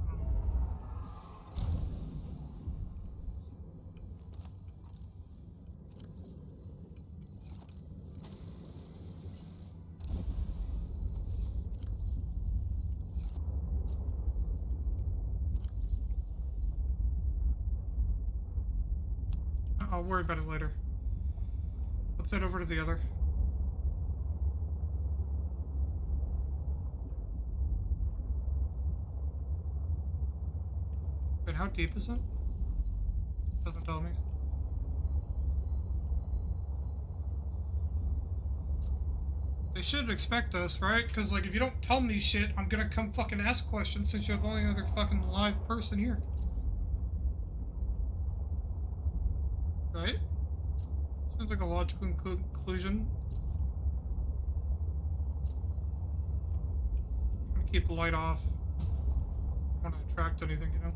A: know. I'll worry about it later. Let's head over to the other. Wait, how deep is it? Doesn't tell me. They should expect us, right? Because, like, if you don't tell me shit, I'm gonna come fucking ask questions since you're the only other fucking live person here. Right? Sounds like a logical conclusion. Trying to keep the light off. I don't want to attract anything, you know?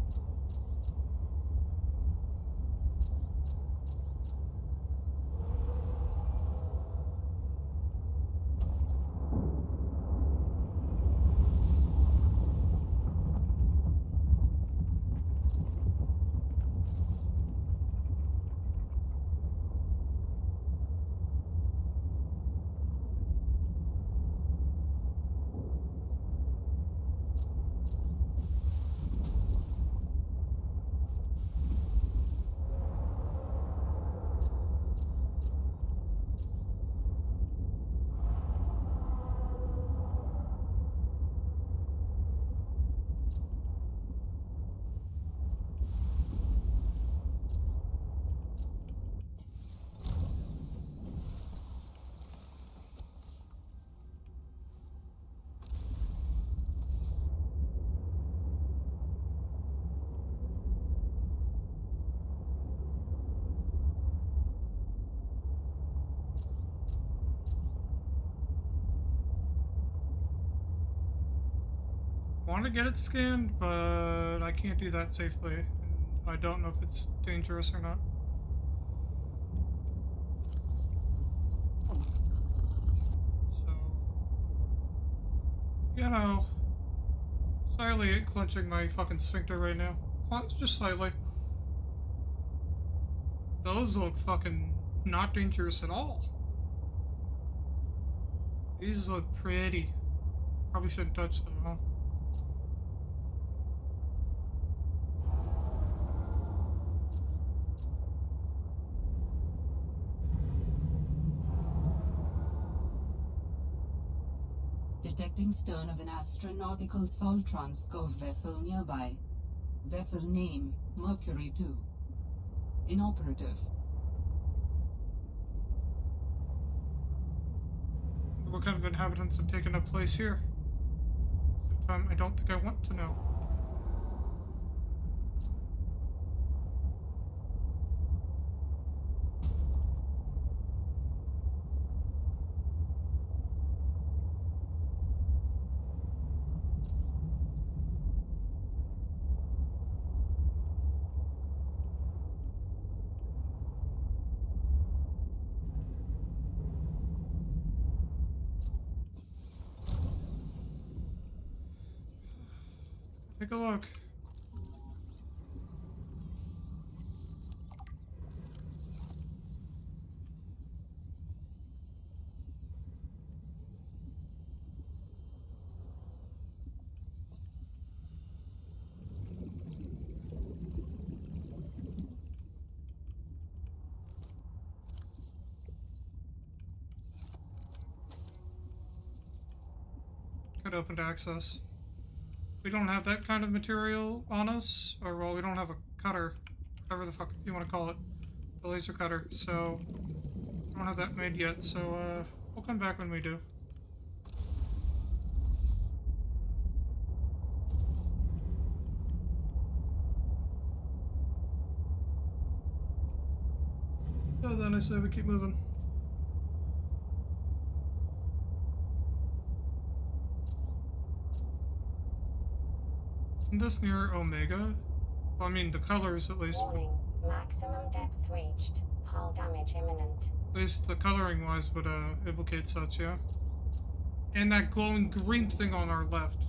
A: want to get it scanned, but I can't do that safely. And I don't know if it's dangerous or not. So, you know, slightly clenching my fucking sphincter right now. Just slightly. Those look fucking not dangerous at all. These look pretty. Probably shouldn't touch them, huh?
D: Detecting stern of an astronautical Sol Transcove vessel nearby. Vessel name, Mercury 2. Inoperative.
A: What kind of inhabitants have taken up place here? Same time, I don't think I want to know. Take a look. Could open to access. We don't have that kind of material on us, or well, we don't have a cutter, whatever the fuck you want to call it, the laser cutter, so we don't have that made yet, so we'll come back when we do. So then I say we keep moving. Isn't this near Omega? Well, I mean, the colors at least.
L: Warning. Maximum depth reached. Hull damage imminent.
A: At least the coloring wise would implicate such, yeah? And that glowing green thing on our left.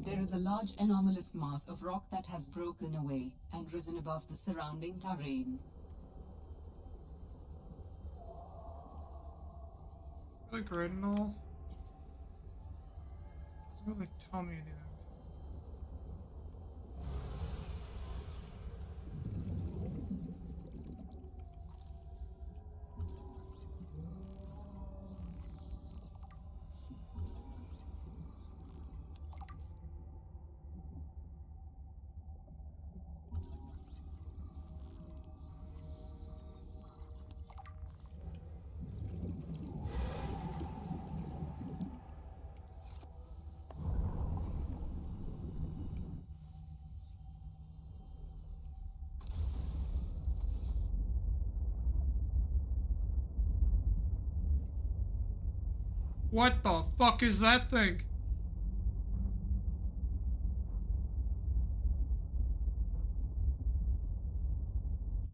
D: There is a large anomalous mass of rock that has broken away and risen above the surrounding terrain.
A: Really great and all. Doesn't really tell me anything. What the fuck is that thing?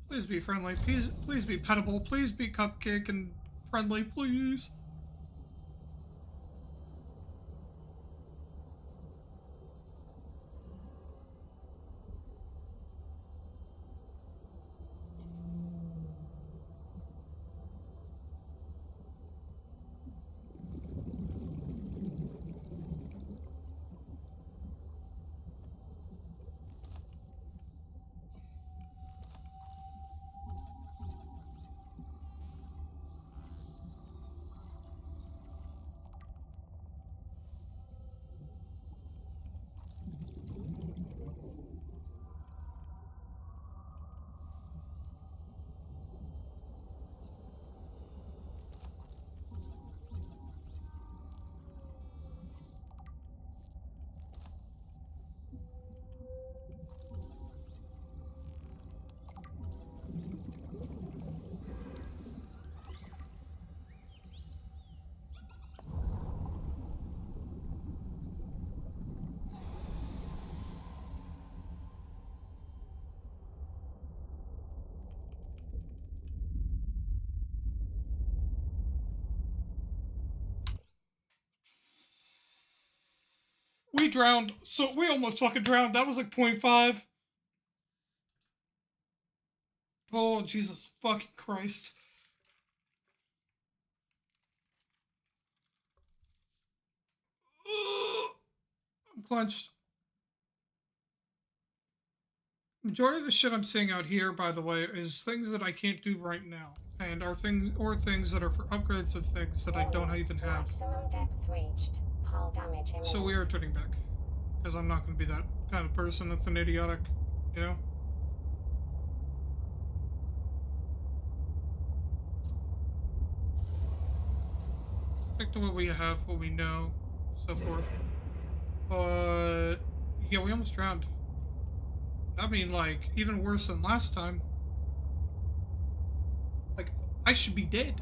A: Please be friendly. Please be petable. Please be cupcake and friendly, please. we drowned. So we almost fucking drowned. That was like 0.5. Oh, Jesus fucking Christ. I'm clenched. Majority of the shit I'm seeing out here, by the way, is things that I can't do right now. And are things that are for upgrades of things that I don't even have.
L: Maximum depth reached. Hull damage imminent.
A: So we are turning back. Because I'm not going to be that kind of person that's an idiotic, you know? Stick to what we have, what we know, so forth. But yeah, we almost drowned. I mean, like, even worse than last time. Like, I should be dead.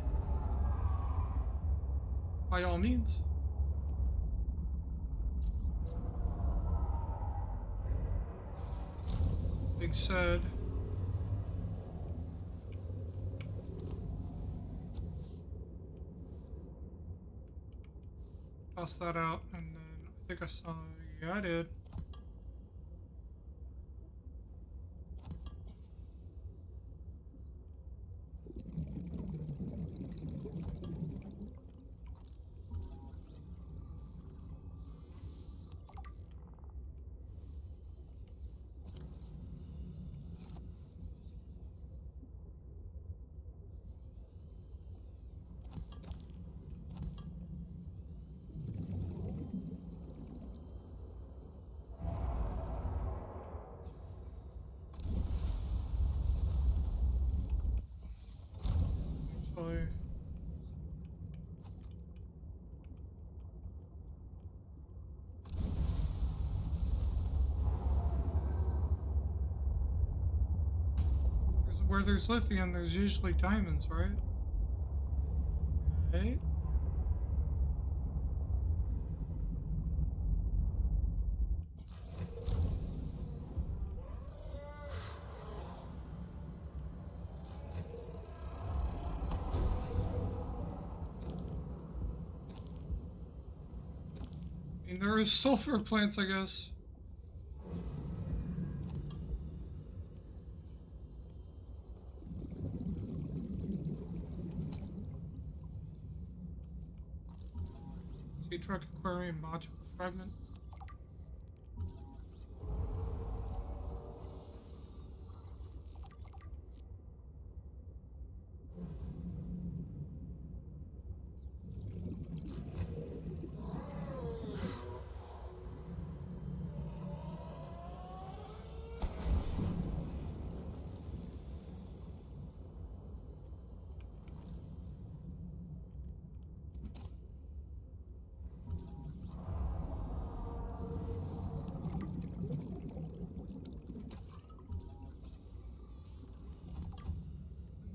A: By all means. Big said. Toss that out, and then I think I saw. Yeah, I did. Actually. Where there's lithium, there's usually diamonds, right? Right? I mean, there is sulfur plants, I guess. Sea truck aquarium module fragment.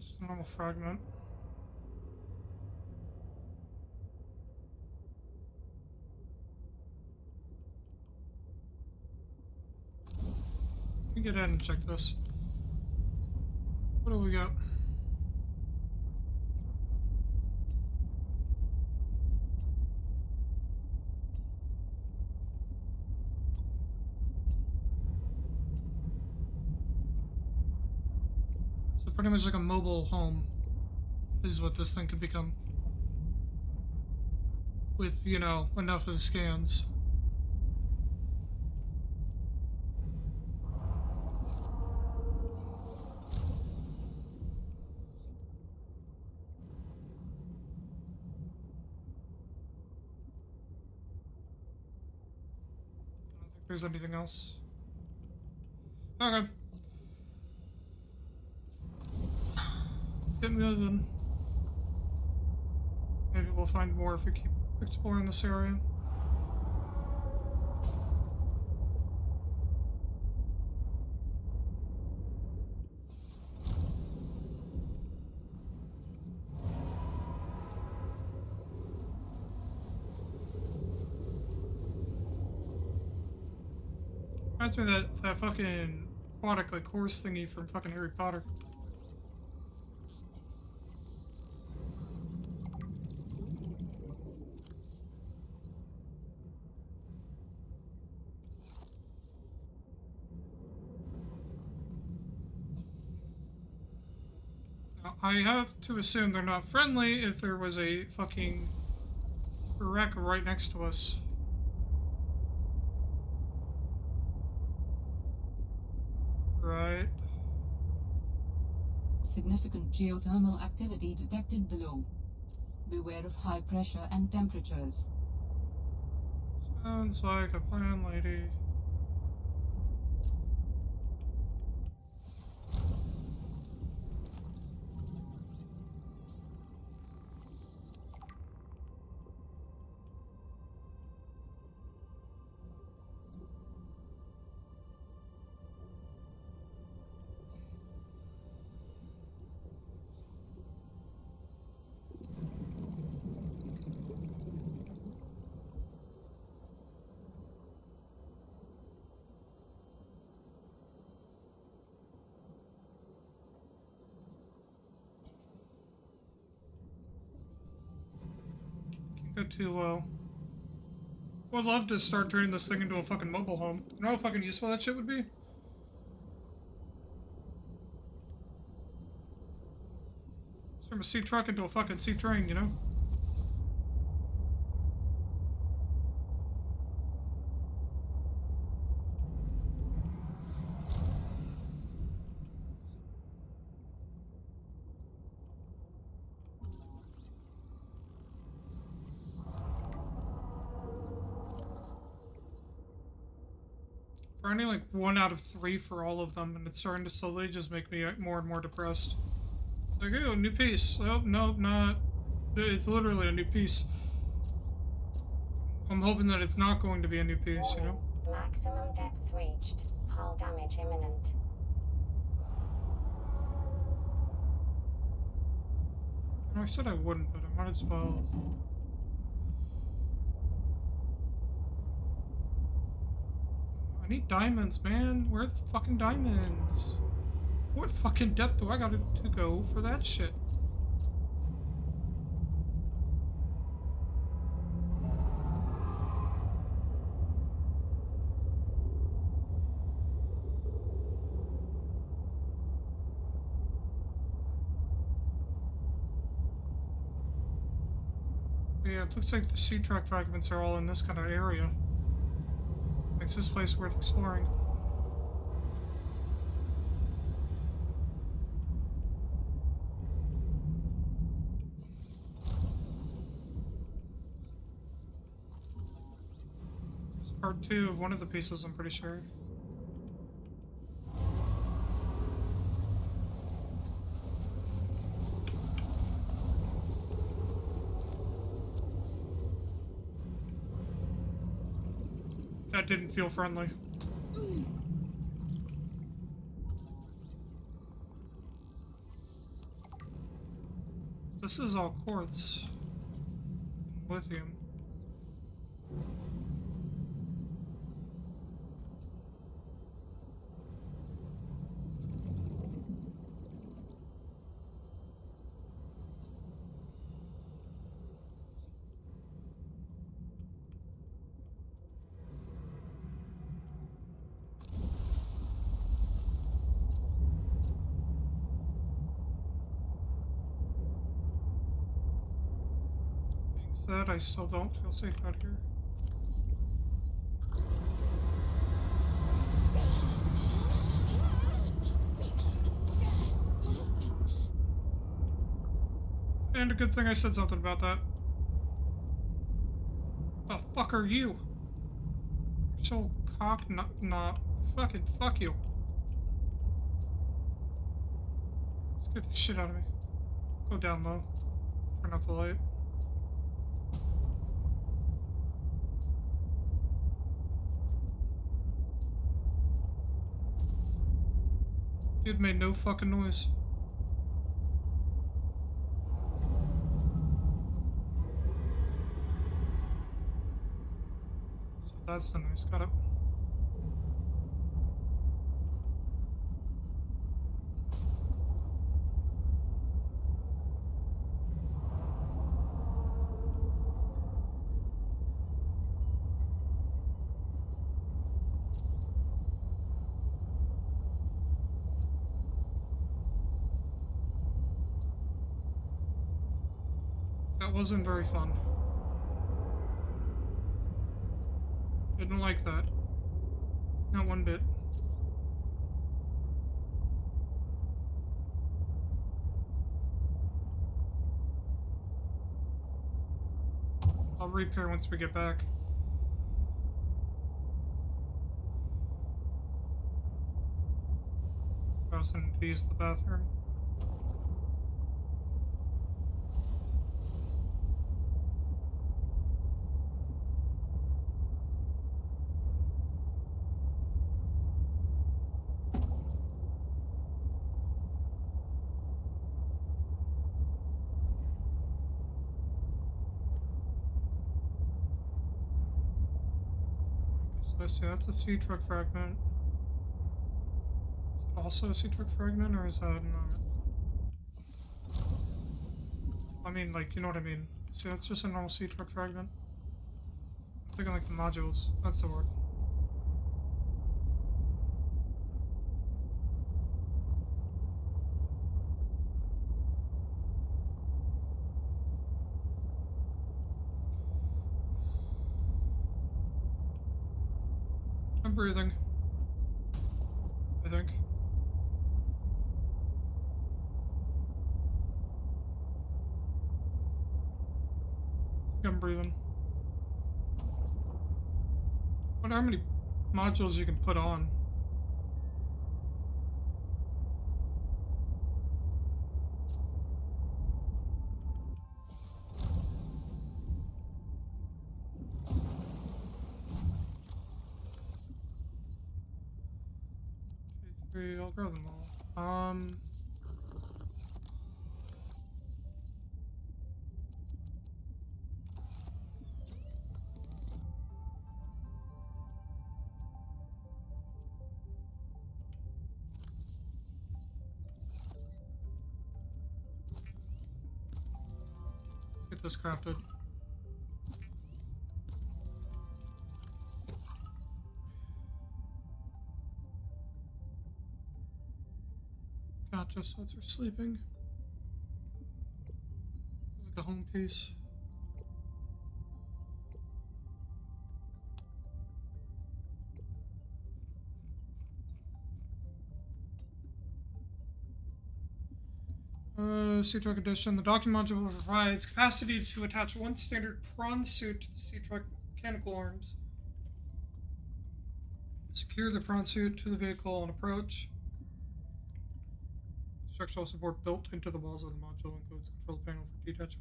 A: Just a normal fragment. Let me get in and check this. What do we got? So pretty much like a mobile home is what this thing could become. With, you know, enough of the scans. I don't think there's anything else. Okay. Let's get moving. Maybe we'll find more if we keep exploring this area. Reminds me of that fucking aquatic like horse thingy from fucking Harry Potter. I have to assume they're not friendly if there was a fucking wreck right next to us. Right.
D: Significant geothermal activity detected below. Beware of high pressure and temperatures.
A: Sounds like a plan, lady. Can't go too low. Would love to start turning this thing into a fucking mobile home. You know how fucking useful that shit would be? From a sea truck into a fucking sea train, you know? We're only like 1 out of 3 for all of them, and it's starting to slowly just make me more and more depressed. It's like, oh, new piece. Oh, no, not. It's literally a new piece. I'm hoping that it's not going to be a new piece, you know?
L: Maximum depth reached. Hull damage imminent.
A: I said I wouldn't, but I might as well. I need diamonds, man. Where are the fucking diamonds? What fucking depth do I got to go for that shit? Yeah, it looks like the sea truck fragments are all in this kind of area. Makes this place worth exploring. It's part 2 of one of the pieces, I'm pretty sure. That didn't feel friendly. This is all quartz. Lithium. That I still don't feel safe out here. And a good thing I said something about that. The fuck are you? Actual cock not fucking fuck you. Let's get the shit out of me. Go down low. Turn off the light. Dude made no fucking noise. So that's the noise. Got it. That wasn't very fun. Didn't like that. Not one bit. I'll repair once we get back. I also need to use the bathroom. That's a sea truck fragment. Is it also a sea truck fragment, or is that not? I mean, like, you know what I mean. See, that's just a normal sea truck fragment. I'm thinking like the modules. That's the word. I'm breathing. I think. I'm breathing. I wonder how many modules you can put on. I'll grab them all. Let's get this crafted. Gotcha, so it's for sleeping. Like a home piece. Sea Truck Edition. The docking module provides capacity to attach one standard prawn suit to the Sea Truck mechanical arms. Secure the prawn suit to the vehicle on approach. Structural support built into the walls of the module includes control panel for detaching.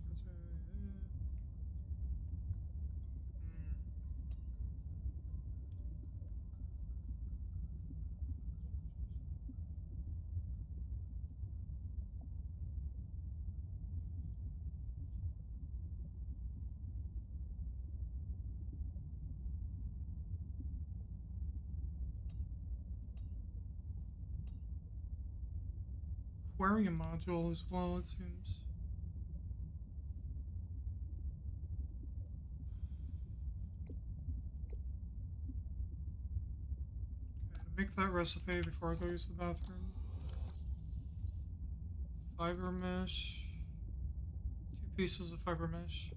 A: Aquarium module as well, it seems. Okay, to make that recipe before I go use the bathroom. Fiber mesh. 2 pieces of fiber mesh.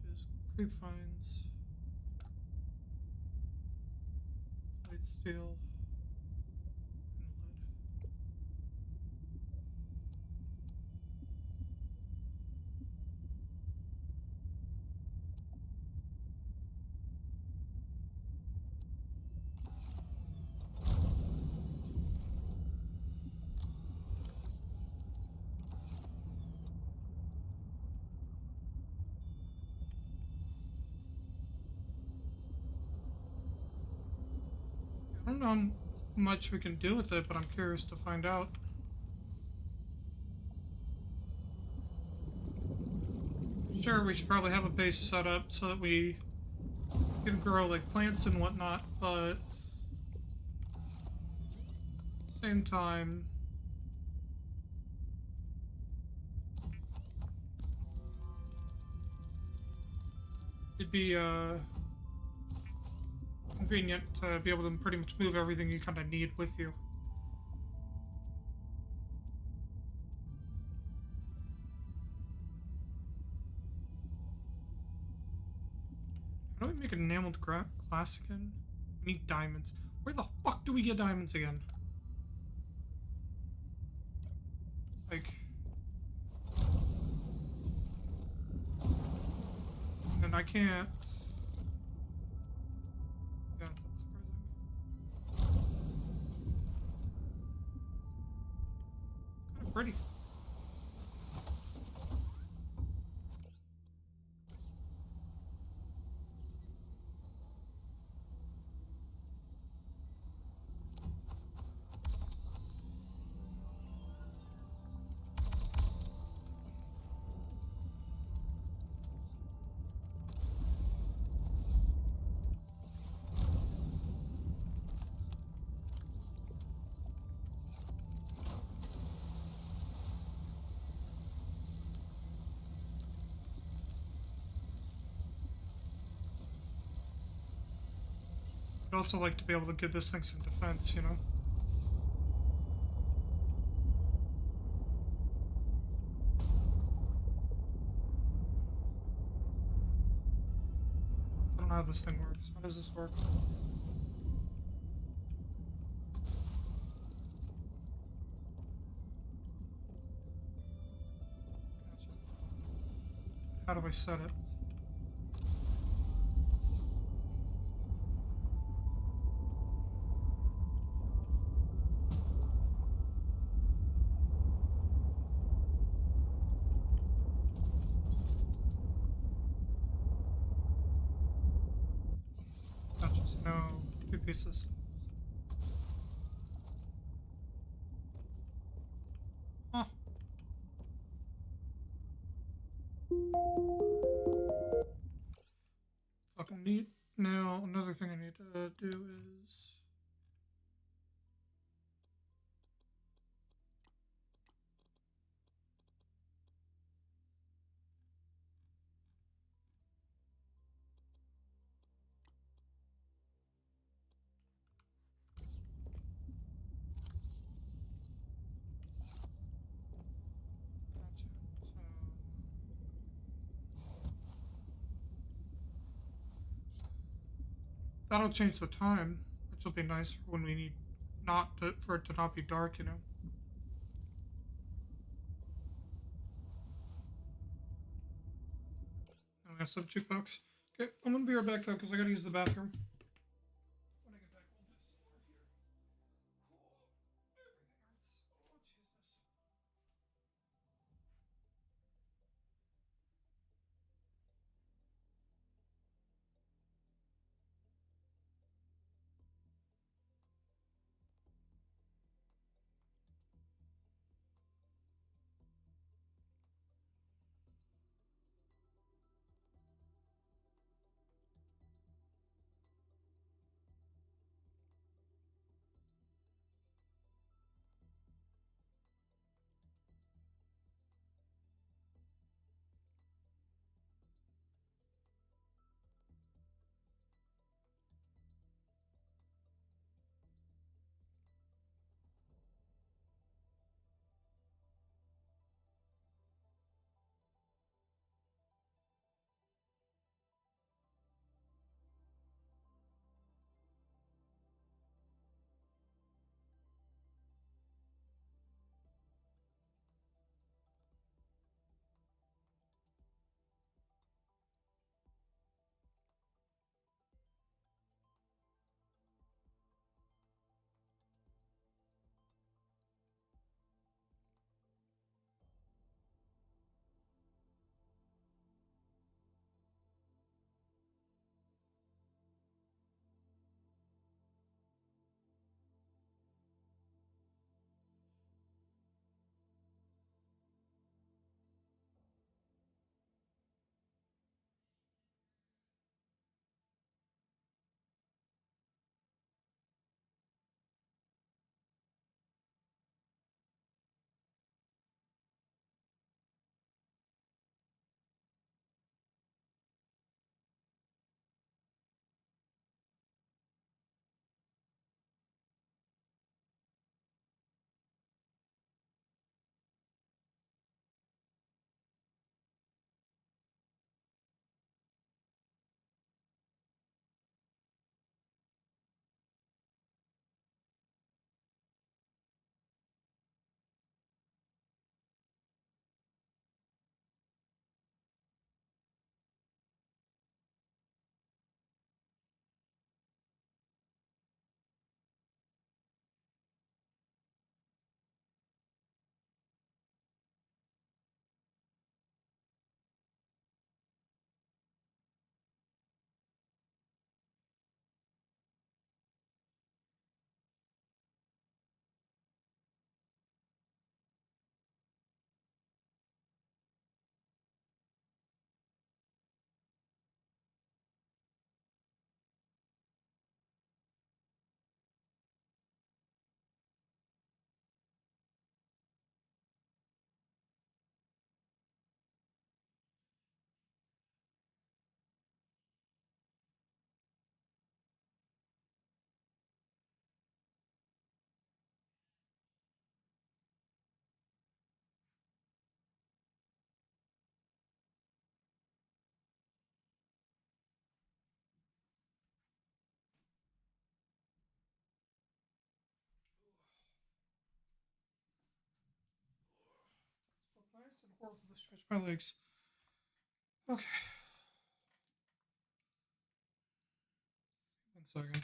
A: Which is creep vines. Light steel. I don't know how much we can do with it, but I'm curious to find out. Sure, we should probably have a base set up so that we can grow like plants and whatnot, but at the same time, it'd be convenient to be able to pretty much move everything you kind of need with you. we make enameled glass again? We need diamonds. Where the fuck do we get diamonds again? Like... And I can't... Yeah, that's surprising. It's kind of pretty. I'd also like to be able to give this thing some defense, you know? I don't know how this thing works. How does this work? Gotcha. How do I set it? Gotcha. So now 2 pieces. Huh. Fucking neat. Now, another thing I need to do is... Gotcha. So... That'll change the time, which will be nice for when we need for it to not be dark, you know. And we have some jukebox. Okay, I'm gonna be right back though, because I gotta use the bathroom. When I get back, we'll do some more here. Everything hurts. Oh, Jesus. horrible to stretch my legs. Okay. 1 second.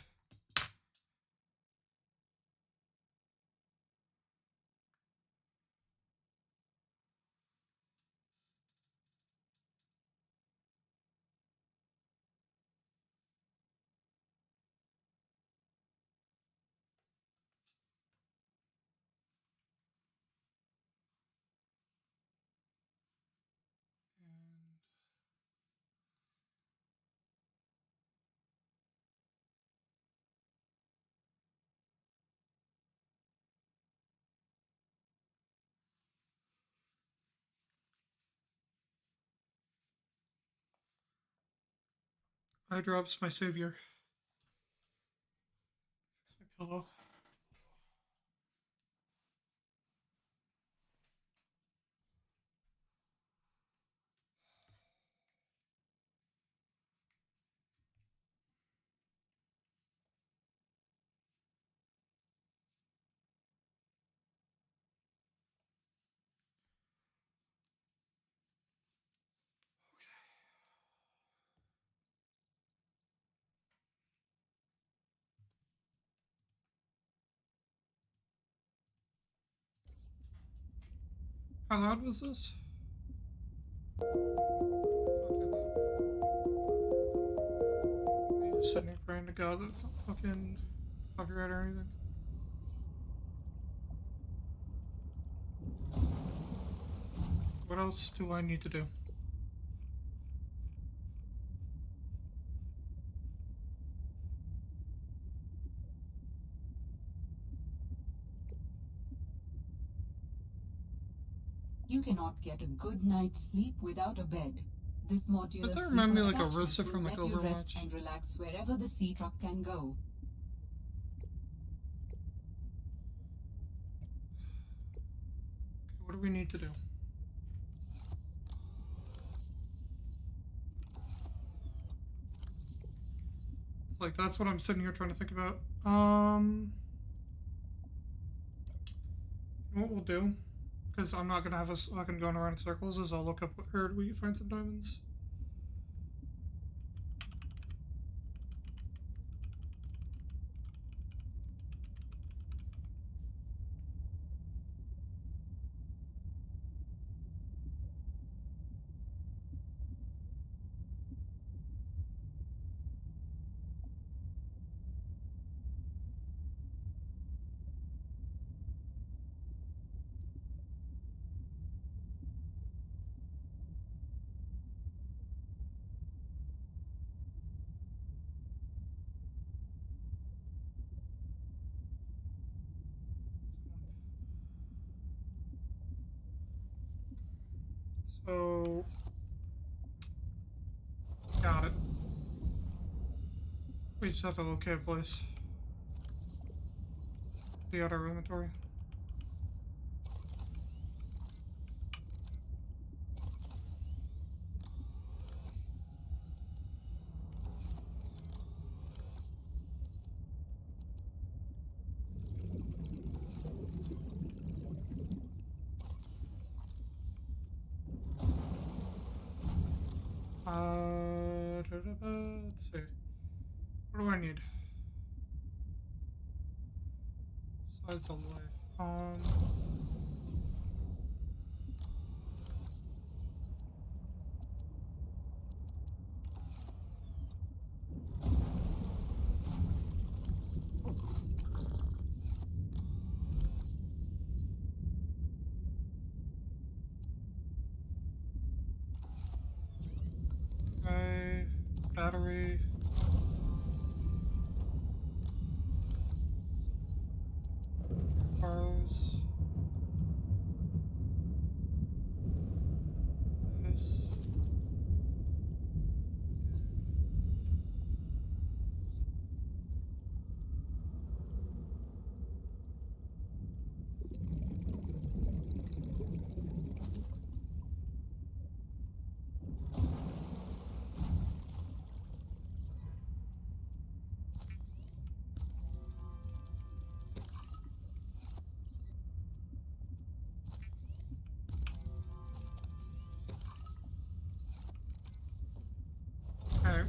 A: Eye drops, my savior. Fix my pillow. How loud was this? Me just sitting here praying to God that it's not fucking copyright or anything. What else do I need to do?
D: You cannot get a good night's sleep without a bed. This modular
A: Does that
D: sleeper
A: remind me like of
D: attachment
A: Rissa
D: will
A: from like
D: let you rest
A: Overwatch?
D: and relax wherever the sea truck can go.
A: Okay, what do we need to do? It's like that's what I'm sitting here trying to think about. You know what we'll do? Because I'm not gonna have us fucking going around in circles, is I'll look up where do we find some diamonds. So, got it. We just have to locate a place. The outer inventory. Let's see. What do I need? Size of life. Okay, battery. Cars.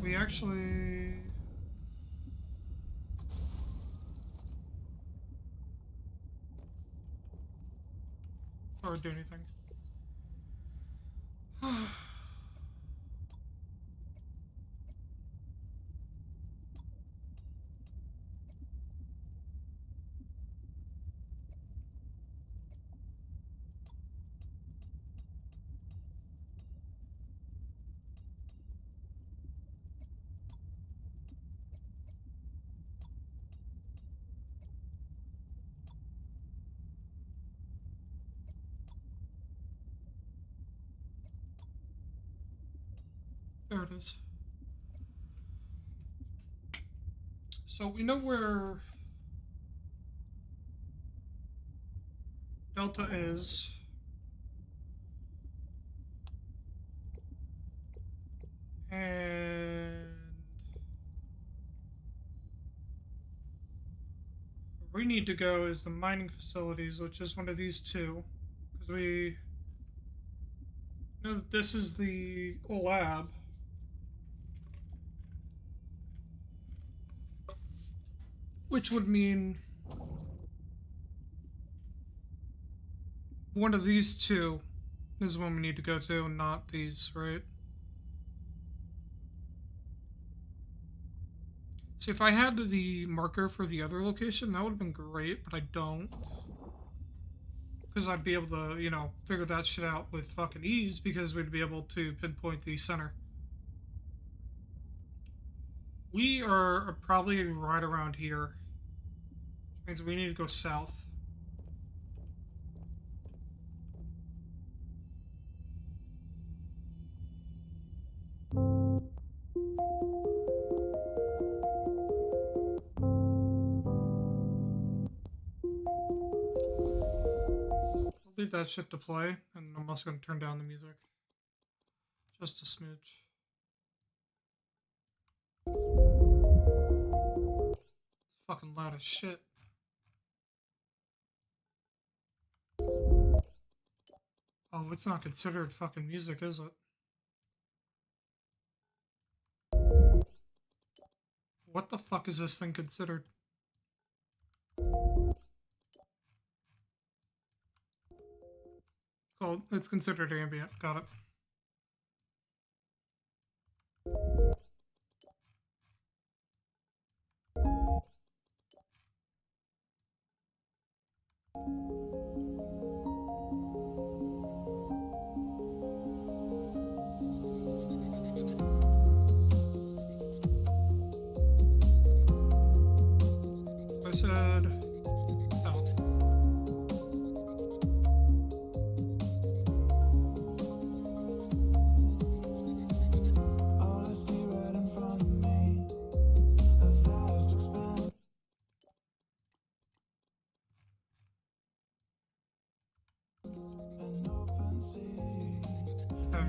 A: we actually... Or do anything? There it is. So we know where Delta is. And where we need to go is the mining facilities, which is one of these two. Because we know that this is the lab. Which would mean one of these two is one we need to go to, and not these, right? See, if I had the marker for the other location, that would have been great, but I don't. Because I'd be able to, you know, figure that shit out with fucking ease, because we'd be able to pinpoint the center. We are probably right around here. Which means we need to go south. I'll leave that shit to play, and I'm also going to turn down the music. Just a smidge. It's fucking loud as shit. Oh, it's not considered fucking music, is it? What the fuck is this thing considered? Oh, it's considered ambient. Got it. I said south.
M: All I see right in front of me, a vast expanse. An open sea.
A: Okay.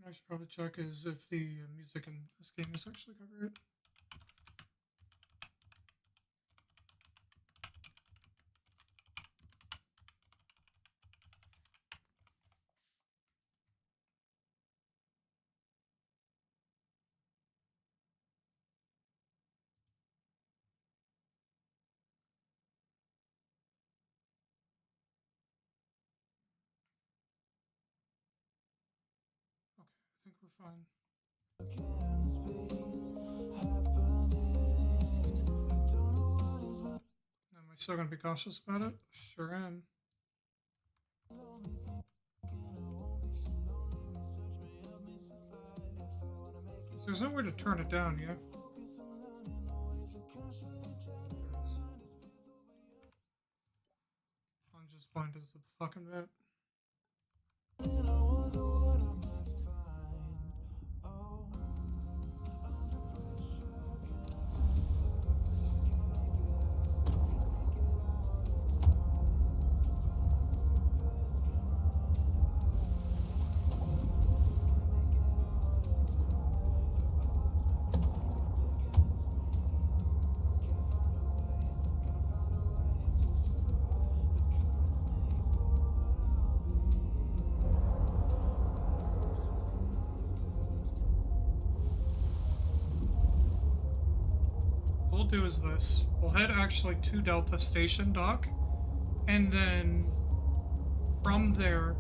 A: I should probably check is if the music in this game is actually copyright. I think we're fine.
M: Can this be happening? I don't know what is my
A: Am I still gonna be cautious about it? Sure am.
M: lonely thinking. I won't be so lonely. Research me, help me survive. If I wanna make it,
A: So there's nowhere to turn it down, yeah?
M: focus on learning the ways of constantly turning my mind to steer the way up.
A: I'm just blind as the fucking bit.
M: And I wonder what I might find. Oh, under pressure, can I find the surface? Can I get out? Can I get out of the mind? Find my purpose, can run and hide. Can I get out of the lies? The odds might be stacked against me. Can I find a way? Can I find a way to survive? The currents may pull, but
A: do is this. We'll head actually to Delta Station, Doc, and then from there,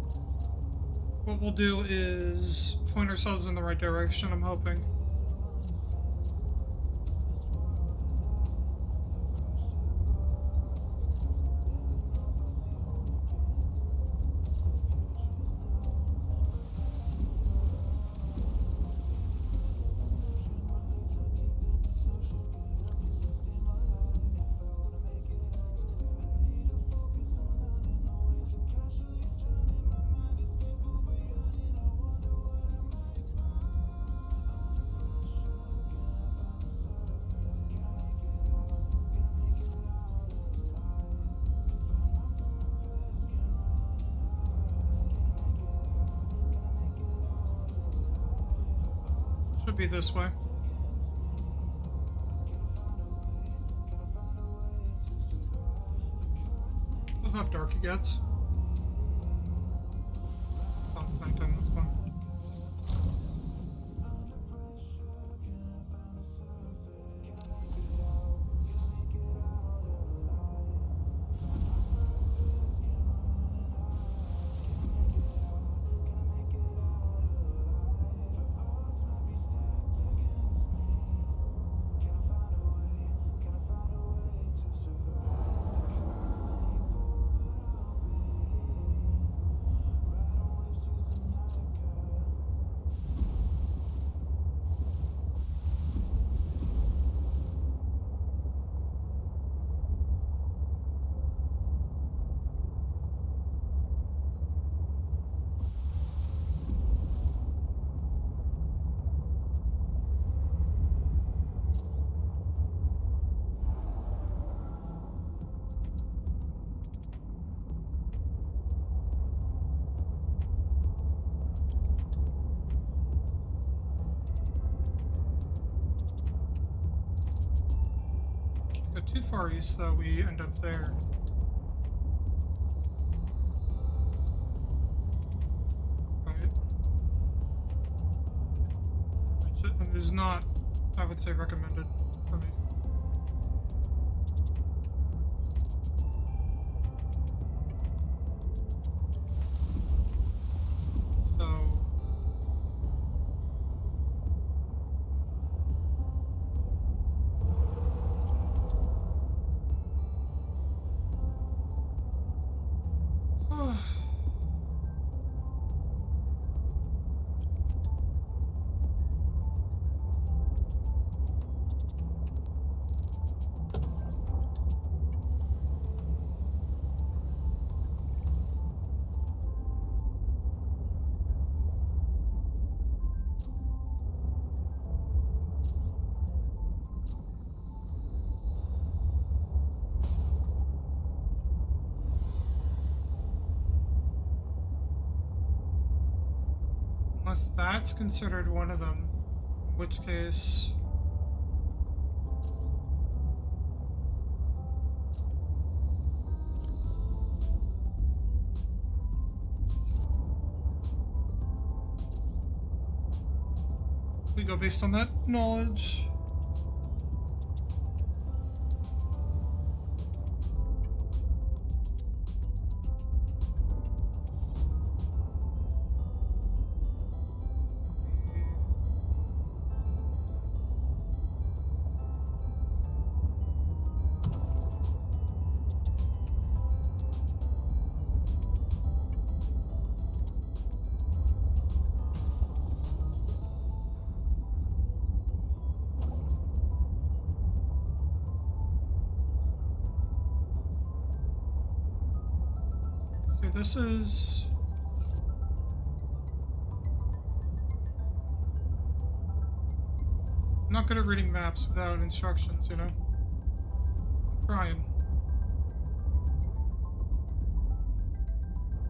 A: what we'll do is point ourselves in the right direction, I'm hoping. Should be this way. Love how dark it gets. Oh, it's nighttime, that's fine. Go too far east, though, we end up there. Right. Which is not, I would say, recommended for me. So... Unless that's considered one of them, in which case... we go based on that knowledge. So this is... I'm not good at reading maps without instructions, you know? I'm trying.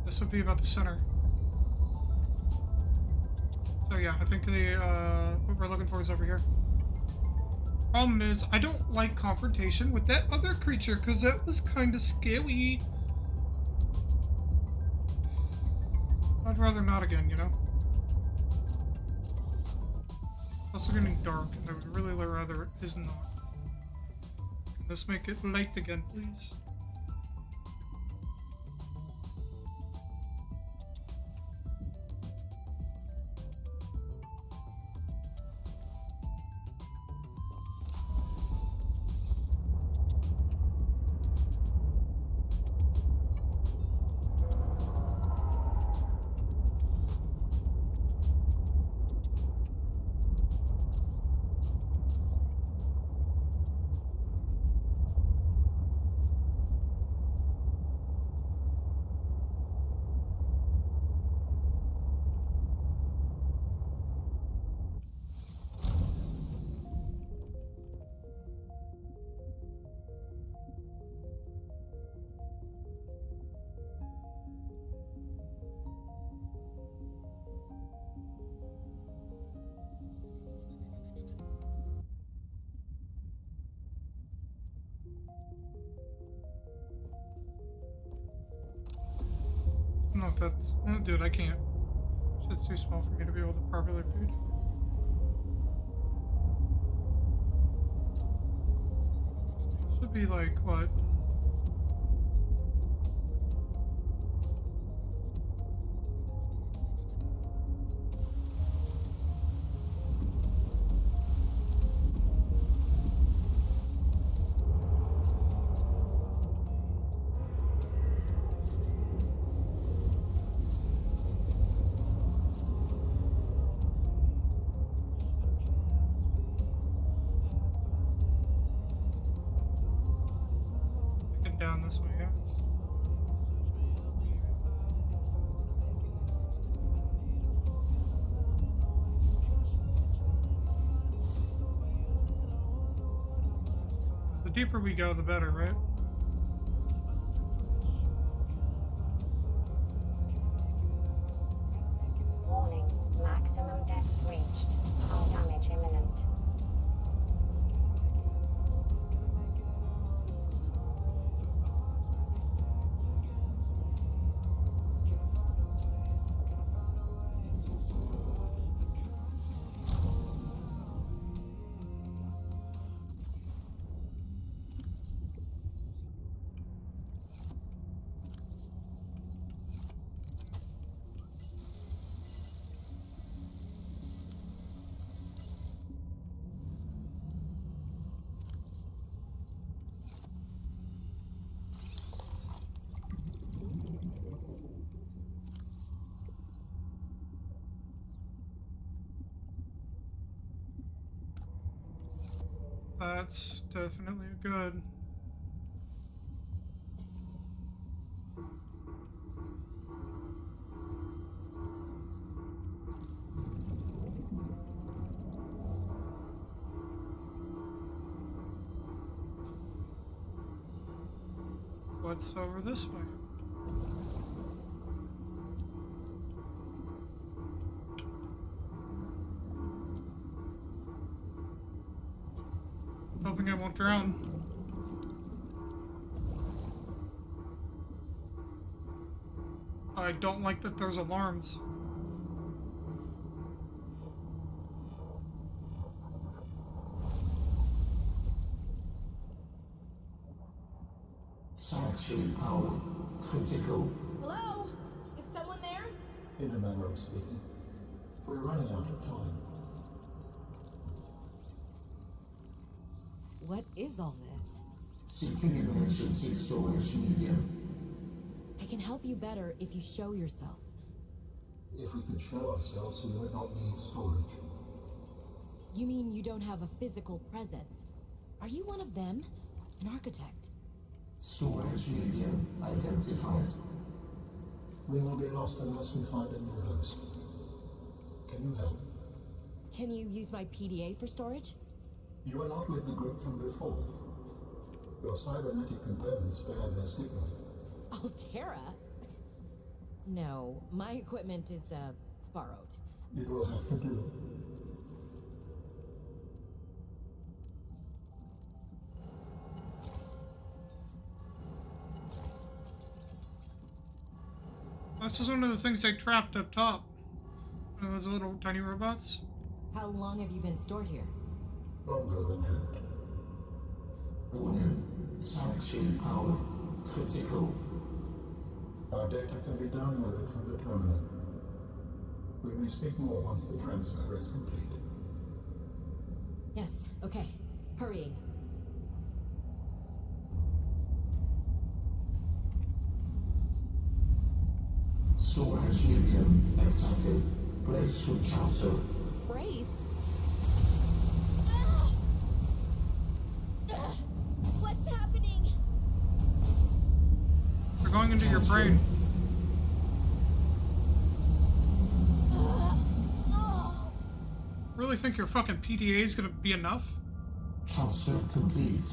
A: This would be about the center. So yeah, I think the, what we're looking for is over here. Problem is, I don't like confrontation with that other creature, because that was kind of scary. I'd rather not again, you know? It's also getting dark, and I would really rather it is not. Let's make it late again, please. No, that's... Oh, dude, I can't. Shit's too small for me to be able to properly read. Should be like, what? Get down this way, yeah? The deeper we go, the better, right?
L: Warning, maximum depth reached. Hull damage imminent.
A: That's definitely a good. What's over this way? Hoping I won't drown. I don't like that there's alarms.
N: Sanctuary power critical.
C: Hello? Is someone there?
N: In a manner of speaking. We're running out of time.
C: What is all this?
N: Seeking emergency storage medium.
C: I can help you better if you show yourself.
N: If we could show ourselves, we would not need storage.
C: You mean you don't have a physical presence? Are you one of them? An architect?
N: Storage medium identified. We will be lost unless we find a new host. Can you help?
C: Can you use my PDA for storage?
N: You are not with the group from before. Your cybernetic components bear their signal.
C: Altera? No, my equipment is, borrowed.
N: It will have to do.
A: This is one of the things they trapped up top. One of those little tiny robots.
C: How long have you been stored here?
N: Longer than hoped. Warning. Sanction power critical. Our data can be downloaded from the terminal. We may speak more once the transfer is complete.
C: Yes, okay. Hurrying.
N: Storage medium accepted. Brace for transfer.
C: Brace?
O: What's happening?
A: They're going into your brain. Really think your fucking PDA is gonna be enough?
N: Transfer complete.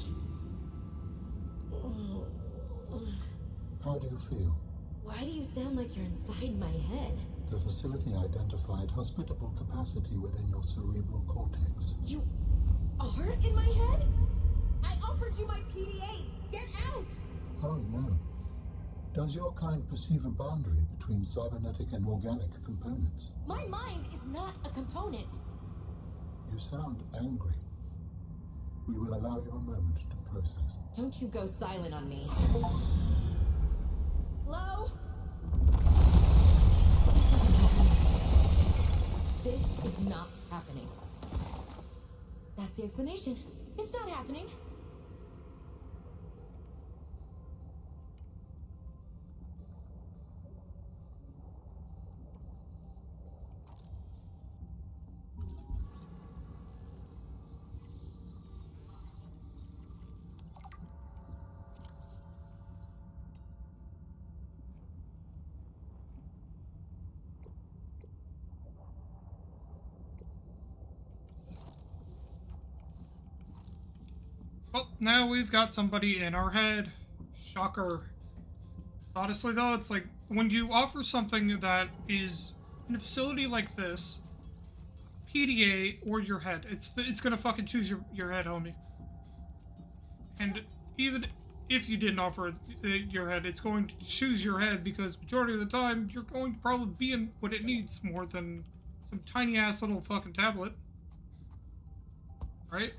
N: How do you feel?
C: Why do you sound like you're inside my head?
N: The facility identified hospitable capacity within your cerebral cortex.
O: You are in my head? I offered you my PDA. Get out!
N: Oh no. Does your kind perceive a boundary between cybernetic and organic components?
C: My mind is not a component.
N: You sound angry. We will allow you a moment to process.
C: Don't you go silent on me. Lo? This is not happening. That's the explanation. It's not happening.
A: Well, now we've got somebody in our head. Shocker. Honestly, though, it's like when you offer something that is in a facility like this, PDA or your head, it's gonna fucking choose your head, homie. And even if you didn't offer your head, it's going to choose your head because majority of the time you're going to probably be in what it needs more than some tiny ass little fucking tablet, right?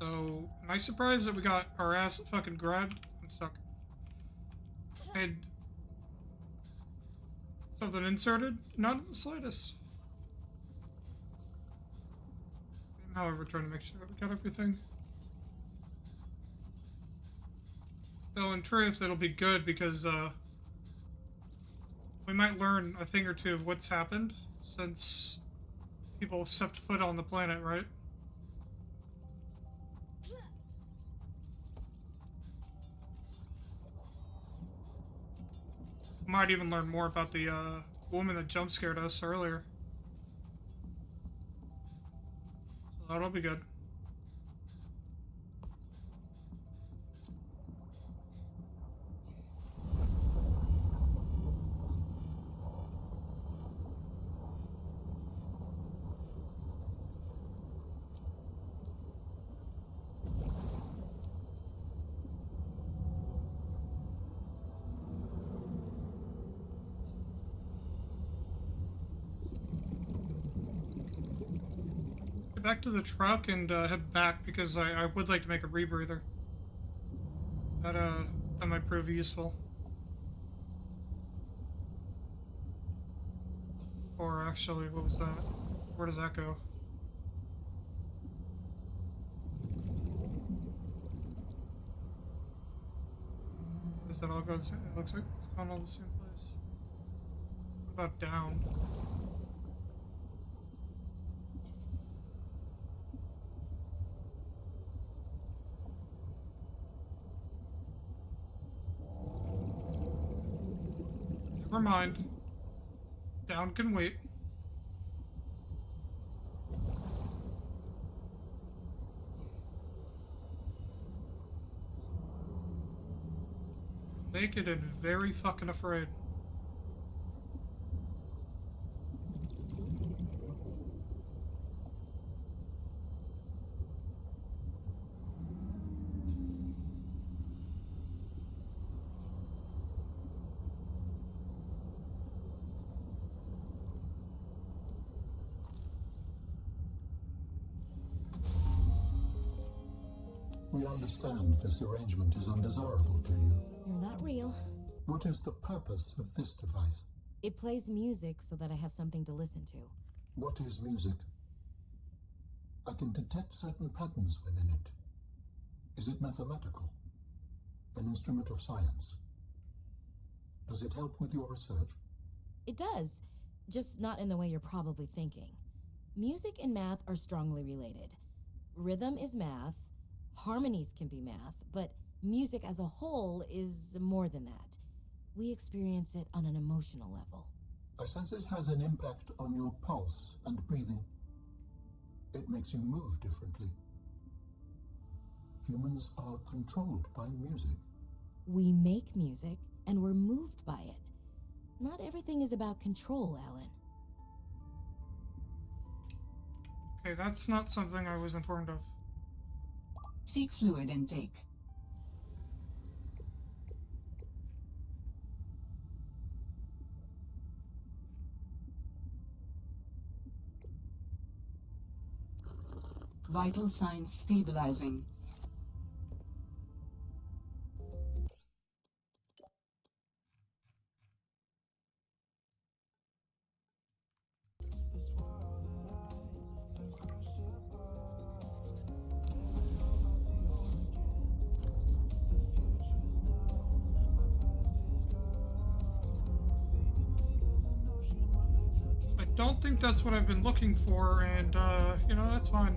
A: So, am I surprised that we got our ass fucking grabbed? I'm stuck. And something inserted? Not in the slightest. I'm, however, trying to make sure that we got everything. Though, in truth, it'll be good because, we might learn a thing or two of what's happened since people stepped foot on the planet, right? Might even learn more about the woman that jump scared us earlier. So that'll be good. Back to the truck and head back because I would like to make a rebreather. That might prove useful. Or actually, what was that? Where does that go? Does that all go the same? It looks like it's gone all the same place. What about down? Never mind. Down can wait. Naked and very fucking afraid.
N: We understand this arrangement is undesirable to you.
C: You're not real.
N: What is the purpose of this device?
C: It plays music so that I have something to listen to.
N: What is music? I can detect certain patterns within it. Is it mathematical? An instrument of science? Does it help with your research?
C: It does, just not in the way you're probably thinking. Music and math are strongly related. Rhythm is math, harmonies can be math, but music as a whole is more than that. We experience it on an emotional level.
N: I sense it has an impact on your pulse and breathing. It makes you move differently. Humans are controlled by music.
C: We make music, and we're moved by it. Not everything is about control, Alan.
A: Okay, that's not something I was informed of.
D: Seek fluid intake. Vital signs stabilizing.
A: I don't think that's what I've been looking for, and, you know, that's fine.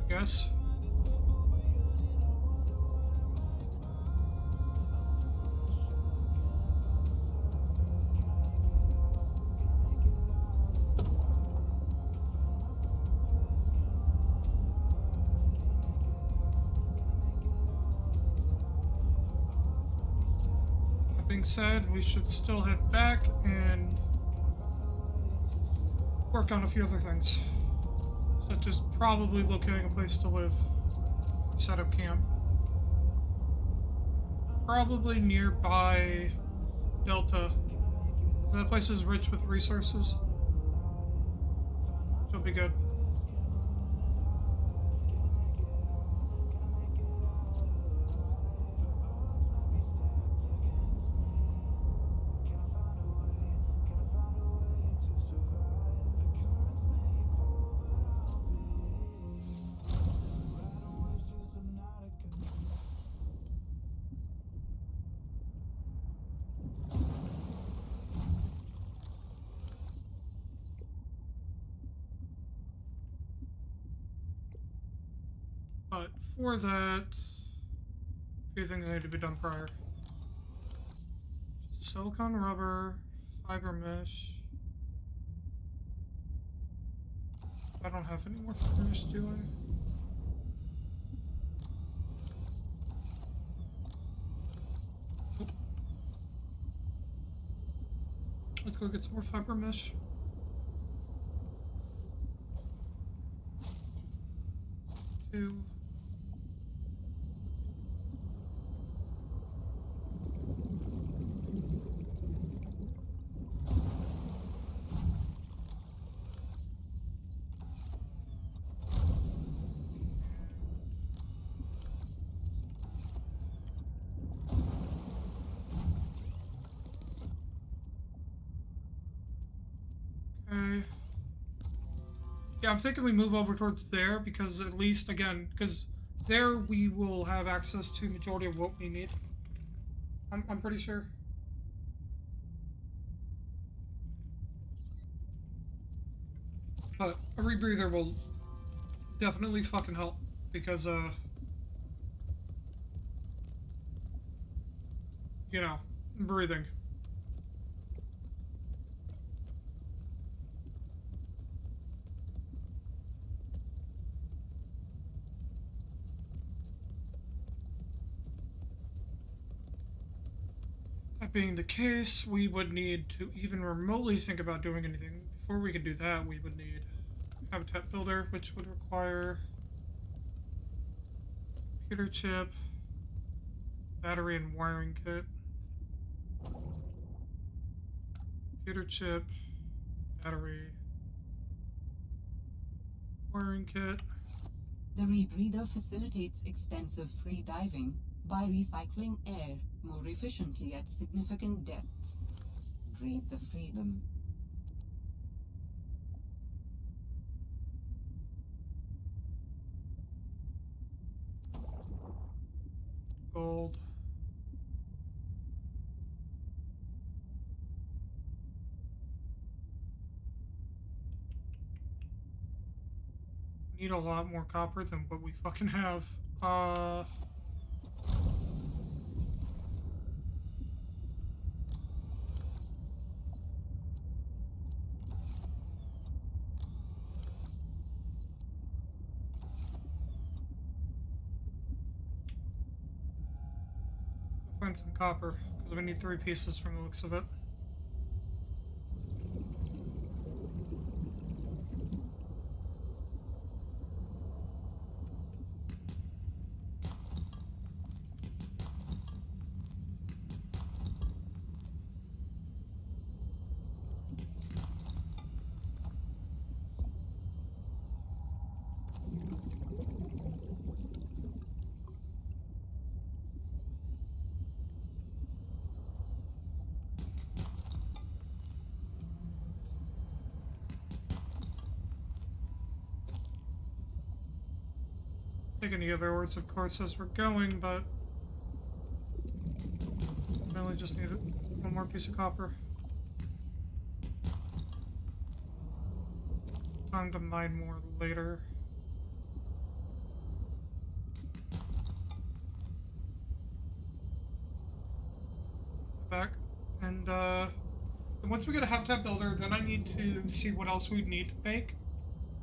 A: I guess. That being said, we should still head back and work on a few other things. Such as probably locating a place to live. Set up camp. Probably nearby Delta. That place is rich with resources. She'll be good. But for that, a few things need to be done prior. Silicone rubber, fiber mesh. I don't have any more fiber mesh, do I? Nope. Let's go get some more fiber mesh. Two. Okay. Yeah, I'm thinking we move over towards there because at least, again, because there we will have access to majority of what we need. I'm pretty sure. But a rebreather will definitely fucking help because, you know, breathing. That being the case, we would need to even remotely think about doing anything. Before we could do that, we would need Habitat Builder, which would require computer chip, battery and wiring kit, computer chip, battery, Wiring kit.
D: The rebreather facilitates extensive free diving by recycling air more efficiently at significant depths. Breathe the freedom.
A: Gold. Need a lot more copper than what we fucking have. Find some copper, because we need 3 pieces from the looks of it. Taking the other ores, of course, as we're going, but I only just need one more piece of copper. Time to mine more later. Back. And once we get a habitat builder, then I need to see what else we'd need to make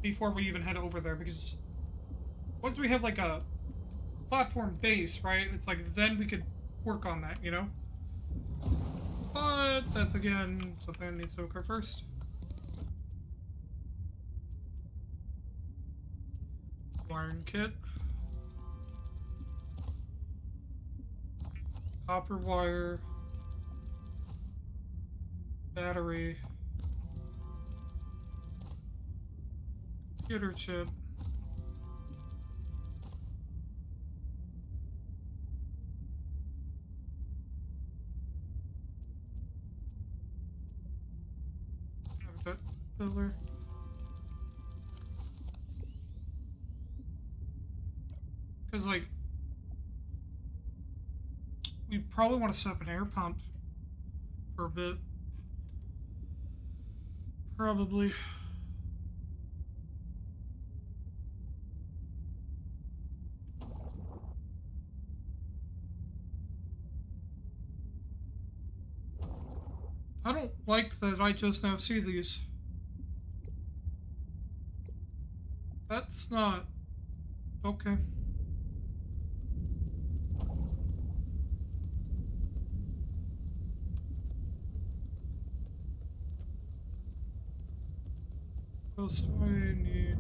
A: before we even head over there, because once we have like a platform base, right, it's like then we could work on that, you know? But that's again something that needs to occur first. Wiring kit. Copper wire. Battery. Computer chip. Habitat builder. Because, like, we probably want to set up an air pump for a bit. Probably. I don't like that I just now see these. That's not... okay. What else do I need?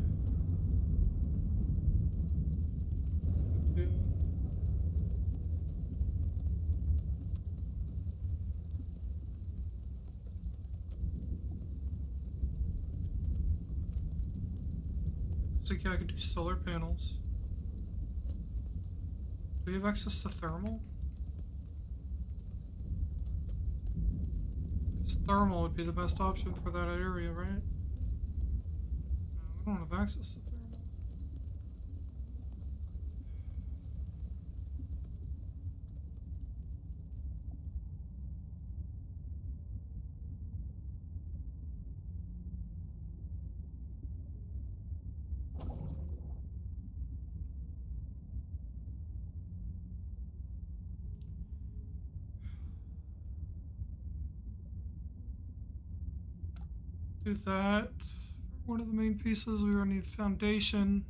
A: Two. Looks like, yeah, I could do solar panels. Do we have access to thermal? Because thermal would be the best option for that area, right? No, we don't have access to thermal. Do that. For one of the main pieces, we will need foundation.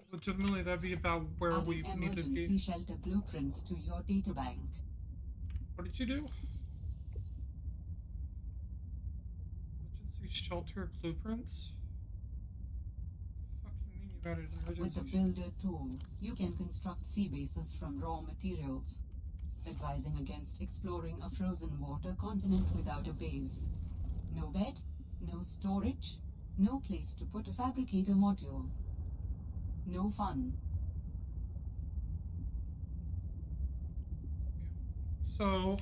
A: Legitimately, that'd be about where
D: Adding
A: we need to
D: emergency
A: be.
D: shelter blueprints to your databank.
A: What did you do? Emergency shelter blueprints? What the fuck you mean you got an
D: With
A: emergency
D: the Builder tool, you can construct sea bases from raw materials, advising against exploring a frozen water continent without a base. No bed, no storage, no place to put a fabricator module. No fun.
A: So...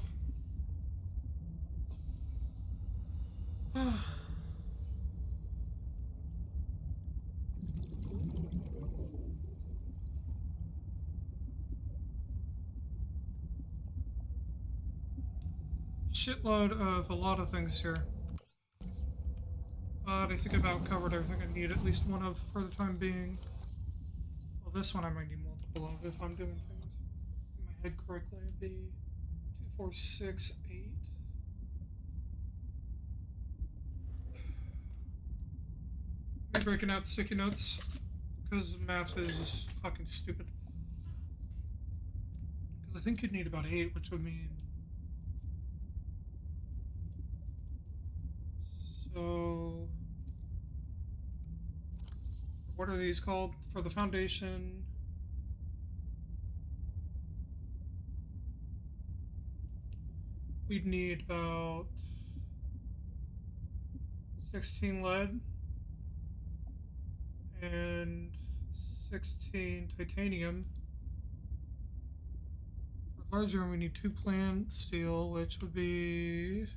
A: shitload of a lot of things here. But I think I've about covered everything I need at least one of for the time being. Well, this one I might need multiple of if I'm doing things in my head correctly. It'd be 2, 4, 6, 8. I'm breaking out sticky notes because math is fucking stupid. Because I think you'd need about 8, which would mean. So, what are these called? For the foundation, we'd need about 16 lead and 16 titanium. For larger one, we need 2 plant steel, which would be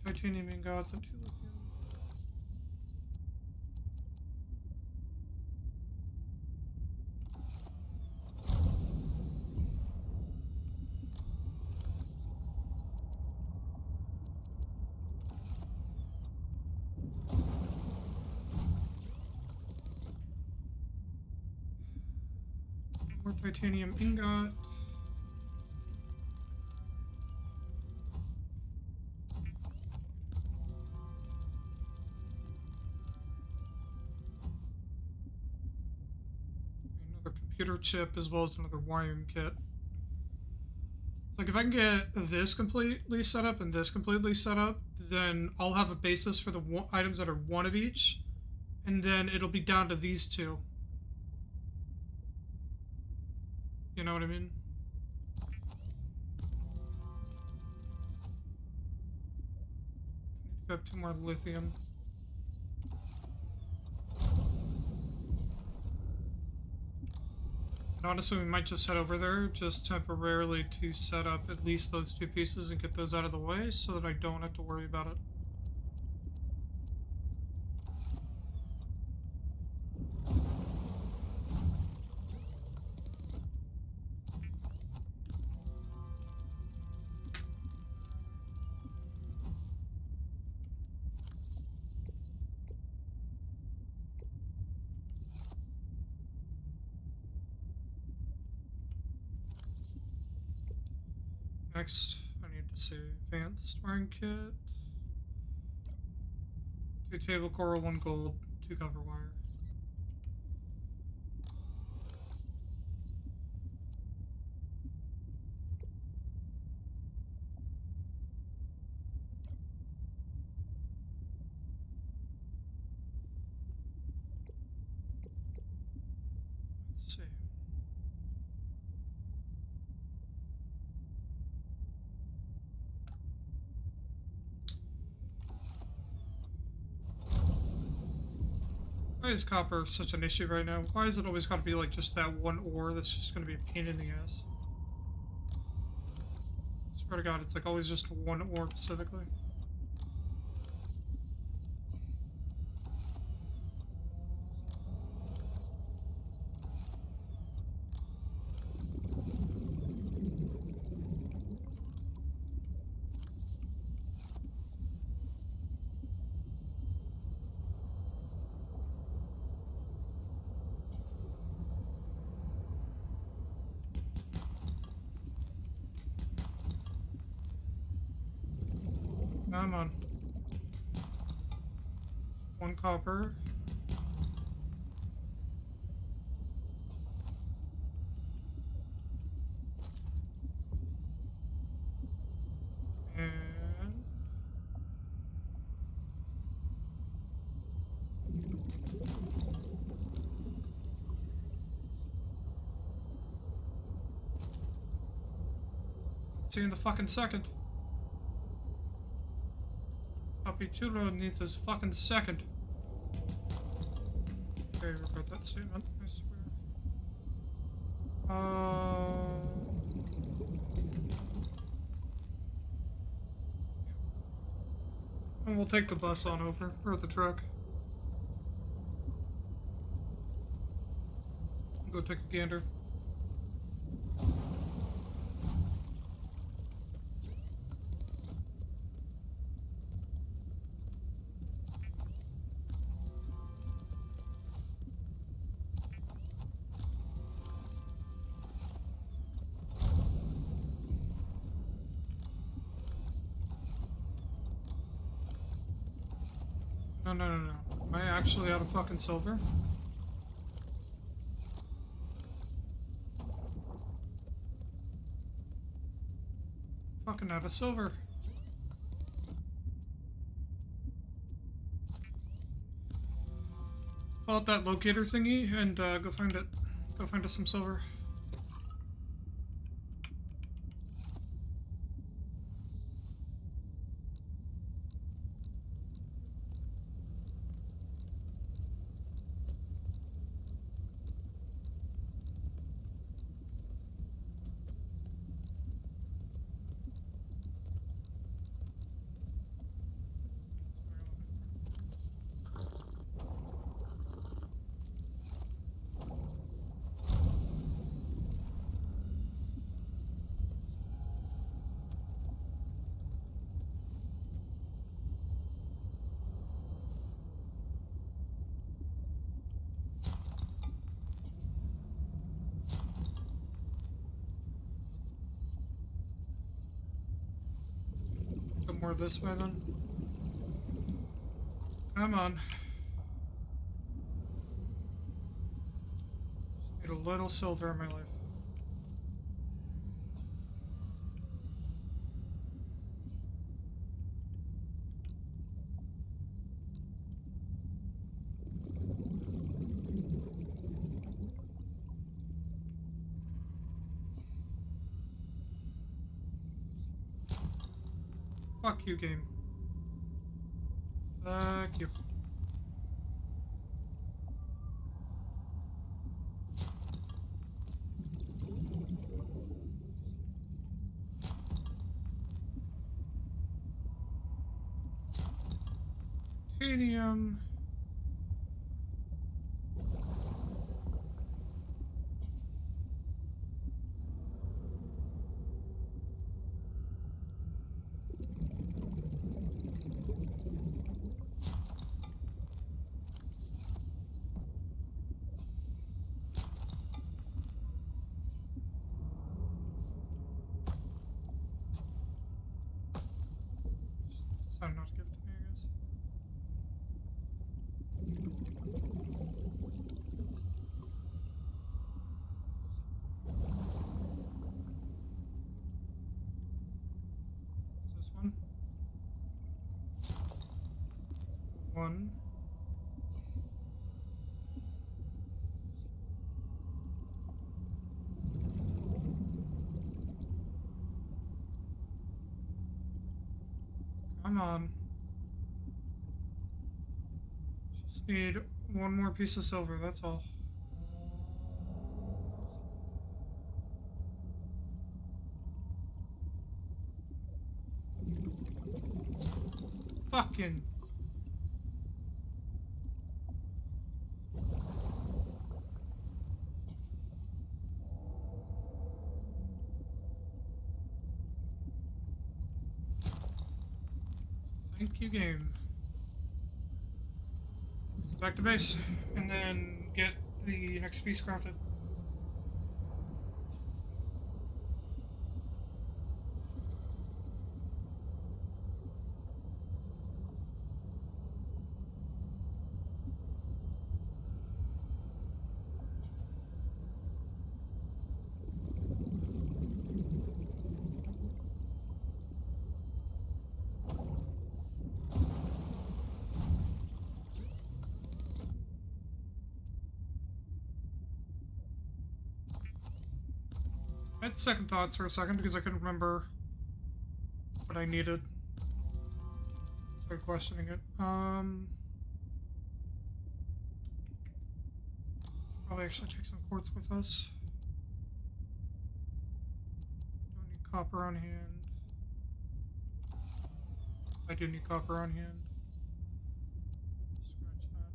A: titanium ingots and 2 lithium. More titanium ingot. Computer chip as well as another wiring kit. It's like if I can get this completely set up and this completely set up, then I'll have a basis for the items that are one of each, and then it'll be down to these two. You know what I mean? I need to grab 2 more lithium. Honestly, we might just head over there just temporarily to set up at least those 2 pieces and get those out of the way so that I don't have to worry about it. Next, I need to say advanced wiring kit. 2 table coral, 1 gold, 2 copper wire. Let's see. Why is copper such an issue right now? Why is it always got to be like just that one ore that's just going to be a pain in the ass? Swear to God, it's like always just one ore specifically. Come on. 1 copper. See you in the fucking second. Papi Chulo needs his fucking second. Okay, regret that statement, I swear. And we'll take the bus on over, or the truck. Go take a gander. No. Am I actually out of fucking silver? Fucking out of silver. Let's pull out that locator thingy and go find it. Go find us some silver. Go more this way then. Come on. Just need a little silver in my life. Fuck you, game. Fuck you. Titanium. Decide not to give it to me, I guess. Is this one? One. Come on. Just need one more piece of silver, that's all. Fucking. Thank you, game. So back to base, and then get the next piece crafted. I had second thoughts for a second because I couldn't remember but I needed. Start questioning it. Probably actually take some quartz with us. Don't need copper on hand. I do need copper on hand. Scratch that.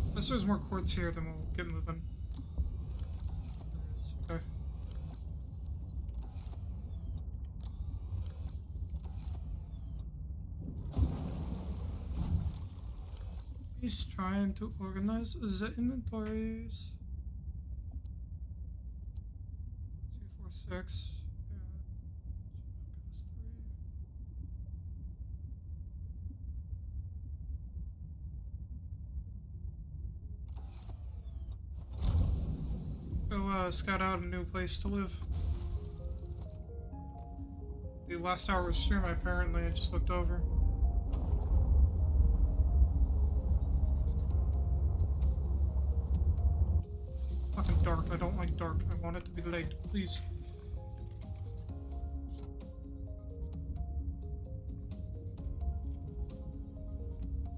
A: Unless there's more quartz here, then we'll get moving. There is. Okay. He's trying to organize the inventories. 246. Yeah. That's 3. Go scout out a new place to live. The last hour of stream, apparently, I just looked over. Fucking dark. I don't like dark. I want it to be light, please.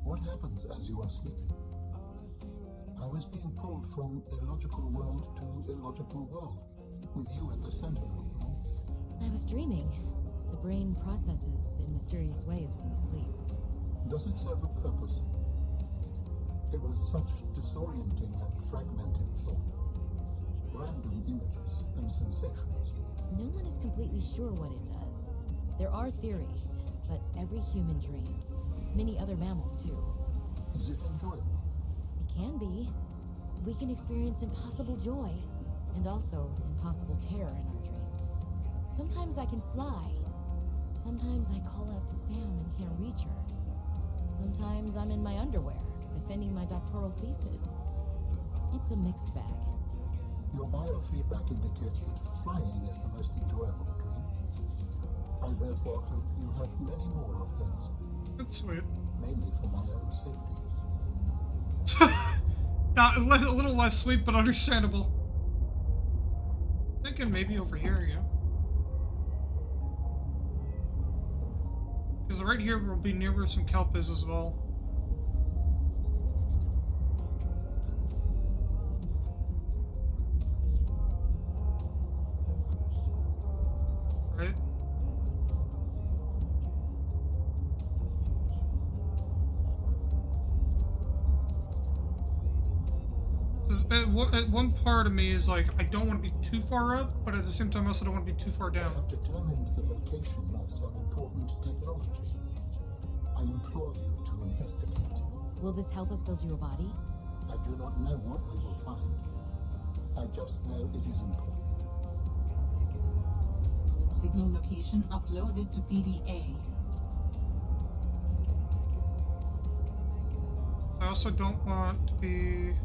N: What happens as you are sleeping? I was being pulled from illogical world to illogical world, with you at the center of them all.
C: I was dreaming. The brain processes in mysterious ways when we sleep.
N: Does it serve a purpose? It was such disorienting and fragmented thought. Random images and sensations.
C: No one is completely sure what it does. There are theories, but every human dreams. Many other mammals, too.
N: Is it enjoyable?
C: It can be. We can experience impossible joy, and also impossible terror in our dreams. Sometimes I can fly. Sometimes I call out to Sam and can't reach her. Sometimes I'm in my underwear, defending my doctoral thesis. It's a mixed bag.
N: Your biofeedback indicates that flying is the most enjoyable dream. I therefore hope you have many more of those.
A: That's sweet.
N: Mainly for my own safety.
A: A little less sweet, but understandable. Thinking maybe over here, yeah. Because right here will be near where some kelp is as well. Right? So at one part of me is like, I don't want to be too far up, but at the same time I also don't want to be too far down.
N: I have determined the location of some important technology. I implore you to investigate.
C: Will this help us build you a body?
N: I do not know what we will find. I just know it is important.
D: Signal location uploaded to PDA.
A: I also don't want to be...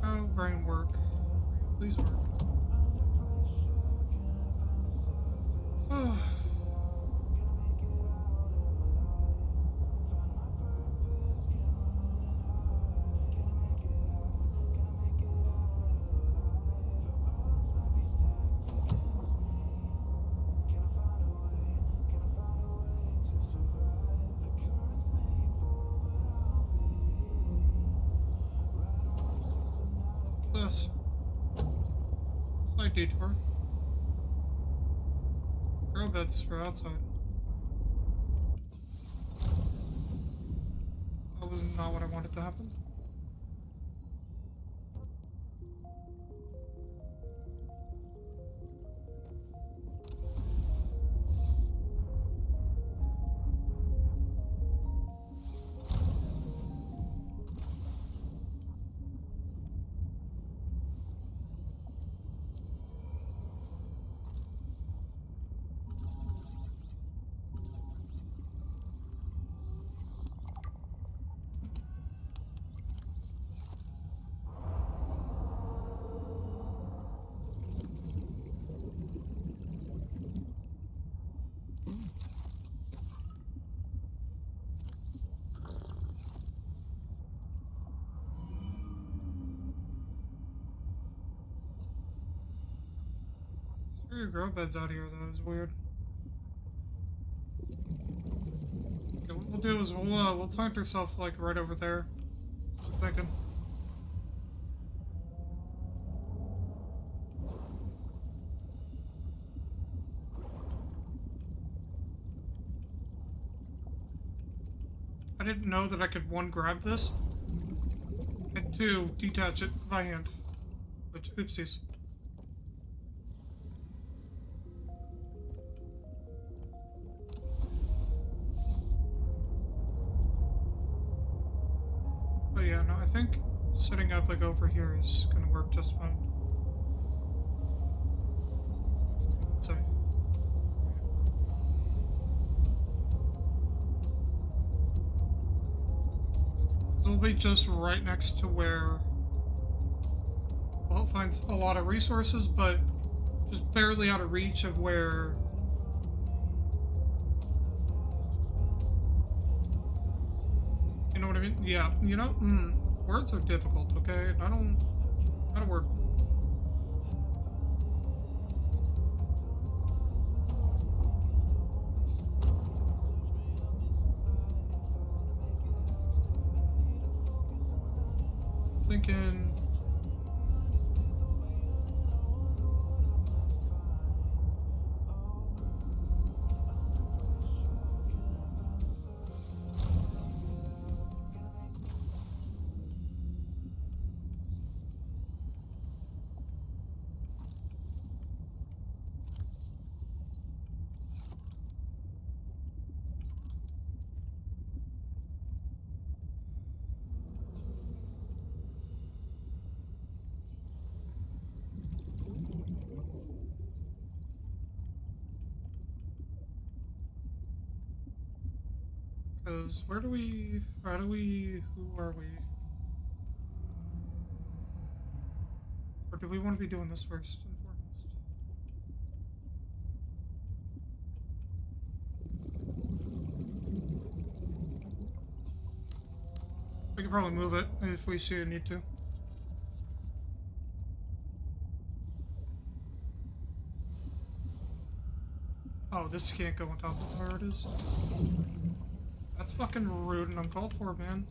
A: Oh, brain work. Please work. This. Slight detour. Grow beds for outside. That was not what I wanted to happen. Screw your grow beds out here, though. It's weird. Okay, what we'll do is we'll plant ourselves like right over there. I'm thinking. I didn't know that I could, one, grab this, and two, detach it by hand. Which, oopsies. But yeah, no, I think setting up like over here is gonna work just fine. Let's see. It'll be just right next to where, well, it finds a lot of resources, but just barely out of reach of where you know what I mean? Yeah, you know, words are difficult, okay? Not a word. Thinking. Because how do we, who are we? Or do we want to be doing this first and foremost? We could probably move it if we see a need to. Oh, this can't go on top of where it is. That's fucking rude and uncalled for, man.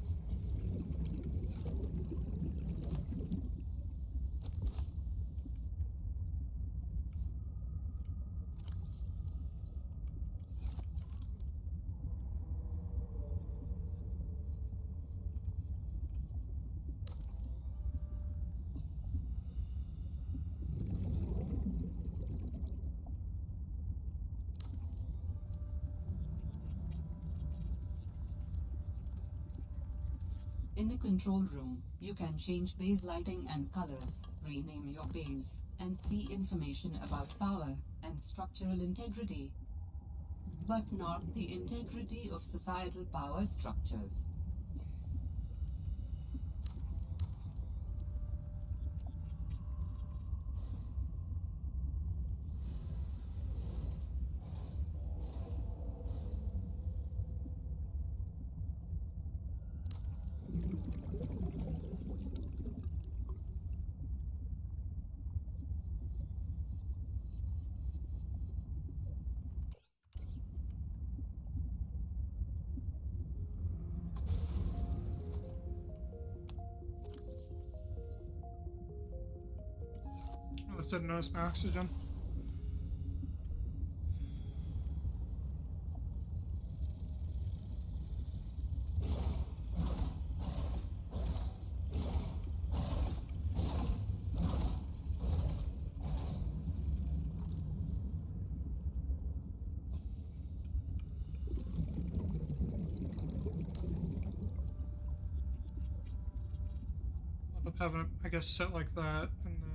D: In the control room, you can change base lighting and colors, rename your base, and see information about power and structural integrity. But not the integrity of societal power structures.
A: Oh, this didn't notice my oxygen. End up having it, I guess, set like that, and then.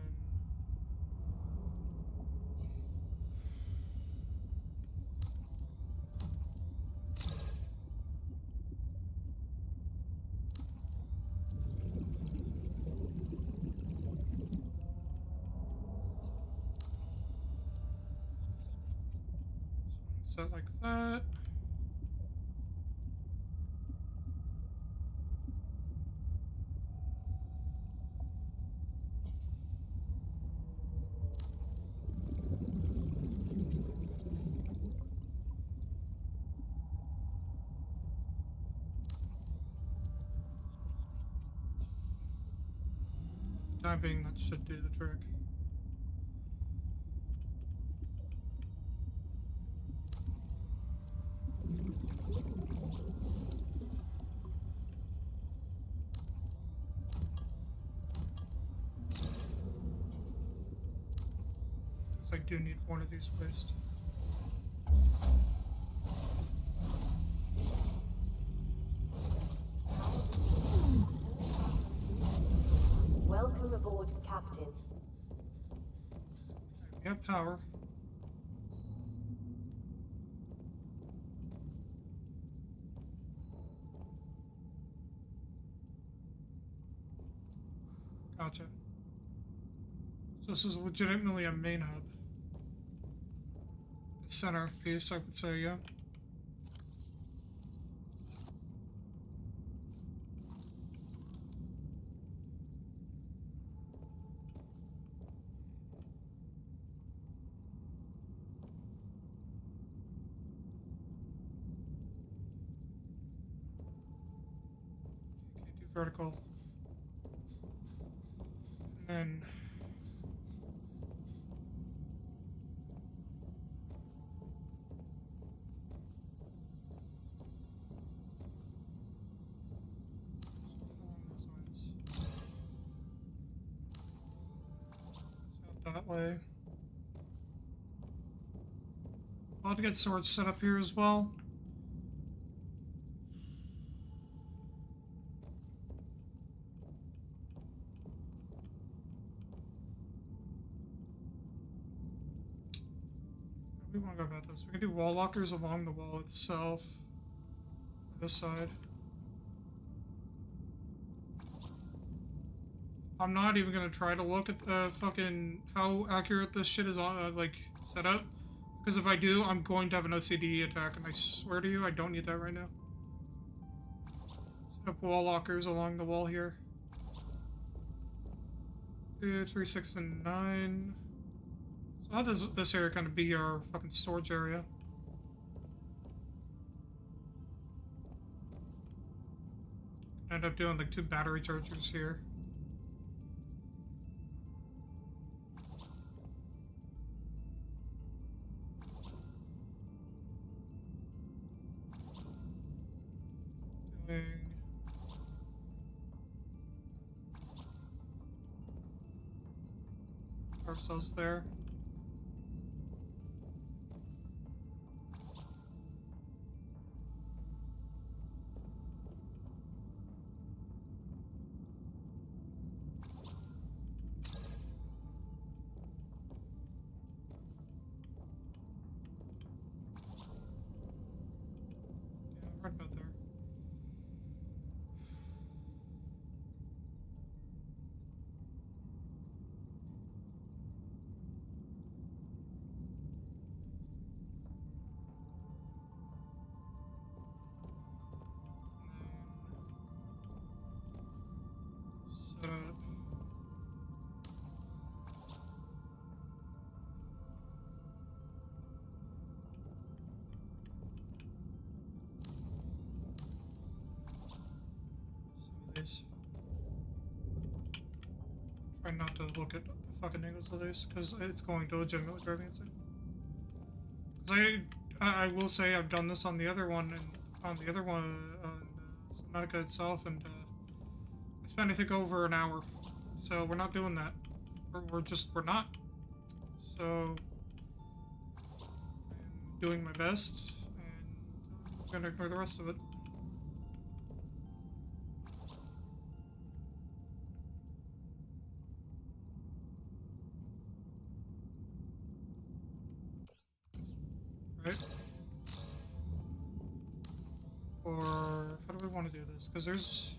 A: Set like that. Time being, that should do the trick. I do need one of these placed.
O: Welcome aboard, Captain.
A: We have power. Gotcha. So this is legitimately a main hub. The center piece, I would say, yeah. Can't do vertical. And then that way. I'll have to get swords set up here as well. We want to go about this. We can do wall lockers along the wall itself. This side. I'm not even gonna try to look at the fucking how accurate this shit is on like set up, because if I do, I'm going to have an OCD attack, and I swear to you, I don't need that right now. Set up wall lockers along the wall here. 2, 3, 6, and 9. So how does this area kind of be our fucking storage area? End up doing like 2 battery chargers here. Doing power cells there. Right about there. Set up. These. Try not to look at the fucking angles of this, because it's going to legitimately drive me insane. Because I will say I've done this on the other one, and on the other one, on Subnautica itself, and I spent, I think, over an hour. So we're not doing that. We're not. So I'm doing my best, and I'm gonna ignore the rest of it. Right? Or how do we want to do this? Because there's...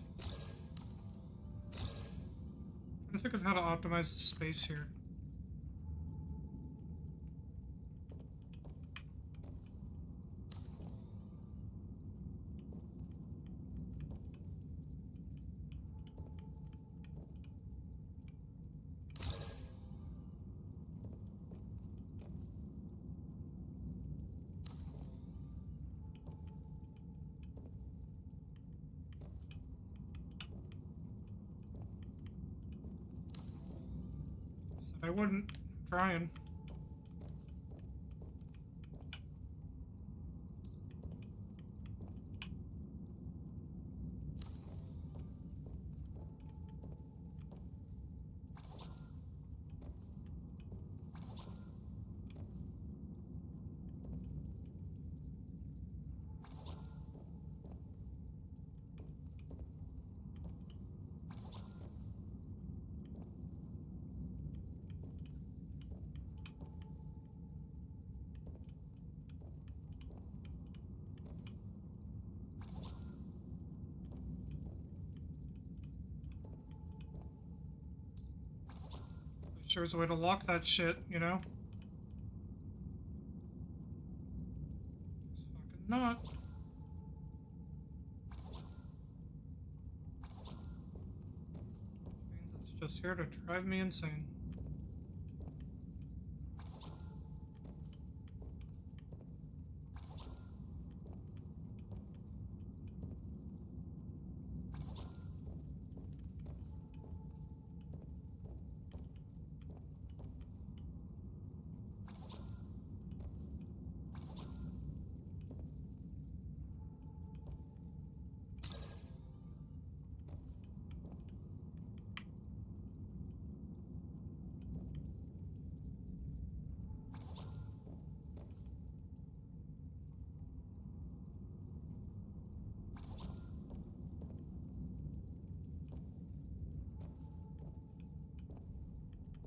A: I'm trying to think of how to optimize the space here. I wouldn't. I'm trying. Sure is a way to lock that shit, you know? It's fucking not. Means it's just here to drive me insane.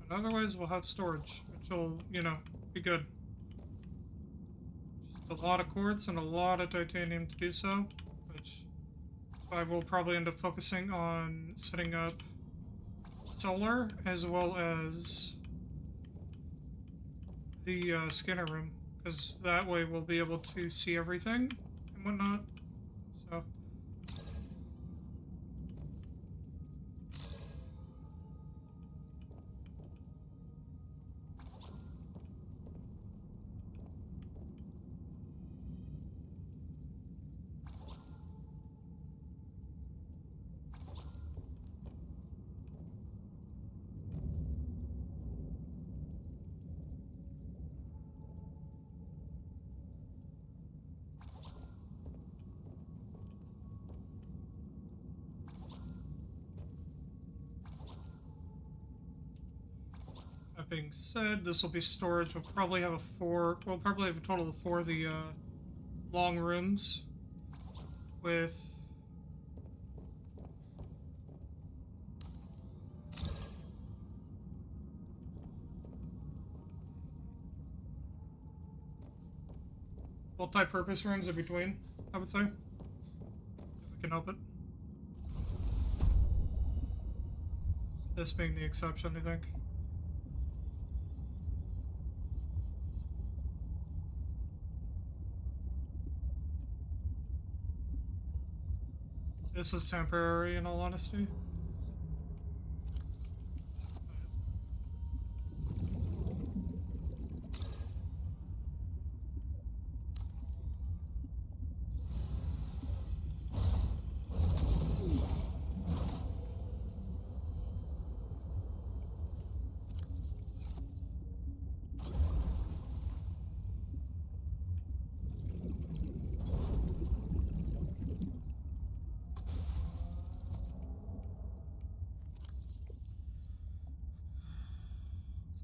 A: But otherwise, we'll have storage, which will, you know, be good. Just a lot of quartz and a lot of titanium to do so, which I will probably end up focusing on setting up solar as well as the scanner room, because that way we'll be able to see everything and whatnot. So. That being said, this will be storage. We'll probably have we'll probably have a total of 4 of the long rooms with multi-purpose rooms in between, I would say, if we can help it. This being the exception, I think. This is temporary, in all honesty.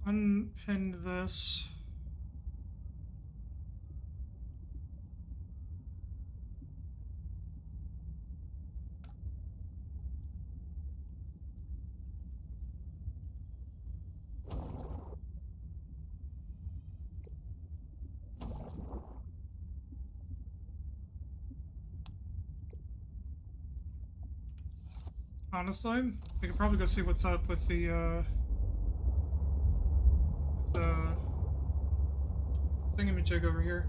A: Unpin this. Honestly, we could probably go see what's up with the thingamajig over here.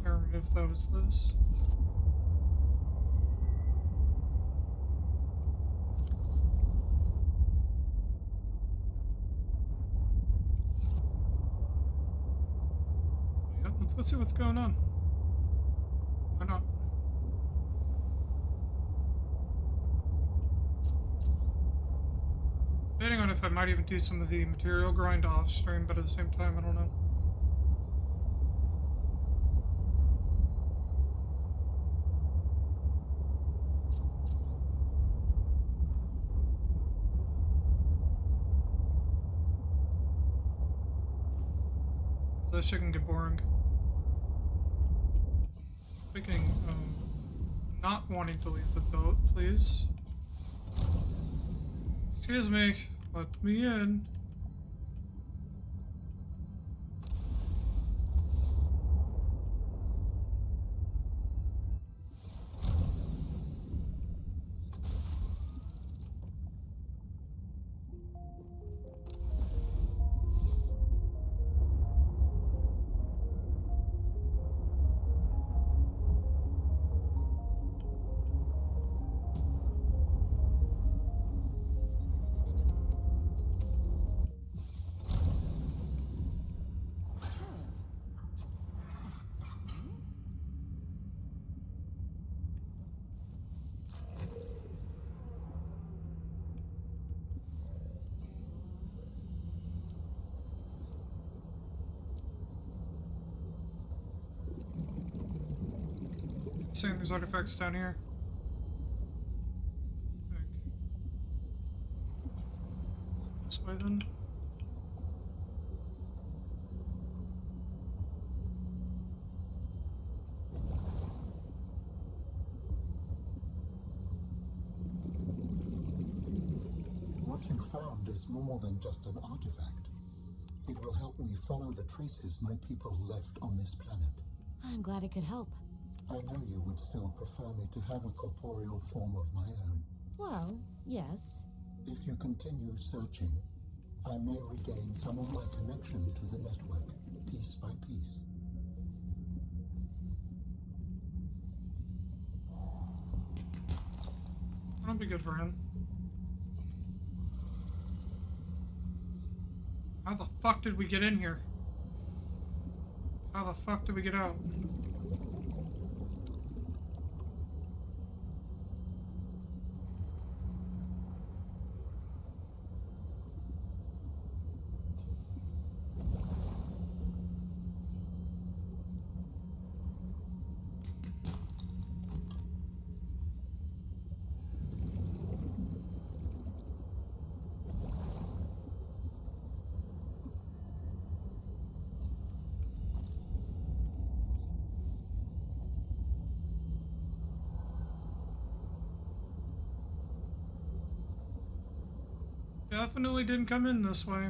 A: Can I remove those? Yeah, let's go see what's going on. Why not? Debating on if I might even do some of the material grind off stream, but at the same time, I don't know. That shit can get boring. Speaking of not wanting to leave the boat, please. Excuse me, let me in. Seeing these artifacts down here. This way then.
N: What you found is more than just an artifact. It will help me follow the traces my people left on this planet.
C: I'm glad it could help.
N: I know you would still prefer me to have a corporeal form of my own.
C: Well, yes.
N: If you continue searching, I may regain some of my connection to the network, piece by piece.
A: That'll be good for him. How the fuck did we get in here? How the fuck did we get out? Definitely didn't come in this way.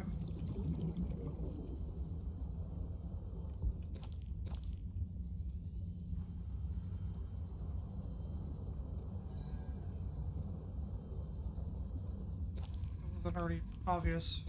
A: Wasn't already obvious.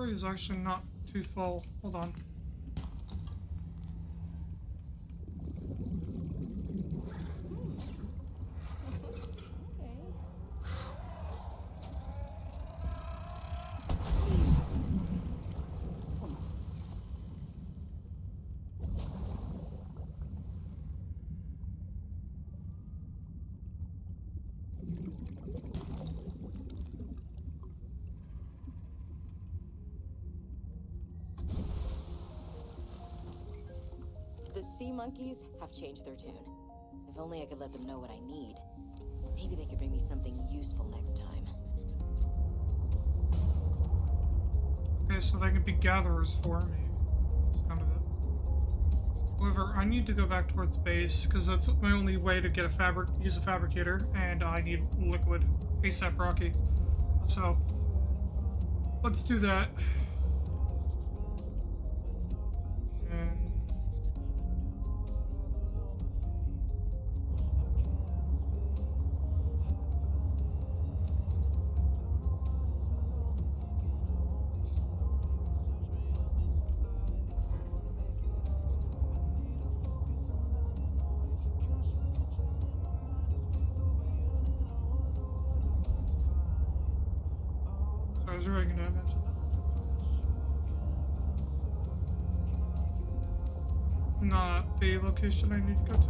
A: Is actually not too full. Hold on.
C: The sea monkeys have changed their tune. If only I could let them know what I need. Maybe they could bring me something useful next time.
A: Okay, so they can be gatherers for me. Sound of it. However, I need to go back towards base because that's my only way to get a use a fabricator, and I need liquid ASAP Rocky. So let's do that. was really gonna mention. It's not the location I need to go to.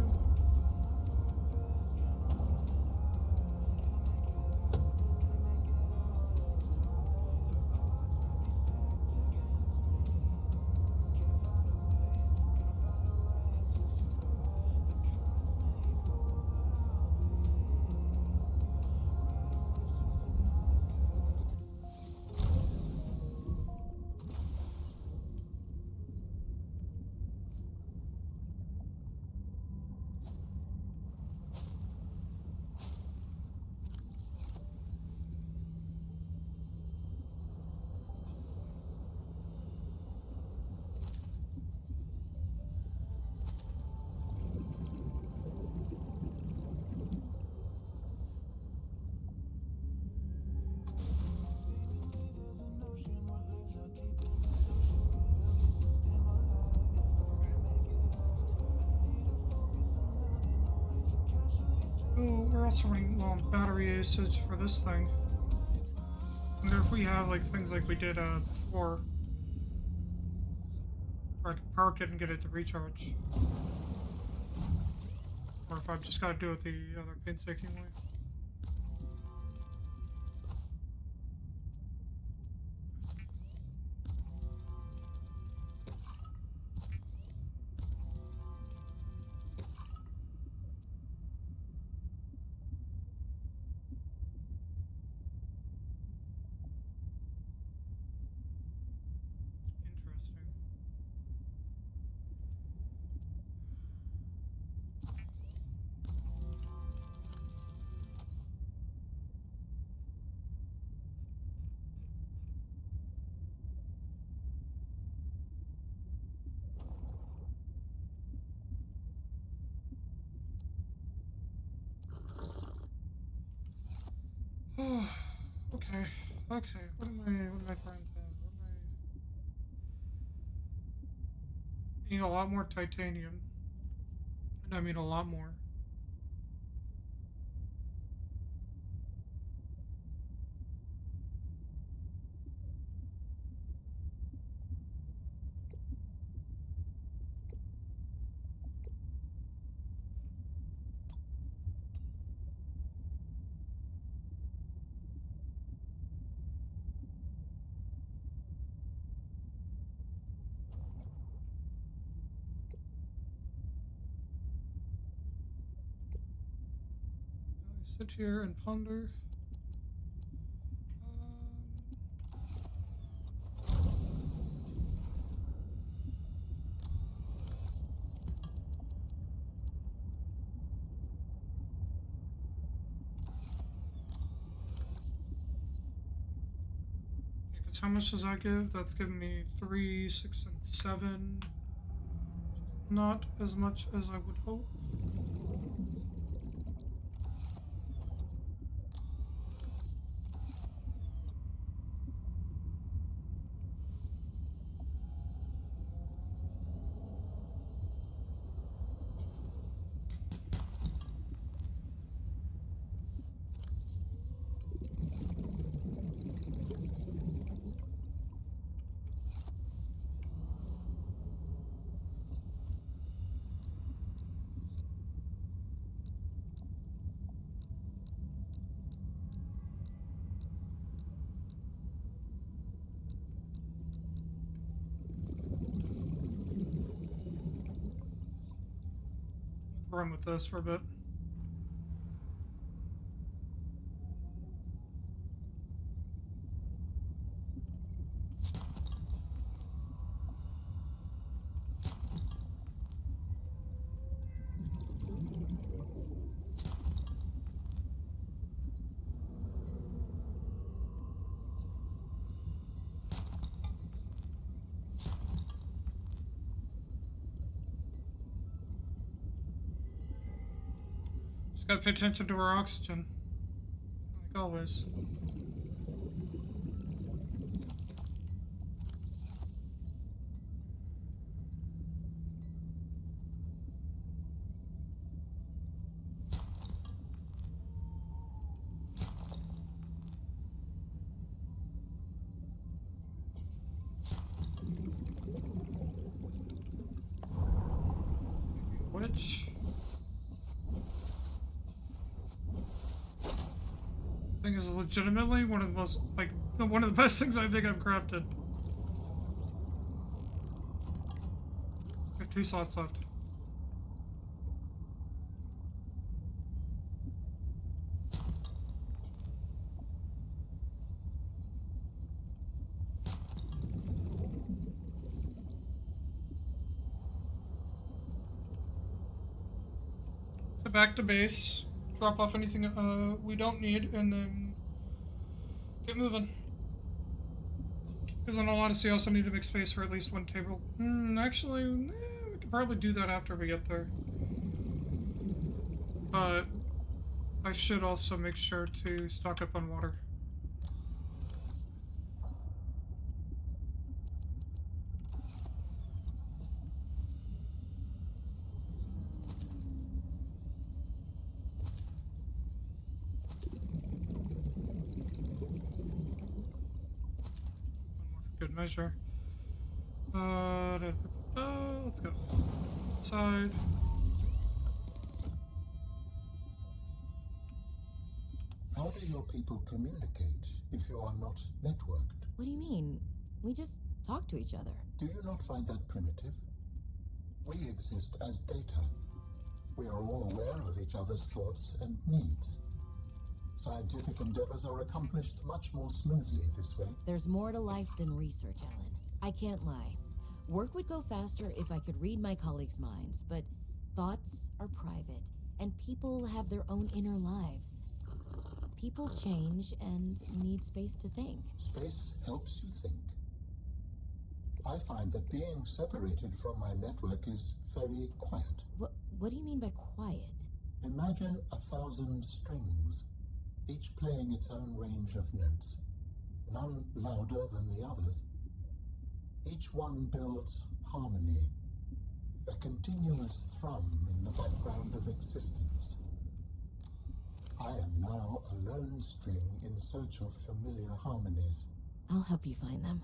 A: Oh, we're also running low on battery usage for this thing. I wonder if we have like things like we did before, where I can park it and get it to recharge. Or if I've just got to do it the other painstaking way. Interesting. Okay, okay. What am I trying to do? What am I need a lot more titanium. And I mean a lot more. I sit here and ponder. Because how much does that give? That's giving me 3, 6, and 7. Not as much as I would hope. Run with this for a bit. Just gotta pay attention to our oxygen. Like always. Breach. Thing is legitimately one of the most, like, one of the best things I think I've crafted. I have 2 slots left. So back to base, drop off anything we don't need, and then get moving. Because in all honesty, I also need to make space for at least 1 table. Actually, we could probably do that after we get there. But I should also make sure to stock up on water. Good measure. Let's go. Side.
N: How do your people communicate if you are not networked?
C: What do you mean? We just talk to each other.
N: Do you not find that primitive? We exist as data. We are all aware of each other's thoughts and needs. Scientific endeavors are accomplished much more smoothly this way.
C: There's more to life than research, Alan. I can't lie. Work would go faster if I could read my colleagues' minds, but thoughts are private, and people have their own inner lives. People change and need space to think.
N: Space helps you think. I find that being separated from my network is very quiet.
C: What do you mean by quiet?
N: Imagine 1,000 strings, each playing its own range of notes, none louder than the others. Each one builds harmony, a continuous thrum in the background of existence. I am now a lone string in search of familiar harmonies.
C: I'll help you find them.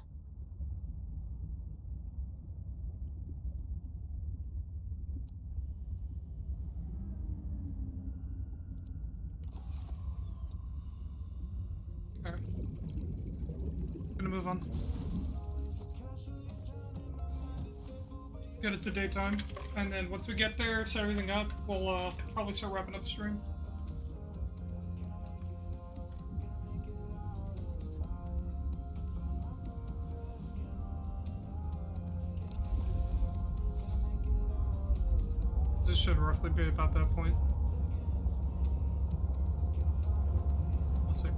A: Okay. Gonna move on. Get it to daytime, and then once we get there, set everything up, we'll probably start wrapping up the stream. This should roughly be about that point. We'll see.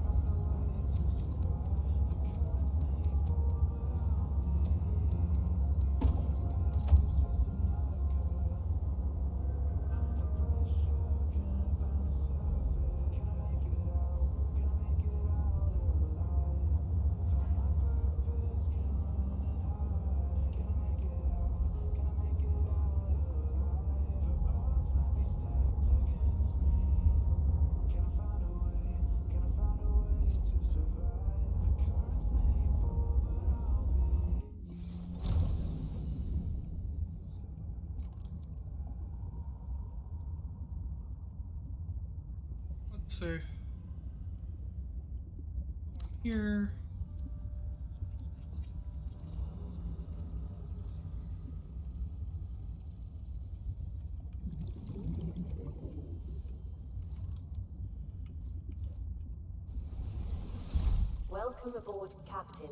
A: Let's see. Here.
L: Welcome aboard, Captain.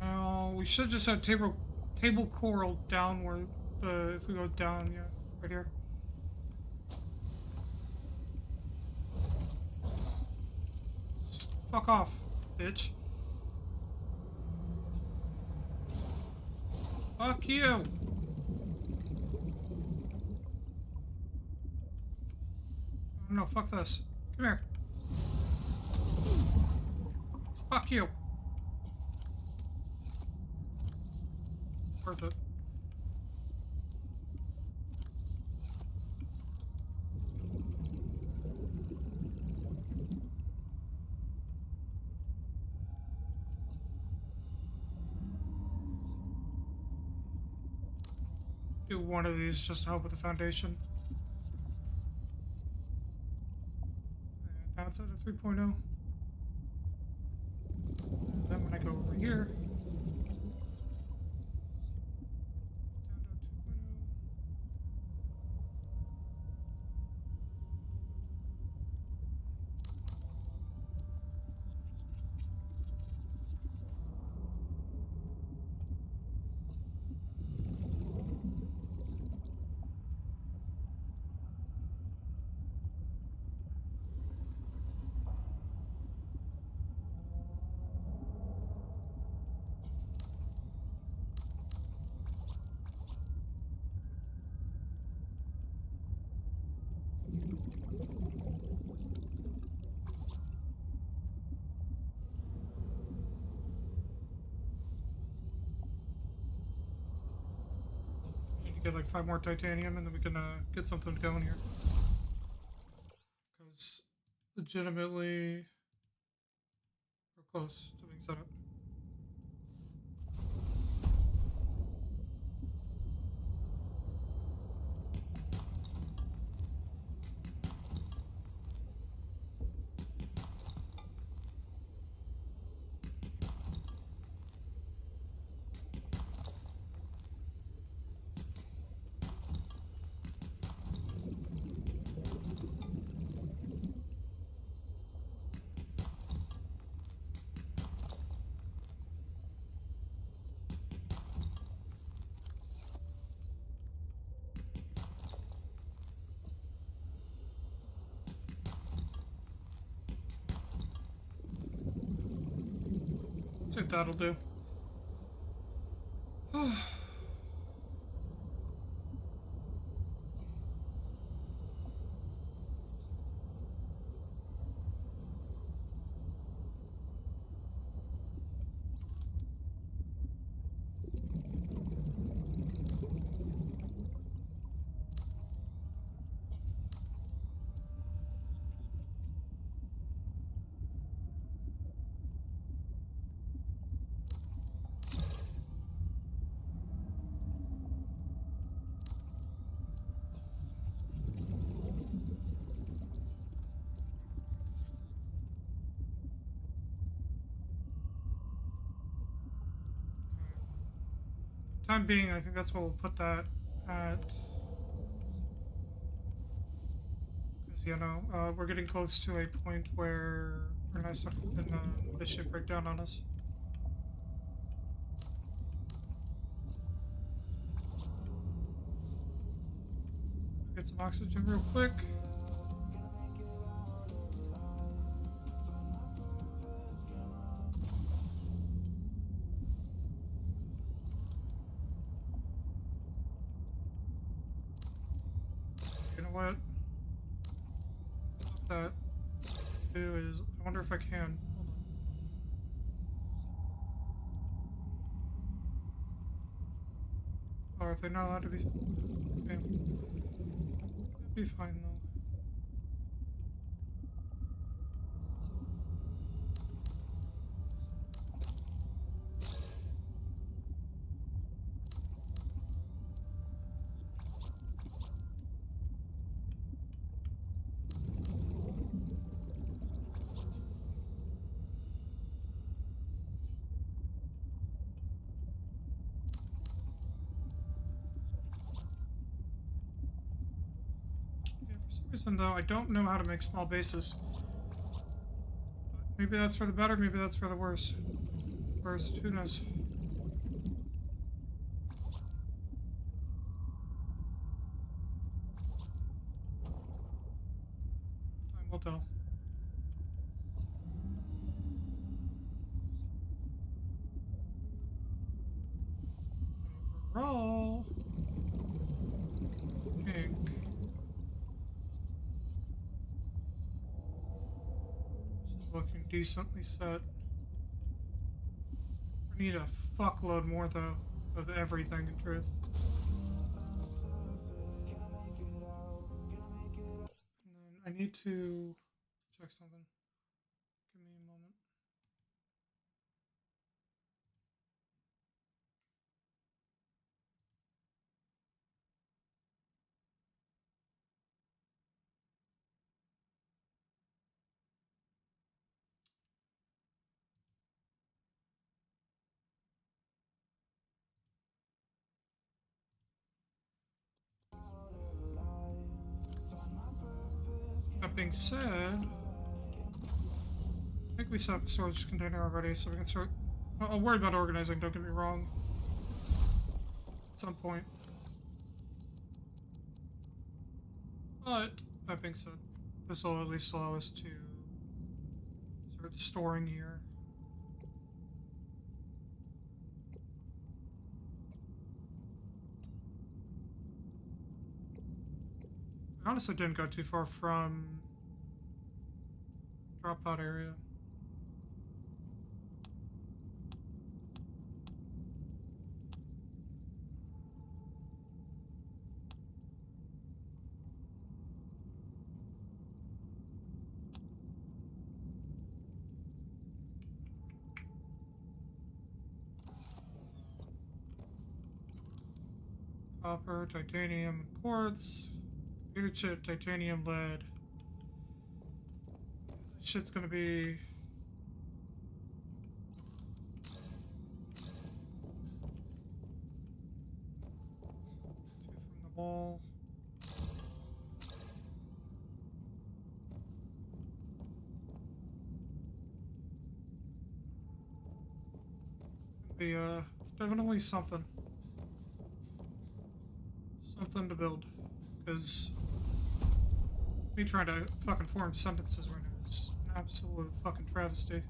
A: Now we should just have table coral downward. If we go down, yeah, right here. Fuck off, bitch. Fuck you. No, fuck this. Come here. Fuck you. Worth it. do one of these just to help with the foundation. And now it's at a 3.0. And then when I go over here, down to 2.0. Need to get like 5 more titanium and then we can get something going here. Because legitimately, we're close to being set up. I think that'll do. Time being, I think that's what we'll put that at. Because, you know, we're getting close to a point where we're not stuck in this ship break down on us. Get some oxygen real quick. You know what? What that do is, I wonder if I can. Hold on. Oh, are they not allowed to be? Okay. It'd be fine though. For some reason, though, I don't know how to make small bases. But maybe that's for the better, maybe that's for the worse. Worst, who knows? Time will tell. Overall, I think this is looking decently set. I need a fuckload more though of everything in truth. And then I need to check something. Give me a moment. being said, I think we set up a storage container already, so we can start. I'll worry about organizing, don't get me wrong. At some point. But, that being said, this will at least allow us to start storing here. I honestly didn't go too far from drop pod area. Copper, titanium, and quartz. Computer chip, titanium, lead. This shit's gonna be... two from the wall. Be definitely something. Something to build. Because me trying to fucking form sentences right now is an absolute fucking travesty.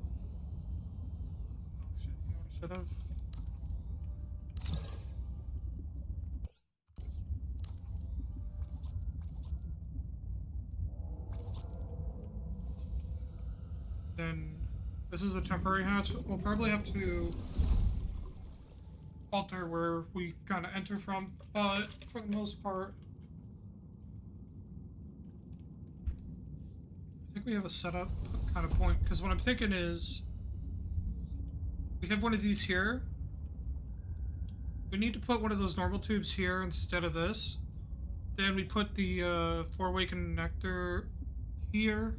A: Oh shit, you know what I should have? Then this is a temporary hatch. We'll probably have to alter where we kind of enter from, but for the most part, I think we have a setup kind of point. Because what I'm thinking is, we have one of these here. We need to put one of those normal tubes here instead of this. Then we put the four-way connector here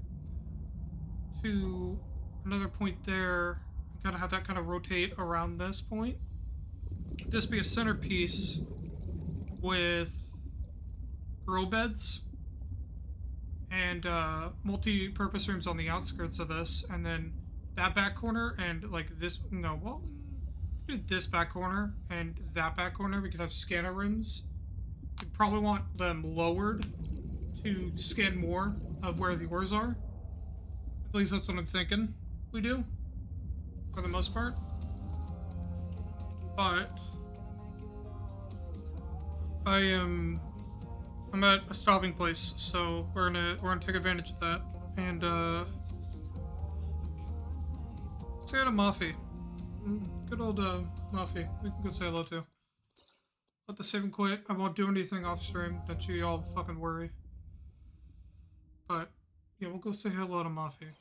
A: to another point there. And kind of have that kind of rotate around this point. This be a centerpiece with grow beds and multi-purpose rooms on the outskirts of this, and then that back corner and like this, no, well, do this back corner and that back corner. We could have scanner rooms. We probably want them lowered to scan more of where the ores are. At least that's what I'm thinking we do, for the most part. But I'm at a stopping place, so we're gonna take advantage of that. And say hi to Muffy. Good old Muffy. We can go say hello to. Let the save and quit. I won't do anything off stream. Don't you all fucking worry. But yeah, we'll go say hello to Muffy.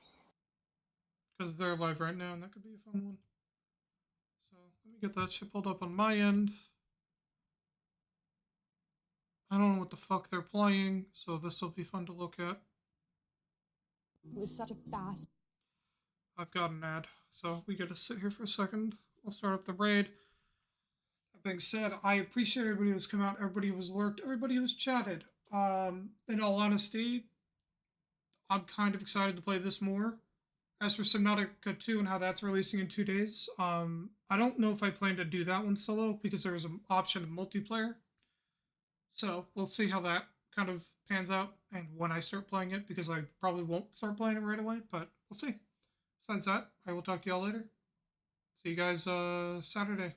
A: Because they're live right now, and that could be a fun one. So let me get that shit pulled up on my end. I don't know what the fuck they're playing, so this will be fun to look at.
P: It was such a fast.
A: I've got an ad, so we gotta sit here for a second. We'll start up the raid. That being said, I appreciate everybody who's come out, everybody who's lurked, everybody who's chatted. In all honesty, I'm kind of excited to play this more. As for Subnautica 2 and how that's releasing in 2 days, I don't know if I plan to do that one solo because there's an option of multiplayer. So we'll see how that kind of pans out and when I start playing it, because I probably won't start playing it right away, but we'll see. Besides that, I will talk to y'all later. See you guys Saturday.